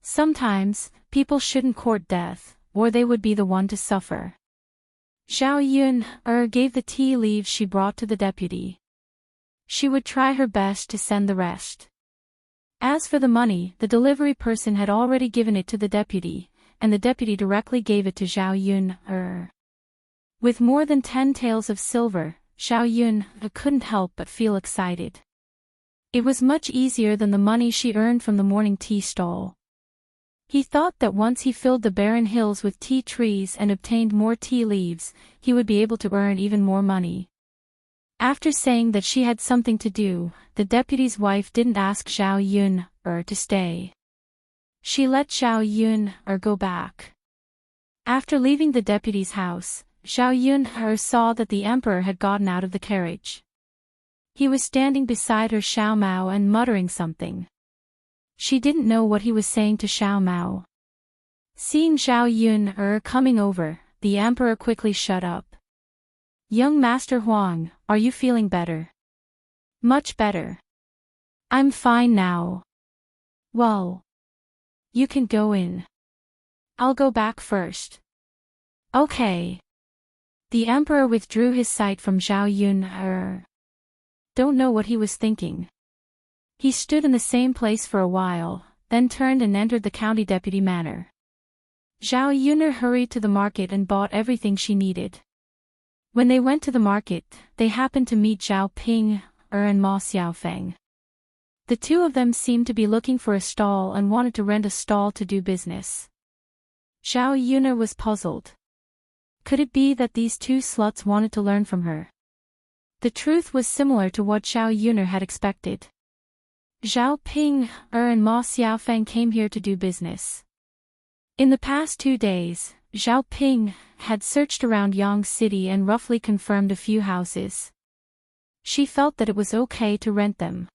Sometimes, people shouldn't court death, or they would be the one to suffer. Zhao Yun gave the tea leaves she brought to the deputy. She would try her best to send the rest. As for the money, the delivery person had already given it to the deputy, and the deputy directly gave it to Zhao Yun. With more than 10 taels of silver, Zhao Yun couldn't help but feel excited. It was much easier than the money she earned from the morning tea stall. He thought that once he filled the barren hills with tea trees and obtained more tea leaves, he would be able to earn even more money. After saying that she had something to do, the deputy's wife didn't ask Zhao Yun to stay. She let Zhao Yun go back. After leaving the deputy's house, Zhao Yun saw that the emperor had gotten out of the carriage. He was standing beside her Xiao Mao and muttering something. She didn't know what he was saying to Xiao Mao. Seeing Zhao Yun coming over, the emperor quickly shut up. "Young Master Huang, are you feeling better?" "Much better. I'm fine now." "Well, you can go in. I'll go back first." "Okay." The emperor withdrew his sight from Zhao Yun. Don't know what he was thinking. He stood in the same place for a while, then turned and entered the county deputy manor. Zhao Yun hurried to the market and bought everything she needed. When they went to the market, they happened to meet Zhao Ping and Ma Xiaofeng. The two of them seemed to be looking for a stall and wanted to rent a stall to do business. Zhao Yun was puzzled. Could it be that these two sluts wanted to learn from her? The truth was similar to what Zhao Yun had expected. Zhao Ping and Ma Xiaofeng came here to do business. In the past 2 days, Zhao Ping had searched around Yang City and roughly confirmed a few houses. She felt that it was okay to rent them.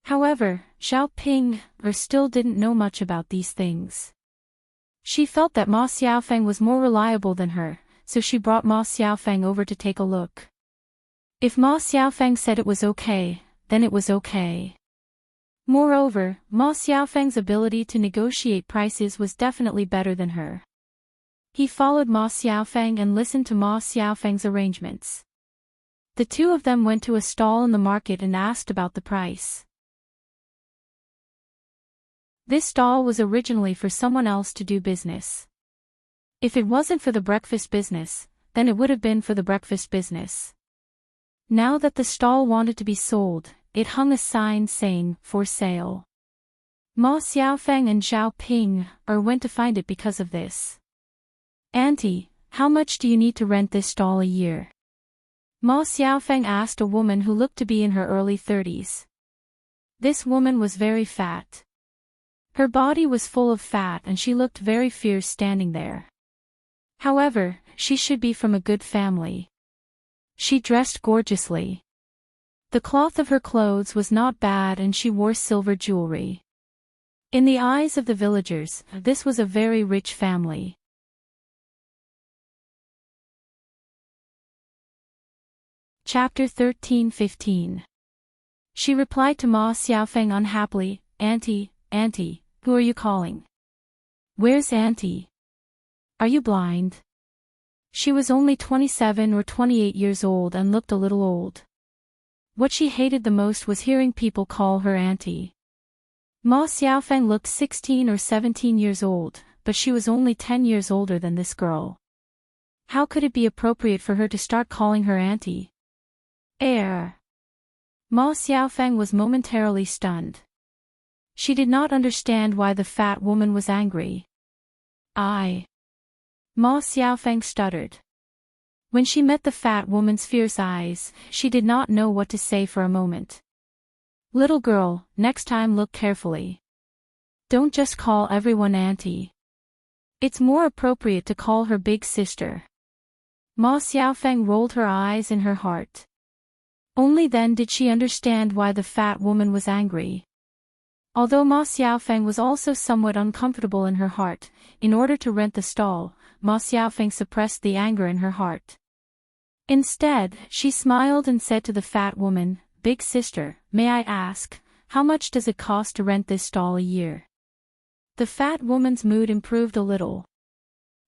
However, Zhao Ping still didn't know much about these things. She felt that Ma Xiaofeng was more reliable than her, so she brought Ma Xiaofeng over to take a look. If Ma Xiaofeng said it was okay, then it was okay. Moreover, Ma Xiaofeng's ability to negotiate prices was definitely better than her. He followed Ma Xiaofeng and listened to Ma Xiaofeng's arrangements. The two of them went to a stall in the market and asked about the price. This stall was originally for someone else to do business. If it wasn't for the breakfast business, then it would have been for the breakfast business. Now that the stall wanted to be sold, it hung a sign saying, "For sale." Ma Xiaofeng and Zhao Ping went to find it because of this. "Auntie, how much do you need to rent this stall a year?" Ma Xiaofeng asked a woman who looked to be in her early 30s. This woman was very fat. Her body was full of fat and she looked very fierce standing there. However, she should be from a good family. She dressed gorgeously. The cloth of her clothes was not bad and she wore silver jewelry. In the eyes of the villagers, this was a very rich family. Chapter 13-15. She replied to Ma Xiaofeng unhappily, "Auntie, Auntie, who are you calling? Where's Auntie? Are you blind?" She was only 27 or 28 years old and looked a little old. What she hated the most was hearing people call her auntie. Ma Xiaofeng looked 16 or 17 years old, but she was only 10 years older than this girl. How could it be appropriate for her to start calling her auntie? Ma Xiaofeng was momentarily stunned. She did not understand why the fat woman was angry. Ma Xiaofeng stuttered. When she met the fat woman's fierce eyes, she did not know what to say for a moment. "Little girl, next time look carefully. Don't just call everyone auntie. It's more appropriate to call her big sister." Ma Xiaofeng rolled her eyes in her heart. Only then did she understand why the fat woman was angry. Although Ma Xiaofeng was also somewhat uncomfortable in her heart, in order to rent the stall, Ma Xiaofeng suppressed the anger in her heart. Instead, she smiled and said to the fat woman, "Big sister, may I ask, how much does it cost to rent this stall a year?" The fat woman's mood improved a little.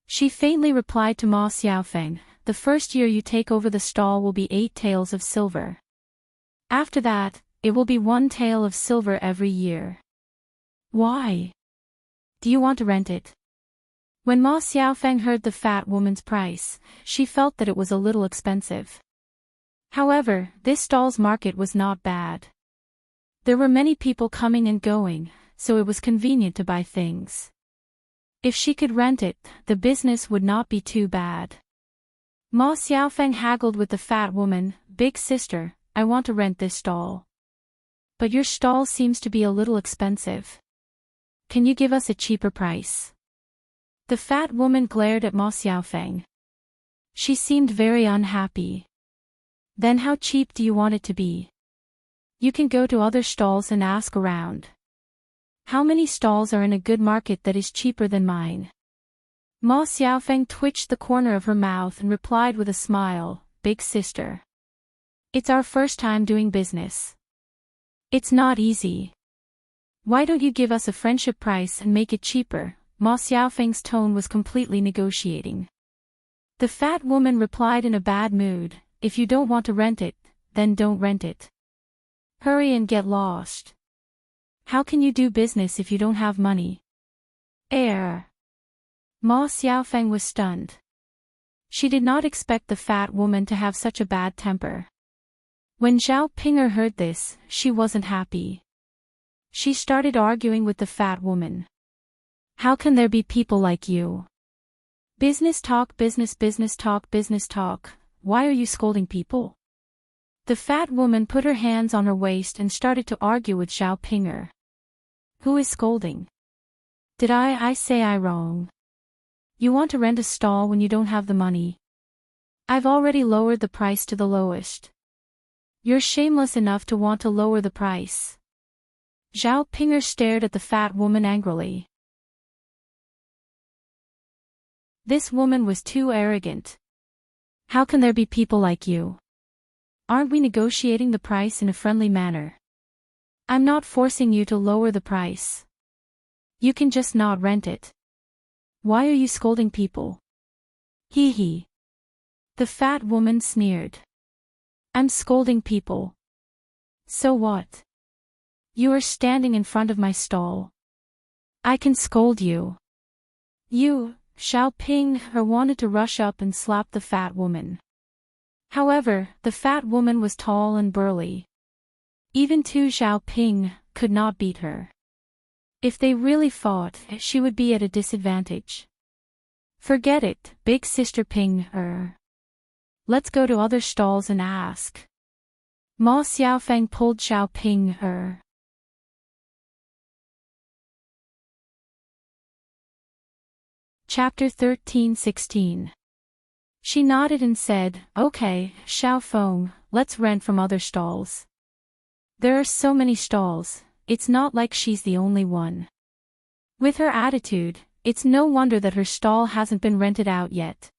She faintly replied to Ma Xiaofeng, "The first year you take over the stall will be 8 taels of silver. After that, it will be 1 tael of silver every year." "Why? Do you want to rent it?" When Ma Xiaofeng heard the fat woman's price, she felt that it was a little expensive. However, this stall's market was not bad. There were many people coming and going, so it was convenient to buy things. If she could rent it, the business would not be too bad. Ma Xiaofeng haggled with the fat woman, "Big sister, I want to rent this stall. But your stall seems to be a little expensive. Can you give us a cheaper price?" The fat woman glared at Ma Xiaofeng. She seemed very unhappy. "Then how cheap do you want it to be? You can go to other stalls and ask around. How many stalls are in a good market that is cheaper than mine?" Ma Xiaofeng twitched the corner of her mouth and replied with a smile, "Big sister. It's our first time doing business. It's not easy. Why don't you give us a friendship price and make it cheaper?" Ma Xiaofeng's tone was completely negotiating. The fat woman replied in a bad mood, "If you don't want to rent it, then don't rent it. Hurry and get lost. How can you do business if you don't have money?" Ma Xiaofeng was stunned. She did not expect the fat woman to have such a bad temper. When Zhao Pinger heard this, she wasn't happy. She started arguing with the fat woman. "How can there be people like you? Business talk, business talk, business talk. Why are you scolding people?" The fat woman put her hands on her waist and started to argue with Zhao Pinger. "Who is scolding? Did I say I wrong? You want to rent a stall when you don't have the money? I've already lowered the price to the lowest. You're shameless enough to want to lower the price." Zhao Pinger stared at the fat woman angrily. This woman was too arrogant. "How can there be people like you? Aren't we negotiating the price in a friendly manner? I'm not forcing you to lower the price. You can just not rent it. Why are you scolding people?" Hee hee. The fat woman sneered. I'm scolding people. So what? You are standing in front of my stall. I can scold you. You, Xiaoping, wanted to rush up and slap the fat woman. However, the fat woman was tall and burly. Even Tu Xiaoping could not beat her. If they really fought, she would be at a disadvantage. Forget it, big sister Ping. Let's go to other stalls and ask. Ma Xiaofeng pulled Xiaoping. Chapter 13-16. She nodded and said, Okay, Xiaofeng, let's rent from other stalls. There are so many stalls, it's not like she's the only one. With her attitude, it's no wonder that her stall hasn't been rented out yet.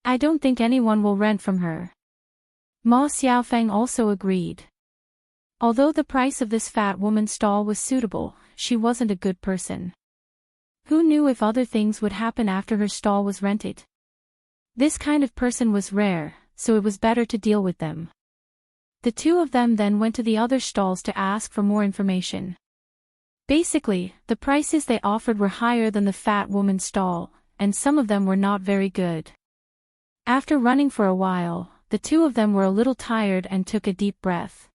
I don't think anyone will rent from her. Ma Xiaofeng also agreed. Although the price of this fat woman's stall was suitable, she wasn't a good person. Who knew if other things would happen after her stall was rented? This kind of person was rare, so it was better to deal with them. The two of them then went to the other stalls to ask for more information. Basically, the prices they offered were higher than the fat woman's stall, and some of them were not very good. After running for a while, the two of them were a little tired and took a deep breath.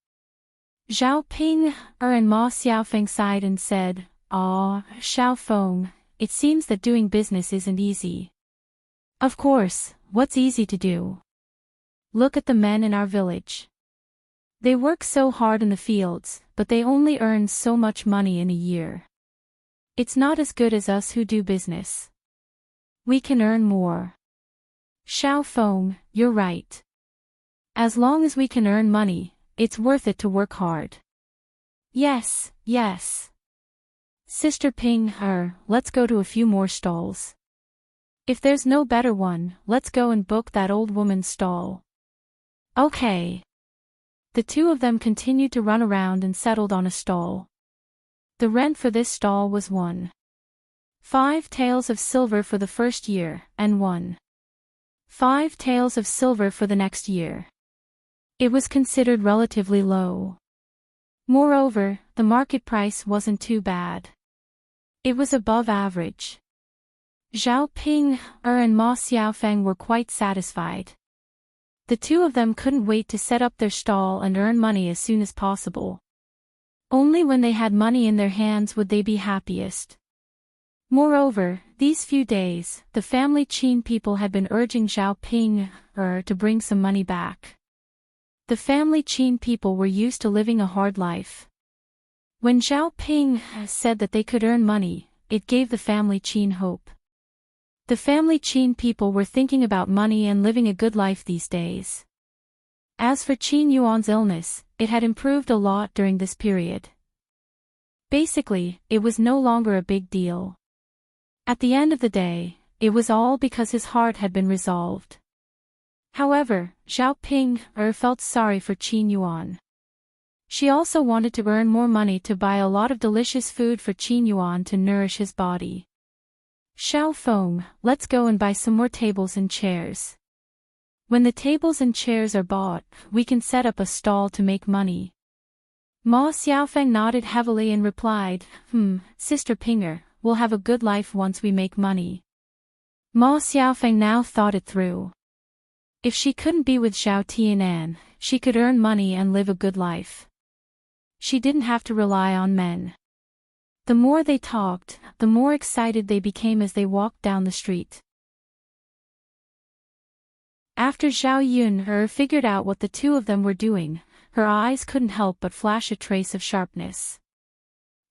Xiaoping and Ma Xiaofeng sighed and said, Ah, Xiaofeng, it seems that doing business isn't easy. Of course, what's easy to do? Look at the men in our village. They work so hard in the fields, but they only earn so much money in a year. It's not as good as us who do business. We can earn more. Xiaofeng, you're right. As long as we can earn money, it's worth it to work hard. Yes, yes. Sister Ping, let's go to a few more stalls. If there's no better one, let's go and book that old woman's stall. Okay. The two of them continued to run around and settled on a stall. The rent for this stall was 1.5 taels of silver for the first year, and 1.5 taels of silver for the next year. It was considered relatively low. Moreover, the market price wasn't too bad. It was above average. Xiaoping and Ma Xiaofeng were quite satisfied. The two of them couldn't wait to set up their stall and earn money as soon as possible. Only when they had money in their hands would they be happiest. Moreover, these few days, the family Qin people had been urging Xiaoping to bring some money back. The family Qin people were used to living a hard life. When Xiaoping said that they could earn money, it gave the family Qin hope. The family Qin people were thinking about money and living a good life these days. As for Qin Yuan's illness, it had improved a lot during this period. Basically, it was no longer a big deal. At the end of the day, it was all because his heart had been resolved. However, Xiaoping felt sorry for Qin Yuan. She also wanted to earn more money to buy a lot of delicious food for Qin Yuan to nourish his body. Xiaofeng, let's go and buy some more tables and chairs. When the tables and chairs are bought, we can set up a stall to make money. Ma Xiaofeng nodded heavily and replied, Sister Pinger, we'll have a good life once we make money. Ma Xiaofeng now thought it through. If she couldn't be with Xiao Tianan, she could earn money and live a good life. She didn't have to rely on men. The more they talked, the more excited they became as they walked down the street. After Zhao Yun figured out what the two of them were doing, her eyes couldn't help but flash a trace of sharpness.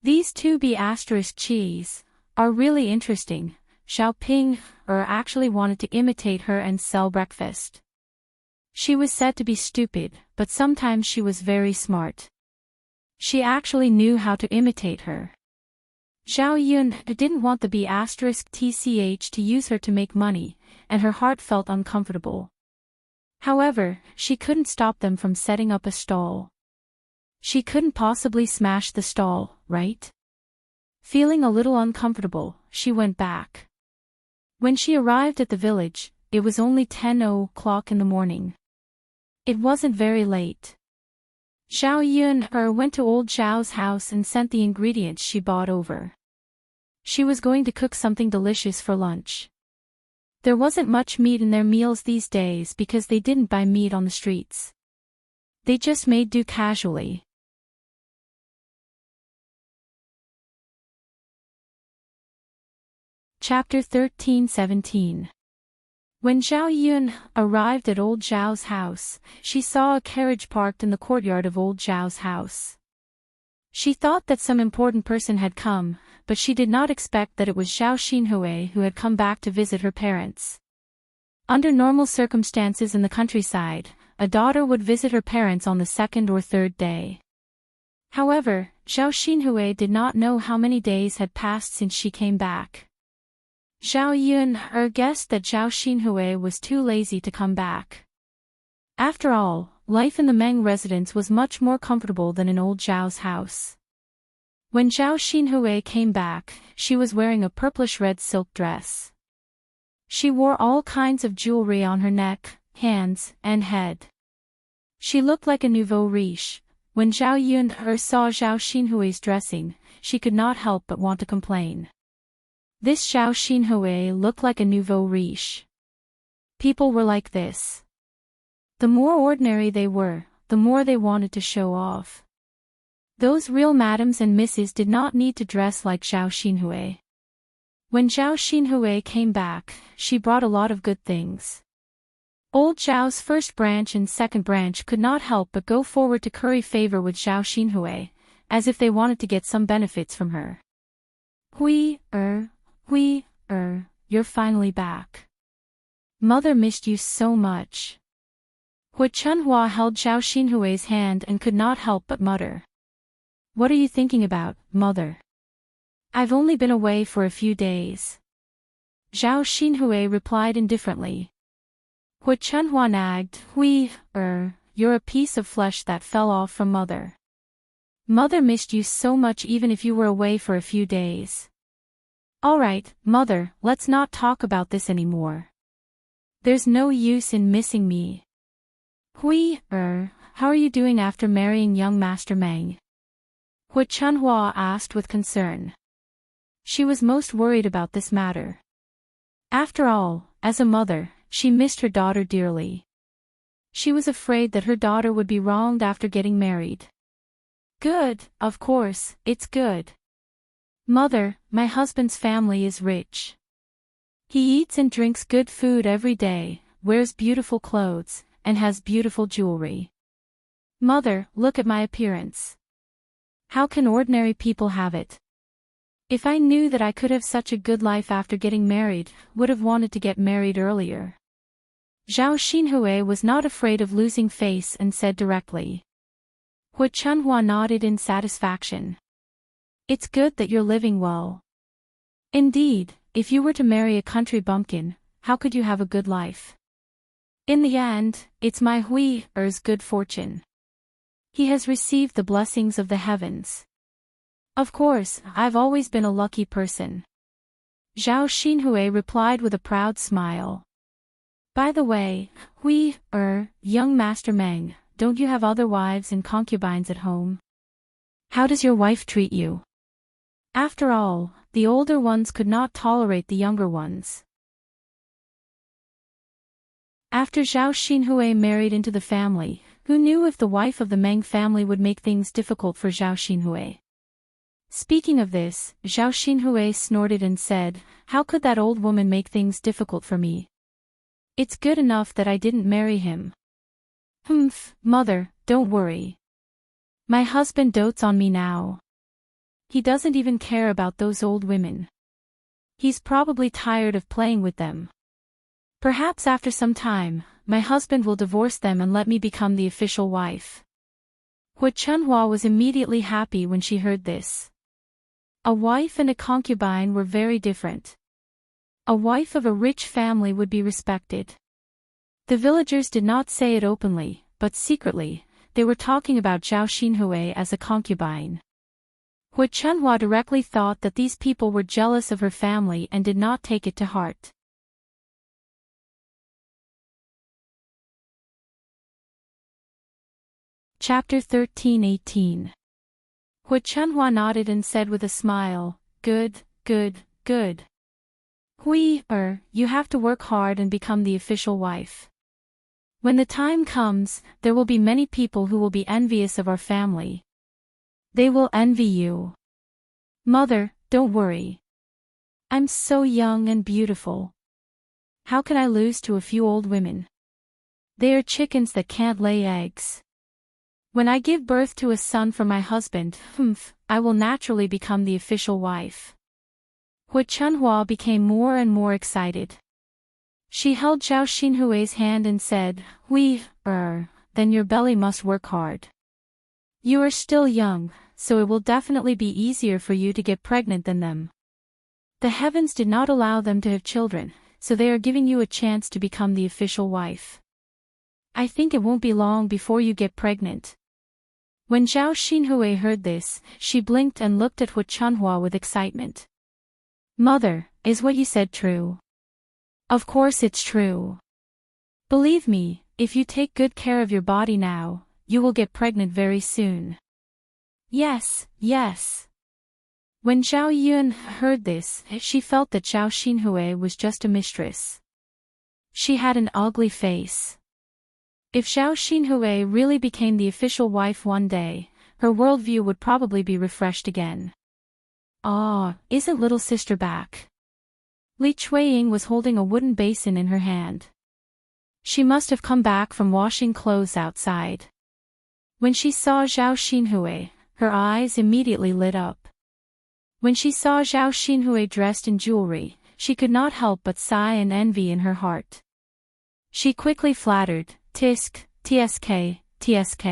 These two B***cheese are really interesting. Xiaoping actually wanted to imitate her and sell breakfast. She was said to be stupid, but sometimes she was very smart. She actually knew how to imitate her. Zhao Yun didn't want the B***tch to use her to make money, and her heart felt uncomfortable. However, she couldn't stop them from setting up a stall. She couldn't possibly smash the stall, right? Feeling a little uncomfortable, she went back. When she arrived at the village, it was only 10 o'clock in the morning. It wasn't very late. Zhao Yun went to old Zhao's house and sent the ingredients she bought over. She was going to cook something delicious for lunch. There wasn't much meat in their meals these days because they didn't buy meat on the streets. They just made do casually. Chapter 13-17. When Zhao Yun arrived at old Zhao's house, she saw a carriage parked in the courtyard of old Zhao's house. She thought that some important person had come, but she did not expect that it was Zhao Xinhui who had come back to visit her parents. Under normal circumstances in the countryside, a daughter would visit her parents on the second or third day. However, Zhao Xinhui did not know how many days had passed since she came back. Zhao Yun guessed that Zhao Xinhui was too lazy to come back. After all, life in the Meng residence was much more comfortable than in old Zhao's house. When Zhao Xinhui came back, she was wearing a purplish-red silk dress. She wore all kinds of jewelry on her neck, hands, and head. She looked like a nouveau riche. When Zhao Yun saw Zhao Xinhui's dressing, she could not help but want to complain. This Zhao Xinhui looked like a nouveau riche. People were like this. The more ordinary they were, the more they wanted to show off. Those real madams and misses did not need to dress like Zhao Xinhui. When Zhao Xinhui came back, she brought a lot of good things. Old Zhao's first branch and second branch could not help but go forward to curry favor with Zhao Xinhui, as if they wanted to get some benefits from her. You're finally back. Mother missed you so much. Hui Chunhua held Zhao Xinhui's hand and could not help but mutter. What are you thinking about, mother? I've only been away for a few days. Zhao Xinhui replied indifferently. Hui Chunhua nagged, you're a piece of flesh that fell off from mother. Mother missed you so much even if you were away for a few days. Alright, mother, let's not talk about this anymore. There's no use in missing me. How are you doing after marrying young Master Meng? Hui Chunhua asked with concern. She was most worried about this matter. After all, as a mother, she missed her daughter dearly. She was afraid that her daughter would be wronged after getting married. Good, of course, it's good. Mother, my husband's family is rich. He eats and drinks good food every day, wears beautiful clothes, and has beautiful jewelry. Mother, look at my appearance. How can ordinary people have it? If I knew that I could have such a good life after getting married, would have wanted to get married earlier. Zhao Xinhui was not afraid of losing face and said directly. Hui Chunhua nodded in satisfaction. It's good that you're living well. Indeed, if you were to marry a country bumpkin, how could you have a good life? In the end, it's my Hui-er's good fortune. He has received the blessings of the heavens. Of course, I've always been a lucky person. Zhao Xinhui replied with a proud smile. By the way, young Master Meng, don't you have other wives and concubines at home? How does your wife treat you? After all, the older ones could not tolerate the younger ones. After Zhao Xinhui married into the family, who knew if the wife of the Meng family would make things difficult for Zhao Xinhui? Speaking of this, Zhao Xinhui snorted and said, how could that old woman make things difficult for me? It's good enough that I didn't marry him. Mother, don't worry. My husband dotes on me now. He doesn't even care about those old women. He's probably tired of playing with them. Perhaps after some time, my husband will divorce them and let me become the official wife. Hui Chunhua was immediately happy when she heard this. A wife and a concubine were very different. A wife of a rich family would be respected. The villagers did not say it openly, but secretly, they were talking about Zhao Xinhui as a concubine. Hui Chunhua directly thought that these people were jealous of her family and did not take it to heart. Chapter 13:18. Hu Chunhua nodded and said with a smile, "Good, good, good. You have to work hard and become the official wife. When the time comes, there will be many people who will be envious of our family. They will envy you. Mother, don't worry. I'm so young and beautiful. How can I lose to a few old women? They are chickens that can't lay eggs. When I give birth to a son from my husband, I will naturally become the official wife." Hu Chunhua became more and more excited. She held Zhao Xinhui's hand and said, Then your belly must work hard. You are still young, so it will definitely be easier for you to get pregnant than them. The heavens did not allow them to have children, so they are giving you a chance to become the official wife. I think it won't be long before you get pregnant." When Zhao Xinhui heard this, she blinked and looked at Hu Chunhua with excitement. "Mother, is what you said true?" "Of course it's true. Believe me, if you take good care of your body now, you will get pregnant very soon." "Yes, yes." When Zhao Yun heard this, she felt that Zhao Xinhui was just a mistress. She had an ugly face. If Zhao Xinhui really became the official wife one day, her worldview would probably be refreshed again. Isn't little sister back? Li Chuiying was holding a wooden basin in her hand. She must have come back from washing clothes outside. When she saw Zhao Xinhui, her eyes immediately lit up. When she saw Zhao Xinhui dressed in jewelry, she could not help but sigh and envy in her heart. She quickly flattered, "Tisk, tsk, tsk.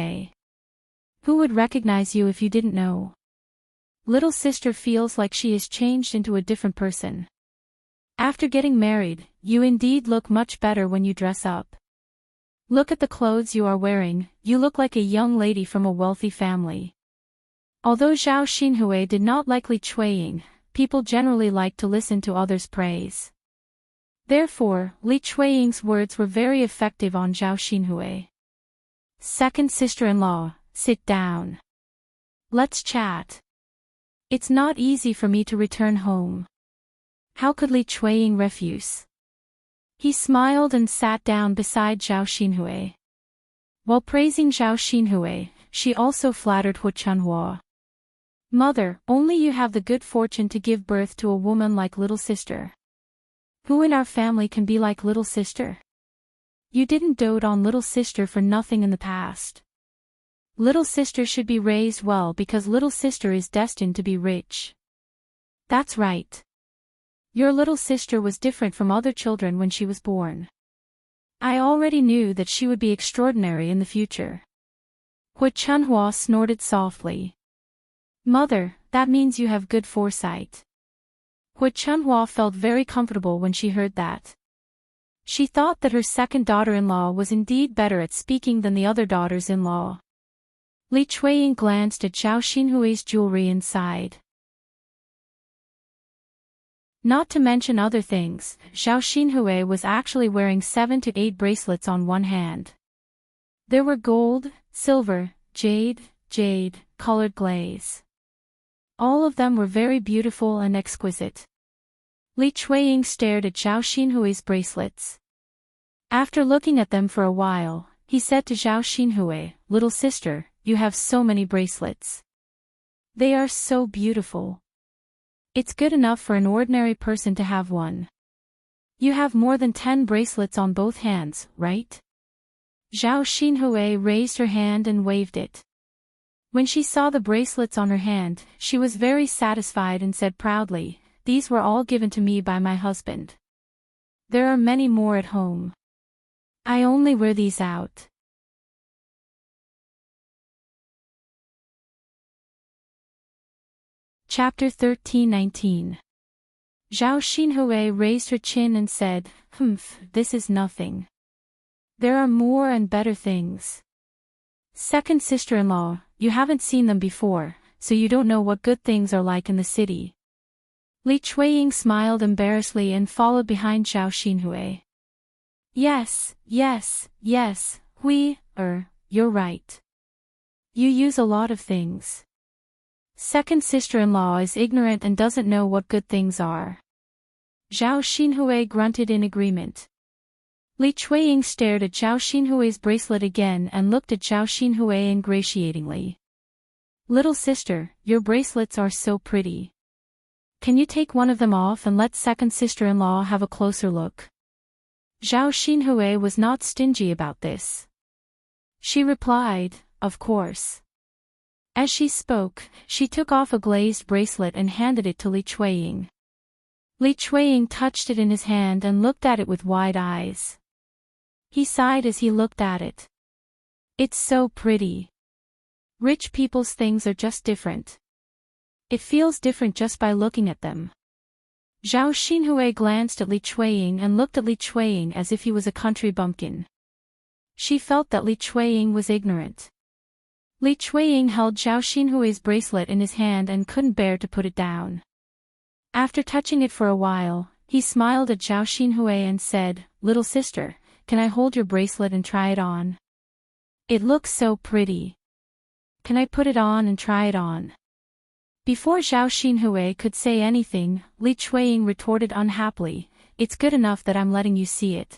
Who would recognize you if you didn't know? Little sister feels like she has changed into a different person. After getting married, you indeed look much better when you dress up. Look at the clothes you are wearing, you look like a young lady from a wealthy family." Although Zhao Xinhui did not like Li Chuiying, people generally liked to listen to others' praise. Therefore, Li Chuiying's words were very effective on Zhao Xinhui. "Second sister-in-law, sit down. Let's chat. It's not easy for me to return home." How could Li Chuiying refuse? He smiled and sat down beside Zhao Xinhui. While praising Zhao Xinhui, she also flattered Hu Chunhua. "Mother, only you have the good fortune to give birth to a woman like little sister. Who in our family can be like little sister? You didn't dote on little sister for nothing in the past. Little sister should be raised well because little sister is destined to be rich." "That's right. Your little sister was different from other children when she was born. I already knew that she would be extraordinary in the future." Hu Chunhua snorted softly. "Mother, that means you have good foresight." Hu Chunhua felt very comfortable when she heard that. She thought that her second daughter-in-law was indeed better at speaking than the other daughters-in-law. Li Chuiying glanced at Zhao Xinhui's jewelry and sighed. Not to mention other things, Zhao Xinhui was actually wearing 7 to 8 bracelets on one hand. There were gold, silver, jade, colored glaze. All of them were very beautiful and exquisite. Li Chuiying stared at Zhao Xinhui's bracelets. After looking at them for a while, he said to Zhao Xinhui, "Little sister, you have so many bracelets. They are so beautiful. It's good enough for an ordinary person to have one. You have more than 10 bracelets on both hands, right?" Zhao Xinhui raised her hand and waved it. When she saw the bracelets on her hand, she was very satisfied and said proudly, "These were all given to me by my husband. There are many more at home. I only wear these out." Chapter 13:19. Zhao Xinhui raised her chin and said, This is nothing. There are more and better things. Second sister-in-law, you haven't seen them before, so you don't know what good things are like in the city." Li Chuiying smiled embarrassedly and followed behind Zhao Xinhui. Yes, you're right. You use a lot of things. Second sister-in-law is ignorant and doesn't know what good things are. Zhao Xinhui grunted in agreement. Li Chuiying stared at Zhao Xinhui's bracelet again and looked at Zhao Xinhui ingratiatingly. Little sister, your bracelets are so pretty. Can you take one of them off and let second sister-in-law have a closer look? Zhao Xinhui was not stingy about this. She replied, of course. As she spoke, she took off a glazed bracelet and handed it to Li Chuiying. Li Chuiying touched it in his hand and looked at it with wide eyes. He sighed as he looked at it. It's so pretty. Rich people's things are just different. It feels different just by looking at them. Zhao Xinhui glanced at Li Chuiying and looked at Li Chuiying as if he was a country bumpkin. She felt that Li Chuiying was ignorant. Li Chuiying held Zhao Xinhui's bracelet in his hand and couldn't bear to put it down. After touching it for a while, he smiled at Zhao Xinhui and said, "Little sister, can I hold your bracelet and try it on? It looks so pretty. Can I put it on and try it on?" Before Zhao Xinhui could say anything, Li Chuiying retorted unhappily, "It's good enough that I'm letting you see it.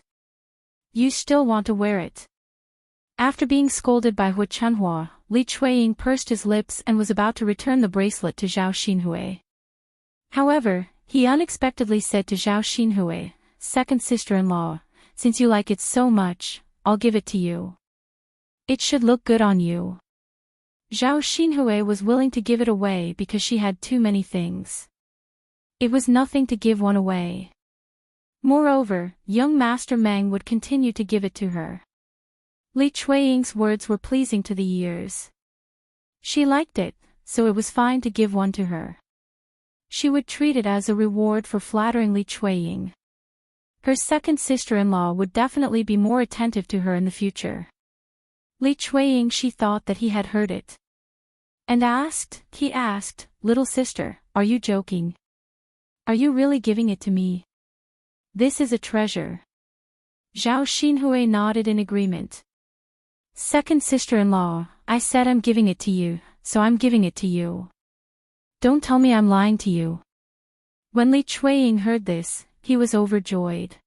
You still want to wear it." After being scolded by Hu Chunhua, Li Chuiying pursed his lips and was about to return the bracelet to Zhao Xinhui. However, he unexpectedly said to Zhao Xinhui, "Second sister-in-law, since you like it so much, I'll give it to you. It should look good on you." Zhao Xinhui was willing to give it away because she had too many things. It was nothing to give one away. Moreover, young Master Meng would continue to give it to her. Li Chuiying's words were pleasing to the ears. She liked it, so it was fine to give one to her. She would treat it as a reward for flattering Li Chuiying. Her second sister-in-law would definitely be more attentive to her in the future. Li Chuiying, she thought that he had heard it. And he asked, "Little sister, are you joking? Are you really giving it to me? This is a treasure." Zhao Xinhui nodded in agreement. "Second sister-in-law, I said I'm giving it to you, so I'm giving it to you. Don't tell me I'm lying to you." When Li Chuiying heard this, he was overjoyed.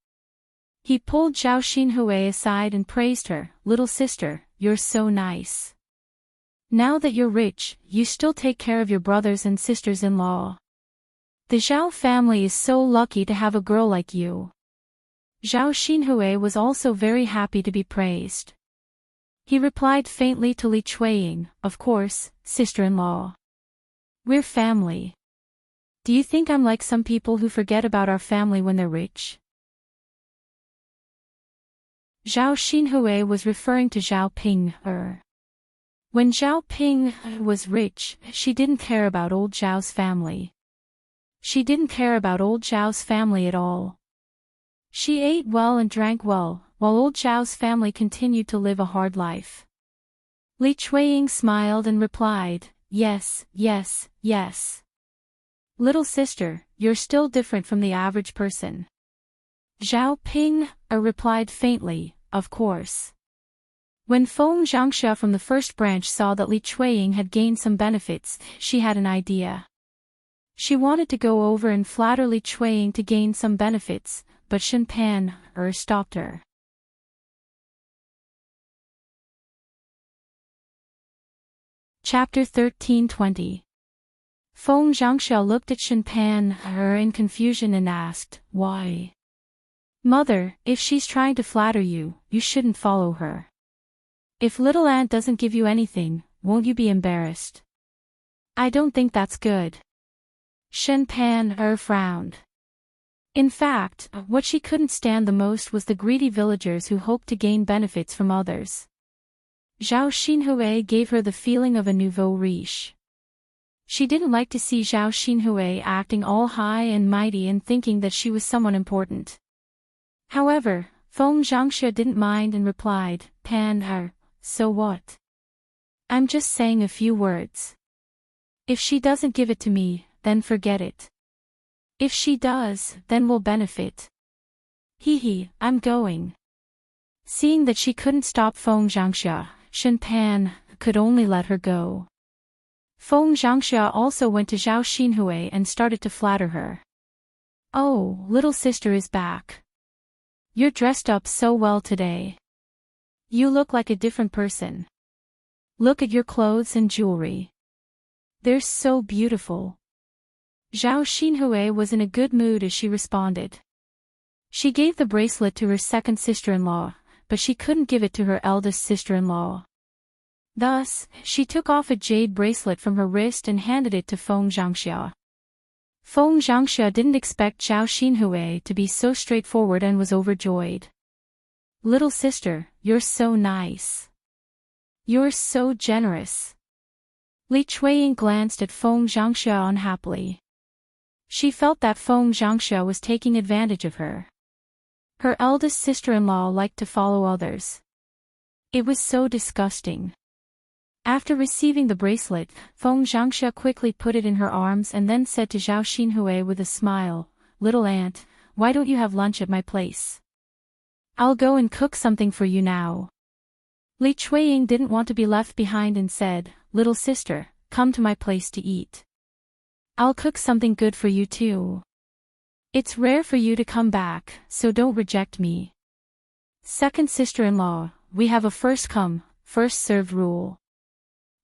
He pulled Zhao Xinhui aside and praised her, "Little sister, you're so nice. Now that you're rich, you still take care of your brothers and sisters-in-law. The Zhao family is so lucky to have a girl like you." Zhao Xinhui was also very happy to be praised. He replied faintly to Li Chuiying, "Of course, sister-in-law. We're family. Do you think I'm like some people who forget about our family when they're rich?" Zhao Xinhui was referring to Zhao Ping. When Zhao Ping was rich, she didn't care about old Zhao's family. She didn't care about old Zhao's family at all. She ate well and drank well, while old Zhao's family continued to live a hard life. Li Chuiying smiled and replied, "Yes, yes, yes. Little sister, you're still different from the average person." Zhao Ping replied faintly, "Of course." When Feng Zhangxia from the first branch saw that Li Chuiying had gained some benefits, she had an idea. She wanted to go over and flatter Li Chuiying to gain some benefits, but Shen Pan stopped her. Chapter 13:20. Feng Zhangxia looked at Shen Pan in confusion and asked, "Why?" "Mother, if she's trying to flatter you, you shouldn't follow her. If little aunt doesn't give you anything, won't you be embarrassed?" "I don't think that's good." Shen Pan frowned. In fact, what she couldn't stand the most was the greedy villagers who hoped to gain benefits from others. Zhao Xinhui gave her the feeling of a nouveau riche. She didn't like to see Zhao Xinhui acting all high and mighty and thinking that she was someone important. However, Feng Zhangxia didn't mind and replied, "Pan so what? I'm just saying a few words. If she doesn't give it to me, then forget it. If she does, then we'll benefit. I'm going." Seeing that she couldn't stop Feng Zhangxia, Shen Pan could only let her go. Feng Zhangxia also went to Zhao Xinhui and started to flatter her. "Oh, little sister is back. You're dressed up so well today. You look like a different person. Look at your clothes and jewelry. They're so beautiful." Zhao Xinhui was in a good mood as she responded. She gave the bracelet to her second sister-in-law, but she couldn't give it to her eldest sister-in-law. Thus, she took off a jade bracelet from her wrist and handed it to Feng Zhangxia. Feng Zhangxia didn't expect Zhao Xinhui to be so straightforward and was overjoyed. "Little sister, you're so nice. You're so generous." Li Chuiying glanced at Feng Zhangxia unhappily. She felt that Feng Zhangxia was taking advantage of her. Her eldest sister-in-law liked to follow others. It was so disgusting. After receiving the bracelet, Feng Zhangxia quickly put it in her arms and then said to Zhao Xinhui with a smile, "Little aunt, why don't you have lunch at my place? I'll go and cook something for you now." Li Chuiying didn't want to be left behind and said, "Little sister, come to my place to eat. I'll cook something good for you too. It's rare for you to come back, so don't reject me." "Second sister-in-law, we have a first come, first served rule.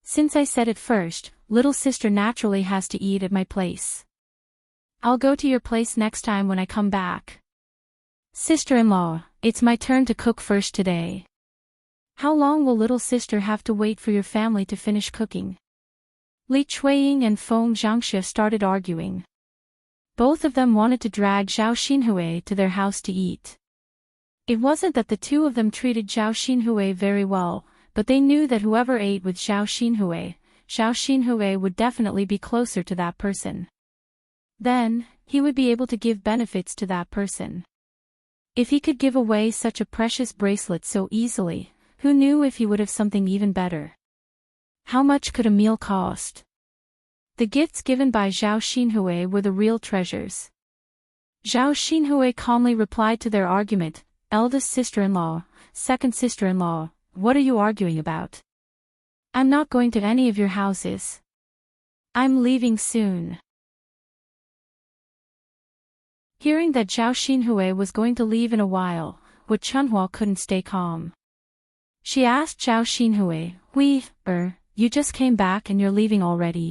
Since I said it first, little sister naturally has to eat at my place. I'll go to your place next time when I come back." "Sister-in-law, it's my turn to cook first today. How long will little sister have to wait for your family to finish cooking?" Li Chuiying and Feng Zhangxia started arguing. Both of them wanted to drag Zhao Xinhui to their house to eat. It wasn't that the two of them treated Zhao Xinhui very well, but they knew that whoever ate with Zhao Xinhui would definitely be closer to that person. Then, he would be able to give benefits to that person. If he could give away such a precious bracelet so easily, who knew if he would have something even better? How much could a meal cost? The gifts given by Zhao Xinhui were the real treasures. Zhao Xinhui calmly replied to their argument, "Eldest sister-in-law, second sister-in-law, what are you arguing about? I'm not going to any of your houses. I'm leaving soon." Hearing that Zhao Xinhui was going to leave in a while, Wu Chunhua couldn't stay calm. She asked Zhao Xinhui, you just came back and you're leaving already?"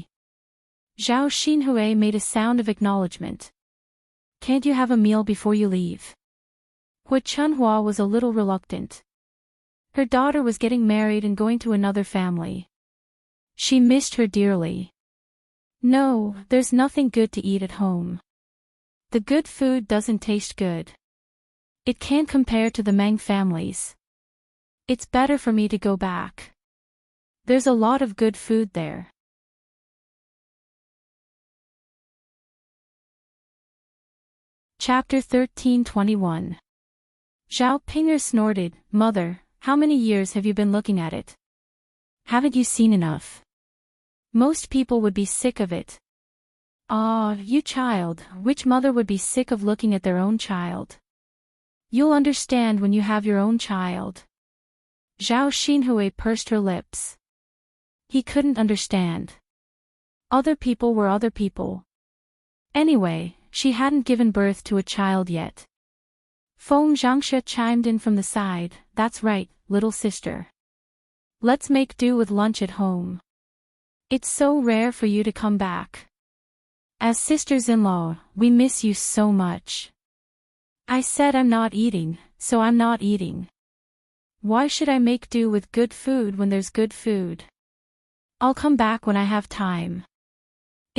Zhao Xinhui made a sound of acknowledgement. "Can't you have a meal before you leave?" Wu Chunhua was a little reluctant. Her daughter was getting married and going to another family. She missed her dearly. "No, there's nothing good to eat at home. The good food doesn't taste good. It can't compare to the Meng families. It's better for me to go back. There's a lot of good food there." Chapter 13:21. Zhao Pinger snorted, "Mother, how many years have you been looking at it? Haven't you seen enough? Most people would be sick of it." "Ah, you child, which mother would be sick of looking at their own child? You'll understand when you have your own child." Zhao Xinhui pursed her lips. He couldn't understand. Other people were other people. Anyway, she hadn't given birth to a child yet. Feng Zhangxia chimed in from the side, "That's right, little sister. Let's make do with lunch at home. It's so rare for you to come back. As sisters-in-law, we miss you so much." "I said I'm not eating, so I'm not eating. Why should I make do with good food when there's good food? I'll come back when I have time.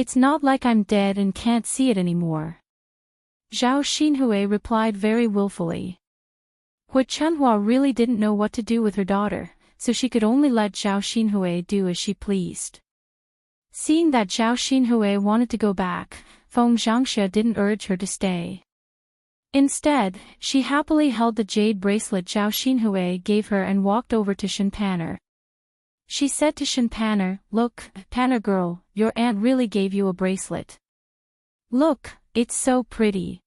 It's not like I'm dead and can't see it anymore." Zhao Xinhui replied very willfully. Wu Chunhua really didn't know what to do with her daughter, so she could only let Zhao Xinhui do as she pleased. Seeing that Zhao Xinhui wanted to go back, Feng Zhangxia didn't urge her to stay. Instead, she happily held the jade bracelet Zhao Xinhui gave her and walked over to Shen Panner. She said to Shen Panner, "Look, Panner girl, your aunt really gave you a bracelet. Look, it's so pretty.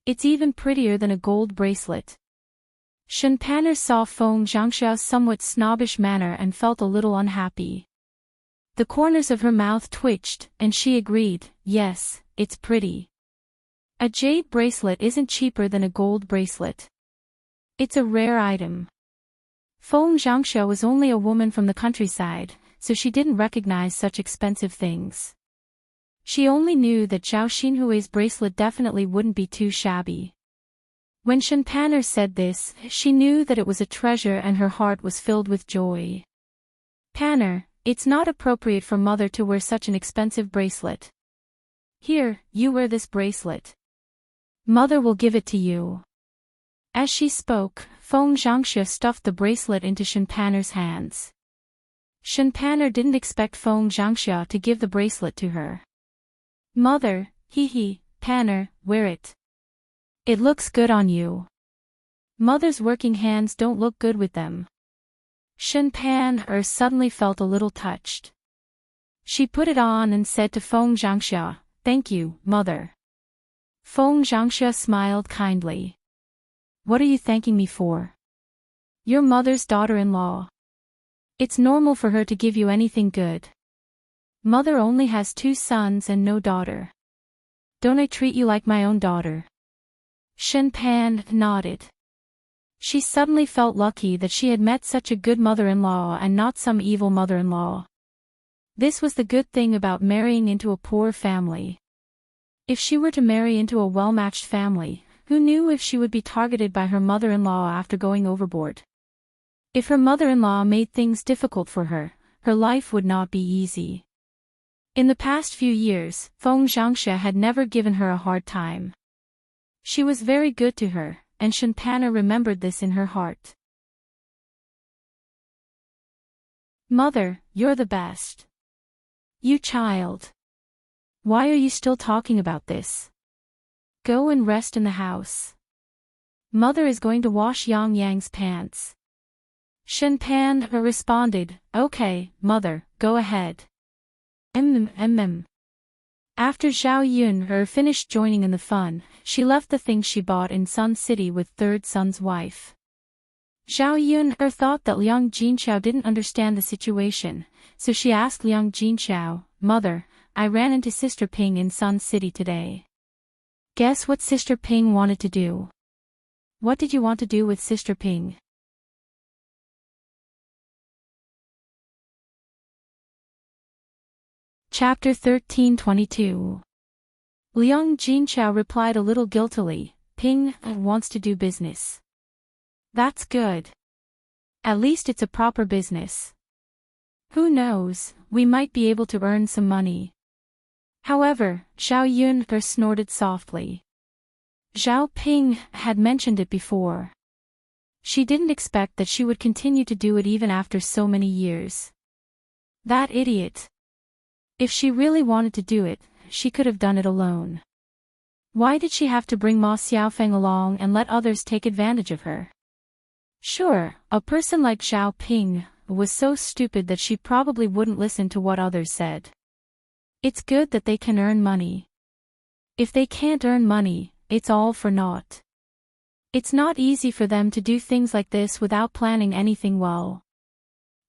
It's even prettier than a gold bracelet." Shenpanner saw Feng Zhangxiao's somewhat snobbish manner and felt a little unhappy. The corners of her mouth twitched, and she agreed, yes, it's pretty. A jade bracelet isn't cheaper than a gold bracelet. It's a rare item. Feng Zhangxiao was only a woman from the countryside, so she didn't recognize such expensive things. She only knew that Zhao Xinhui's bracelet definitely wouldn't be too shabby. When Shenpanner said this, she knew that it was a treasure and her heart was filled with joy. Panner, it's not appropriate for mother to wear such an expensive bracelet. Here, you wear this bracelet. Mother will give it to you. As she spoke, Feng Zhangxia stuffed the bracelet into Shenpanner's hands. Shenpanner didn't expect Feng Zhangxia to give the bracelet to her. Mother, Panner, wear it. It looks good on you. Mother's working hands don't look good with them. Shenpanner suddenly felt a little touched. She put it on and said to Feng Zhangxia, "Thank you, mother." Feng Zhangxia smiled kindly. "What are you thanking me for? Your mother's daughter-in-law. It's normal for her to give you anything good. Mother only has 2 sons and no daughter. Don't I treat you like my own daughter?" Shenpanner nodded. She suddenly felt lucky that she had met such a good mother-in-law and not some evil mother-in-law. This was the good thing about marrying into a poor family. If she were to marry into a well-matched family, who knew if she would be targeted by her mother-in-law after going overboard? If her mother-in-law made things difficult for her, her life would not be easy. In the past few years, Feng Zhangxia had never given her a hard time. She was very good to her, and Shenpanner remembered this in her heart. Mother, you're the best. You child. Why are you still talking about this? Go and rest in the house. Mother is going to wash Yang Yang's pants. Shenpanner responded, "Okay, mother, go ahead." After Zhao Yun finished joining in the fun, she left the things she bought in Sun City with third son's wife. Zhao Yun thought that Liang Jinqiao didn't understand the situation, so she asked Liang Jinqiao, "Mother, I ran into Sister Ping in Sun City today. Guess what Sister Ping wanted to do?" "What did you want to do with Sister Ping?" Chapter 13:22. Liang Jinqiao replied a little guiltily, "Ping wants to do business." "That's good. At least it's a proper business. Who knows, we might be able to earn some money." However, Zhao Yun snorted softly. Zhao Ping had mentioned it before. She didn't expect that she would continue to do it even after so many years. That idiot. If she really wanted to do it, she could have done it alone. Why did she have to bring Ma Xiaofeng along and let others take advantage of her? Sure, a person like Zhao Ping was so stupid that she probably wouldn't listen to what others said. It's good that they can earn money. If they can't earn money, it's all for naught. It's not easy for them to do things like this without planning anything well.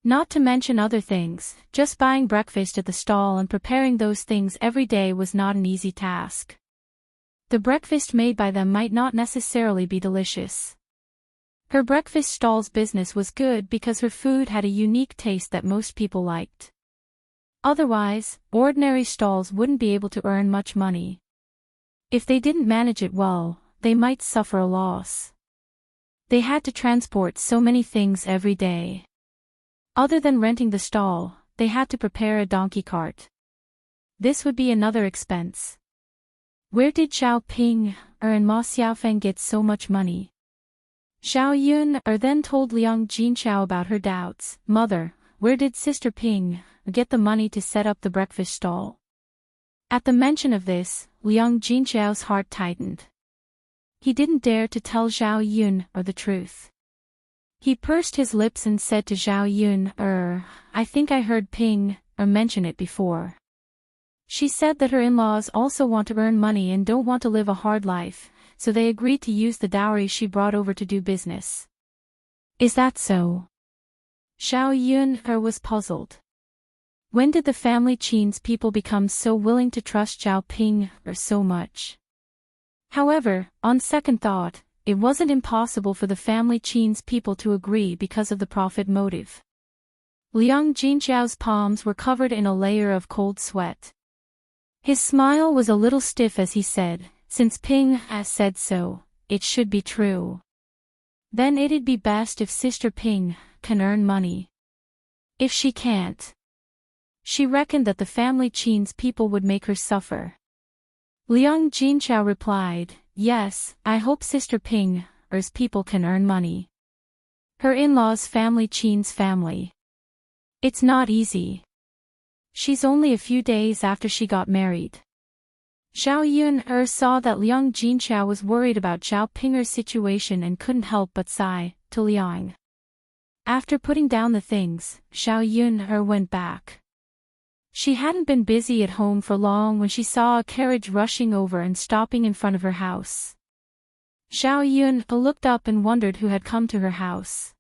Not to mention other things, just buying breakfast at the stall and preparing those things every day was not an easy task. The breakfast made by them might not necessarily be delicious. Her breakfast stall's business was good because her food had a unique taste that most people liked. Otherwise, ordinary stalls wouldn't be able to earn much money. If they didn't manage it well, they might suffer a loss. They had to transport so many things every day. Other than renting the stall, they had to prepare a donkey cart. This would be another expense. Where did Zhao Ping and Ma Xiaofeng get so much money? Zhao Yun then told Liang Jinqiao about her doubts. "Mother, where did Sister Ping get the money to set up the breakfast stall?" At the mention of this, Liang Jinqiao's heart tightened. He didn't dare to tell Zhao Yun the truth. He pursed his lips and said to Zhao Yun, I think I heard Ping mention it before. She said that her in-laws also want to earn money and don't want to live a hard life, so they agreed to use the dowry she brought over to do business. Is that so? Xiao Yun was puzzled. When did the family Qin's people become so willing to trust Zhao Ping so much? However, on second thought, it wasn't impossible for the family Qin's people to agree because of the profit motive. Liang Jinxiao's palms were covered in a layer of cold sweat. His smile was a little stiff as he said, "Since Ping has said so, it should be true. Then it'd be best if Sister Ping can earn money. If she can't." She reckoned that the family Qin's people would make her suffer. Liang Jinxiao replied, "Yes, I hope Sister Ping's people can earn money. Her in-laws family Qin's family. It's not easy. She's only a few days after she got married." Xiao Yun saw that Liang Jinxiao was worried about Zhao Ping's situation and couldn't help but sigh to Liang. After putting down the things, Xiao Yun went back. She hadn't been busy at home for long when she saw a carriage rushing over and stopping in front of her house. Xiao Yun looked up and wondered who had come to her house.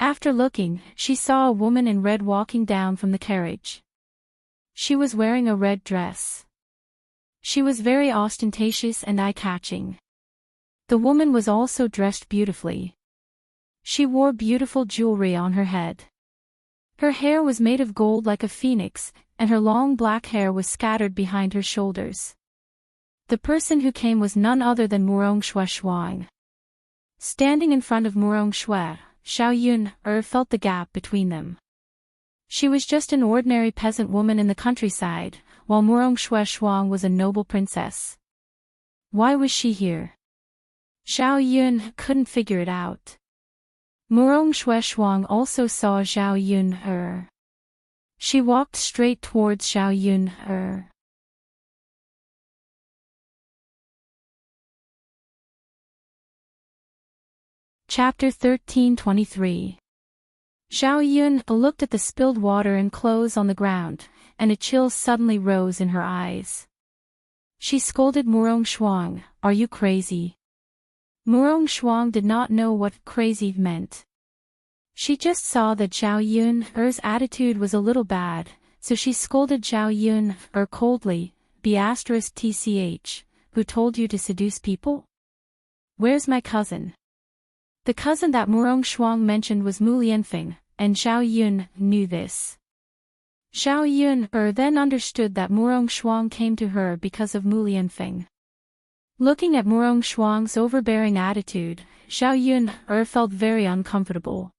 After looking, she saw a woman in red walking down from the carriage. She was wearing a red dress. She was very ostentatious and eye-catching. The woman was also dressed beautifully. She wore beautiful jewelry on her head. Her hair was made of gold like a phoenix, and her long black hair was scattered behind her shoulders. The person who came was none other than Murong Shuang. Standing in front of Murong Shui, Xiao Yun felt the gap between them. She was just an ordinary peasant woman in the countryside, while Murong Shuang was a noble princess. Why was she here? Xiao Yun couldn't figure it out. Murong Shuang also saw Xiao Yun. She walked straight towards Xiao Yun. Chapter 13:23. Xiao Yun looked at the spilled water and clothes on the ground, and a chill suddenly rose in her eyes. She scolded Murong Shuang, "Are you crazy?" Murong Shuang did not know what crazy meant. She just saw that Xiao Yun's attitude was a little bad, so she scolded Xiao Yun coldly, "B***tch, who told you to seduce people? Where's my cousin?" The cousin that Murong Shuang mentioned was Mu Lianfeng, and Xiao Yun knew this. Xiao Yun then understood that Murong Shuang came to her because of Mu Lianfeng. Looking at Murong Shuang's overbearing attitude, Xiao Yun felt very uncomfortable.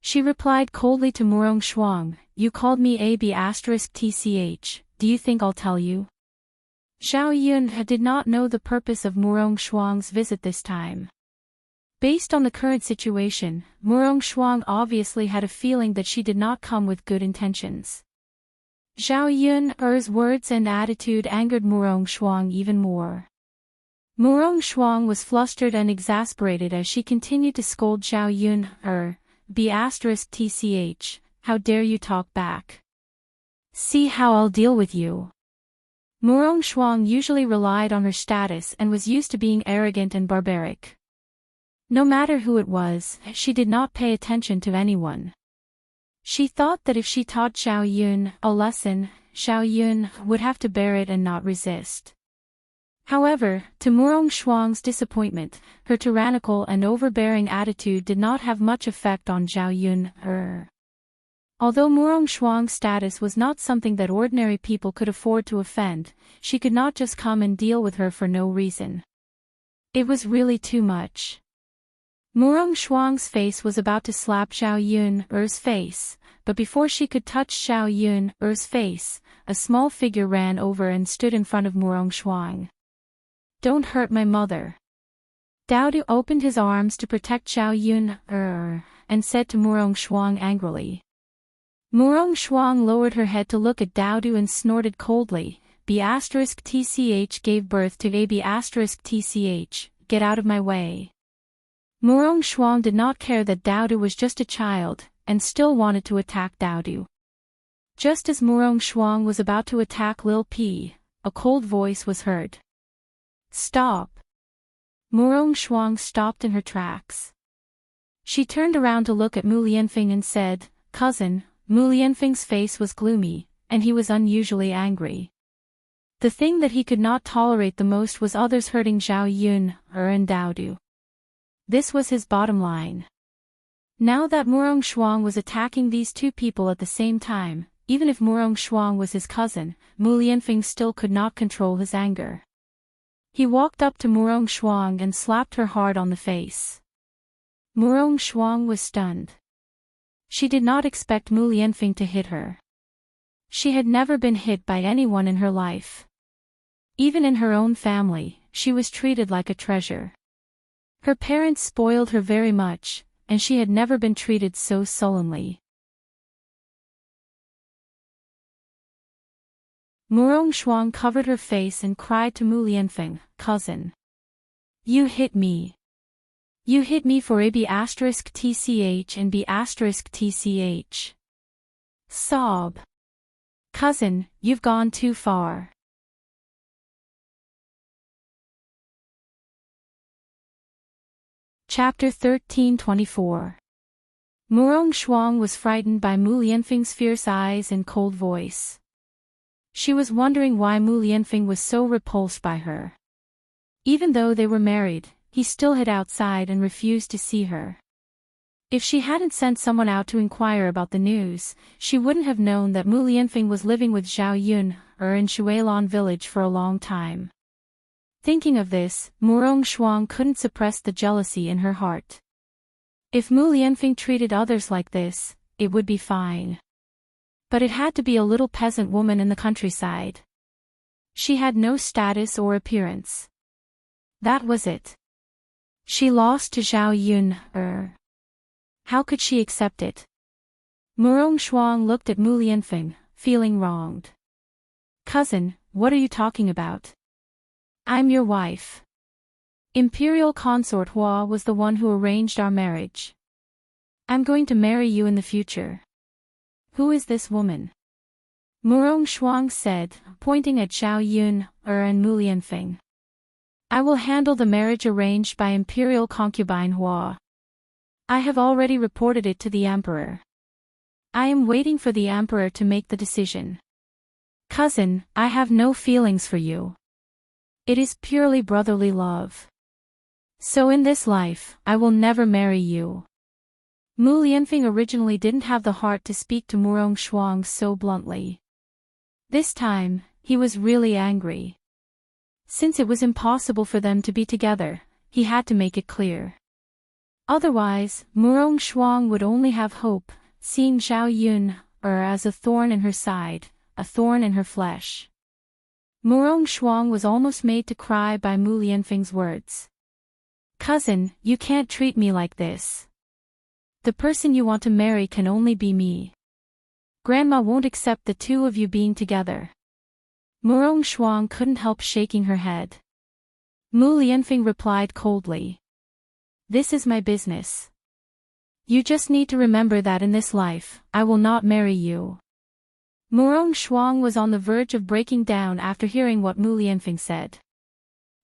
She replied coldly to Murong Shuang, "You called me A**tch, do you think I'll tell you?" Xiao Yun did not know the purpose of Murong Shuang's visit this time. Based on the current situation, Murong Shuang obviously had a feeling that she did not come with good intentions. Xiao Yun's words and attitude angered Murong Shuang even more. Murong Shuang was flustered and exasperated as she continued to scold Xiao Yun, B***tch, how dare you talk back? See how I'll deal with you. Murong Shuang usually relied on her status and was used to being arrogant and barbaric. No matter who it was, she did not pay attention to anyone. She thought that if she taught Xiao Yun a lesson, Xiao Yun would have to bear it and not resist. However, to Murong Shuang's disappointment, her tyrannical and overbearing attitude did not have much effect on Xiao Yun. Although Murong Shuang's status was not something that ordinary people could afford to offend, she could not just come and deal with her for no reason. It was really too much. Murong Shuang's face was about to slap Xiao Yun's face, but before she could touch Xiao Yun's face, a small figure ran over and stood in front of Murong Shuang. "Don't hurt my mother." Daodu opened his arms to protect Xiao Yun, and said to Murong Shuang angrily. Murong Shuang lowered her head to look at Daodu and snorted coldly, B***tch gave birth to a B***tch, get out of my way. Murong Shuang did not care that Daodu was just a child, and still wanted to attack Daodu. Just as Murong Shuang was about to attack Lil P, a cold voice was heard. "Stop." Murong Shuang stopped in her tracks. She turned around to look at Mu Lianfeng and said, "Cousin." Mu Lianfeng's face was gloomy, and he was unusually angry. The thing that he could not tolerate the most was others hurting Zhao Yun, and Dao Du. This was his bottom line. Now that Murong Shuang was attacking these two people at the same time, even if Murong Shuang was his cousin, Mu Lianfeng still could not control his anger. He walked up to Murong Shuang and slapped her hard on the face. Murong Shuang was stunned. She did not expect Mu Lianfeng to hit her. She had never been hit by anyone in her life. Even in her own family, she was treated like a treasure. Her parents spoiled her very much, and she had never been treated so sullenly. Murong Shuang covered her face and cried to Mu Lianfeng, "Cousin. You hit me. You hit me for AB*TCH and B*TCH. Sob. Cousin, you've gone too far." Chapter 13:24. Murong Shuang was frightened by Mu Lianfeng's fierce eyes and cold voice. She was wondering why Mu Lianfeng was so repulsed by her. Even though they were married, he still hid outside and refused to see her. If she hadn't sent someone out to inquire about the news, she wouldn't have known that Mu Lianfeng was living with Zhao Yun, in Shuilan village for a long time. Thinking of this, Murong Shuang couldn't suppress the jealousy in her heart. If Mu Lianfeng treated others like this, it would be fine. But it had to be a little peasant woman in the countryside. She had no status or appearance. That was it. She lost to Zhao Yun, How could she accept it? Murong Shuang looked at Mu Lianfeng, feeling wronged. "Cousin, what are you talking about? I'm your wife. Imperial Consort Hua was the one who arranged our marriage. I'm going to marry you in the future. Who is this woman?" Murong Shuang said, pointing at Zhao Yun, and Mu Lianfeng. "I will handle the marriage arranged by Imperial Concubine Hua. I have already reported it to the Emperor. I am waiting for the Emperor to make the decision. Cousin, I have no feelings for you. It is purely brotherly love. So in this life, I will never marry you." Mu Lianfeng originally didn't have the heart to speak to Murong Shuang so bluntly. This time, he was really angry. Since it was impossible for them to be together, he had to make it clear. Otherwise, Murong Shuang would only have hope, seeing Zhao Yun, as a thorn in her side, a thorn in her flesh. Murong Shuang was almost made to cry by Mu Lianfeng's words. "Cousin, you can't treat me like this. The person you want to marry can only be me. Grandma won't accept the two of you being together." Murong Shuang couldn't help shaking her head. Mu Lianfeng replied coldly. "This is my business. You just need to remember that in this life, I will not marry you." Murong Shuang was on the verge of breaking down after hearing what Mu Lianfeng said.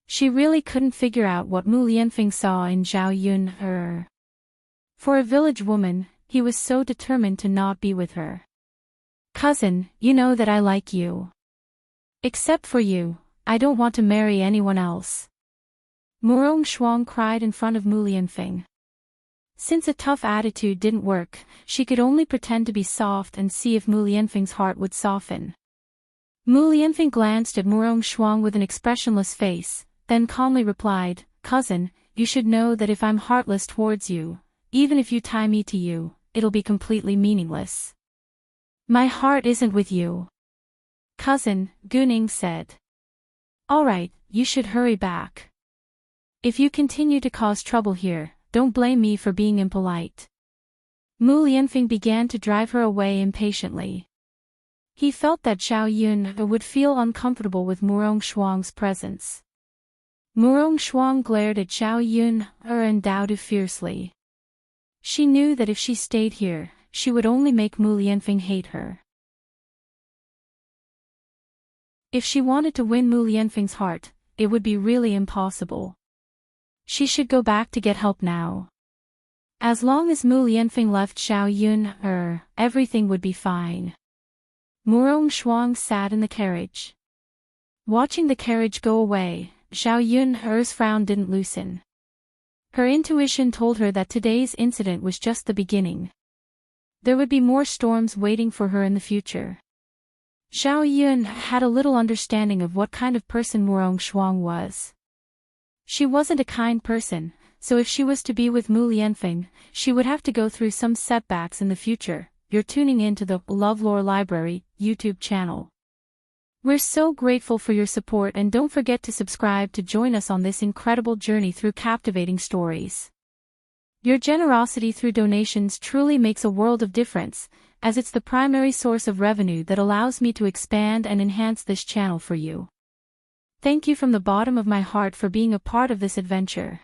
She really couldn't figure out what Mu Lianfeng saw in Zhao Yun, For a village woman, he was so determined to not be with her. "Cousin, you know that I like you. Except for you, I don't want to marry anyone else." Murong Shuang cried in front of Mu Lianfeng. Since a tough attitude didn't work, she could only pretend to be soft and see if Mu Lianfeng's heart would soften. Mu Lianfeng glanced at Murong Shuang with an expressionless face, then calmly replied, "Cousin, you should know that if I'm heartless towards you, even if you tie me to you, it'll be completely meaningless. My heart isn't with you." "Cousin," Guning said. "All right, you should hurry back. If you continue to cause trouble here, don't blame me for being impolite." Mu Lianfeng began to drive her away impatiently. He felt that Zhao Yun would feel uncomfortable with Murong Shuang's presence. Murong Shuang glared at Zhao Yun, and Dao Du fiercely. She knew that if she stayed here, she would only make Mu Lianfeng hate her. If she wanted to win Mu Lianfeng's heart, it would be really impossible. She should go back to get help now. As long as Mu Lianfeng left Xiao Yun, everything would be fine. Murong Shuang sat in the carriage. Watching the carriage go away, Xiao Yun's frown didn't loosen. Her intuition told her that today's incident was just the beginning. There would be more storms waiting for her in the future. Xiao Yun had a little understanding of what kind of person Murong Shuang was. She wasn't a kind person, so if she was to be with Mu Lianfeng, she would have to go through some setbacks in the future. You're tuning in to the LoveLore Library YouTube channel. We're so grateful for your support, and don't forget to subscribe to join us on this incredible journey through captivating stories. Your generosity through donations truly makes a world of difference, as it's the primary source of revenue that allows me to expand and enhance this channel for you. Thank you from the bottom of my heart for being a part of this adventure.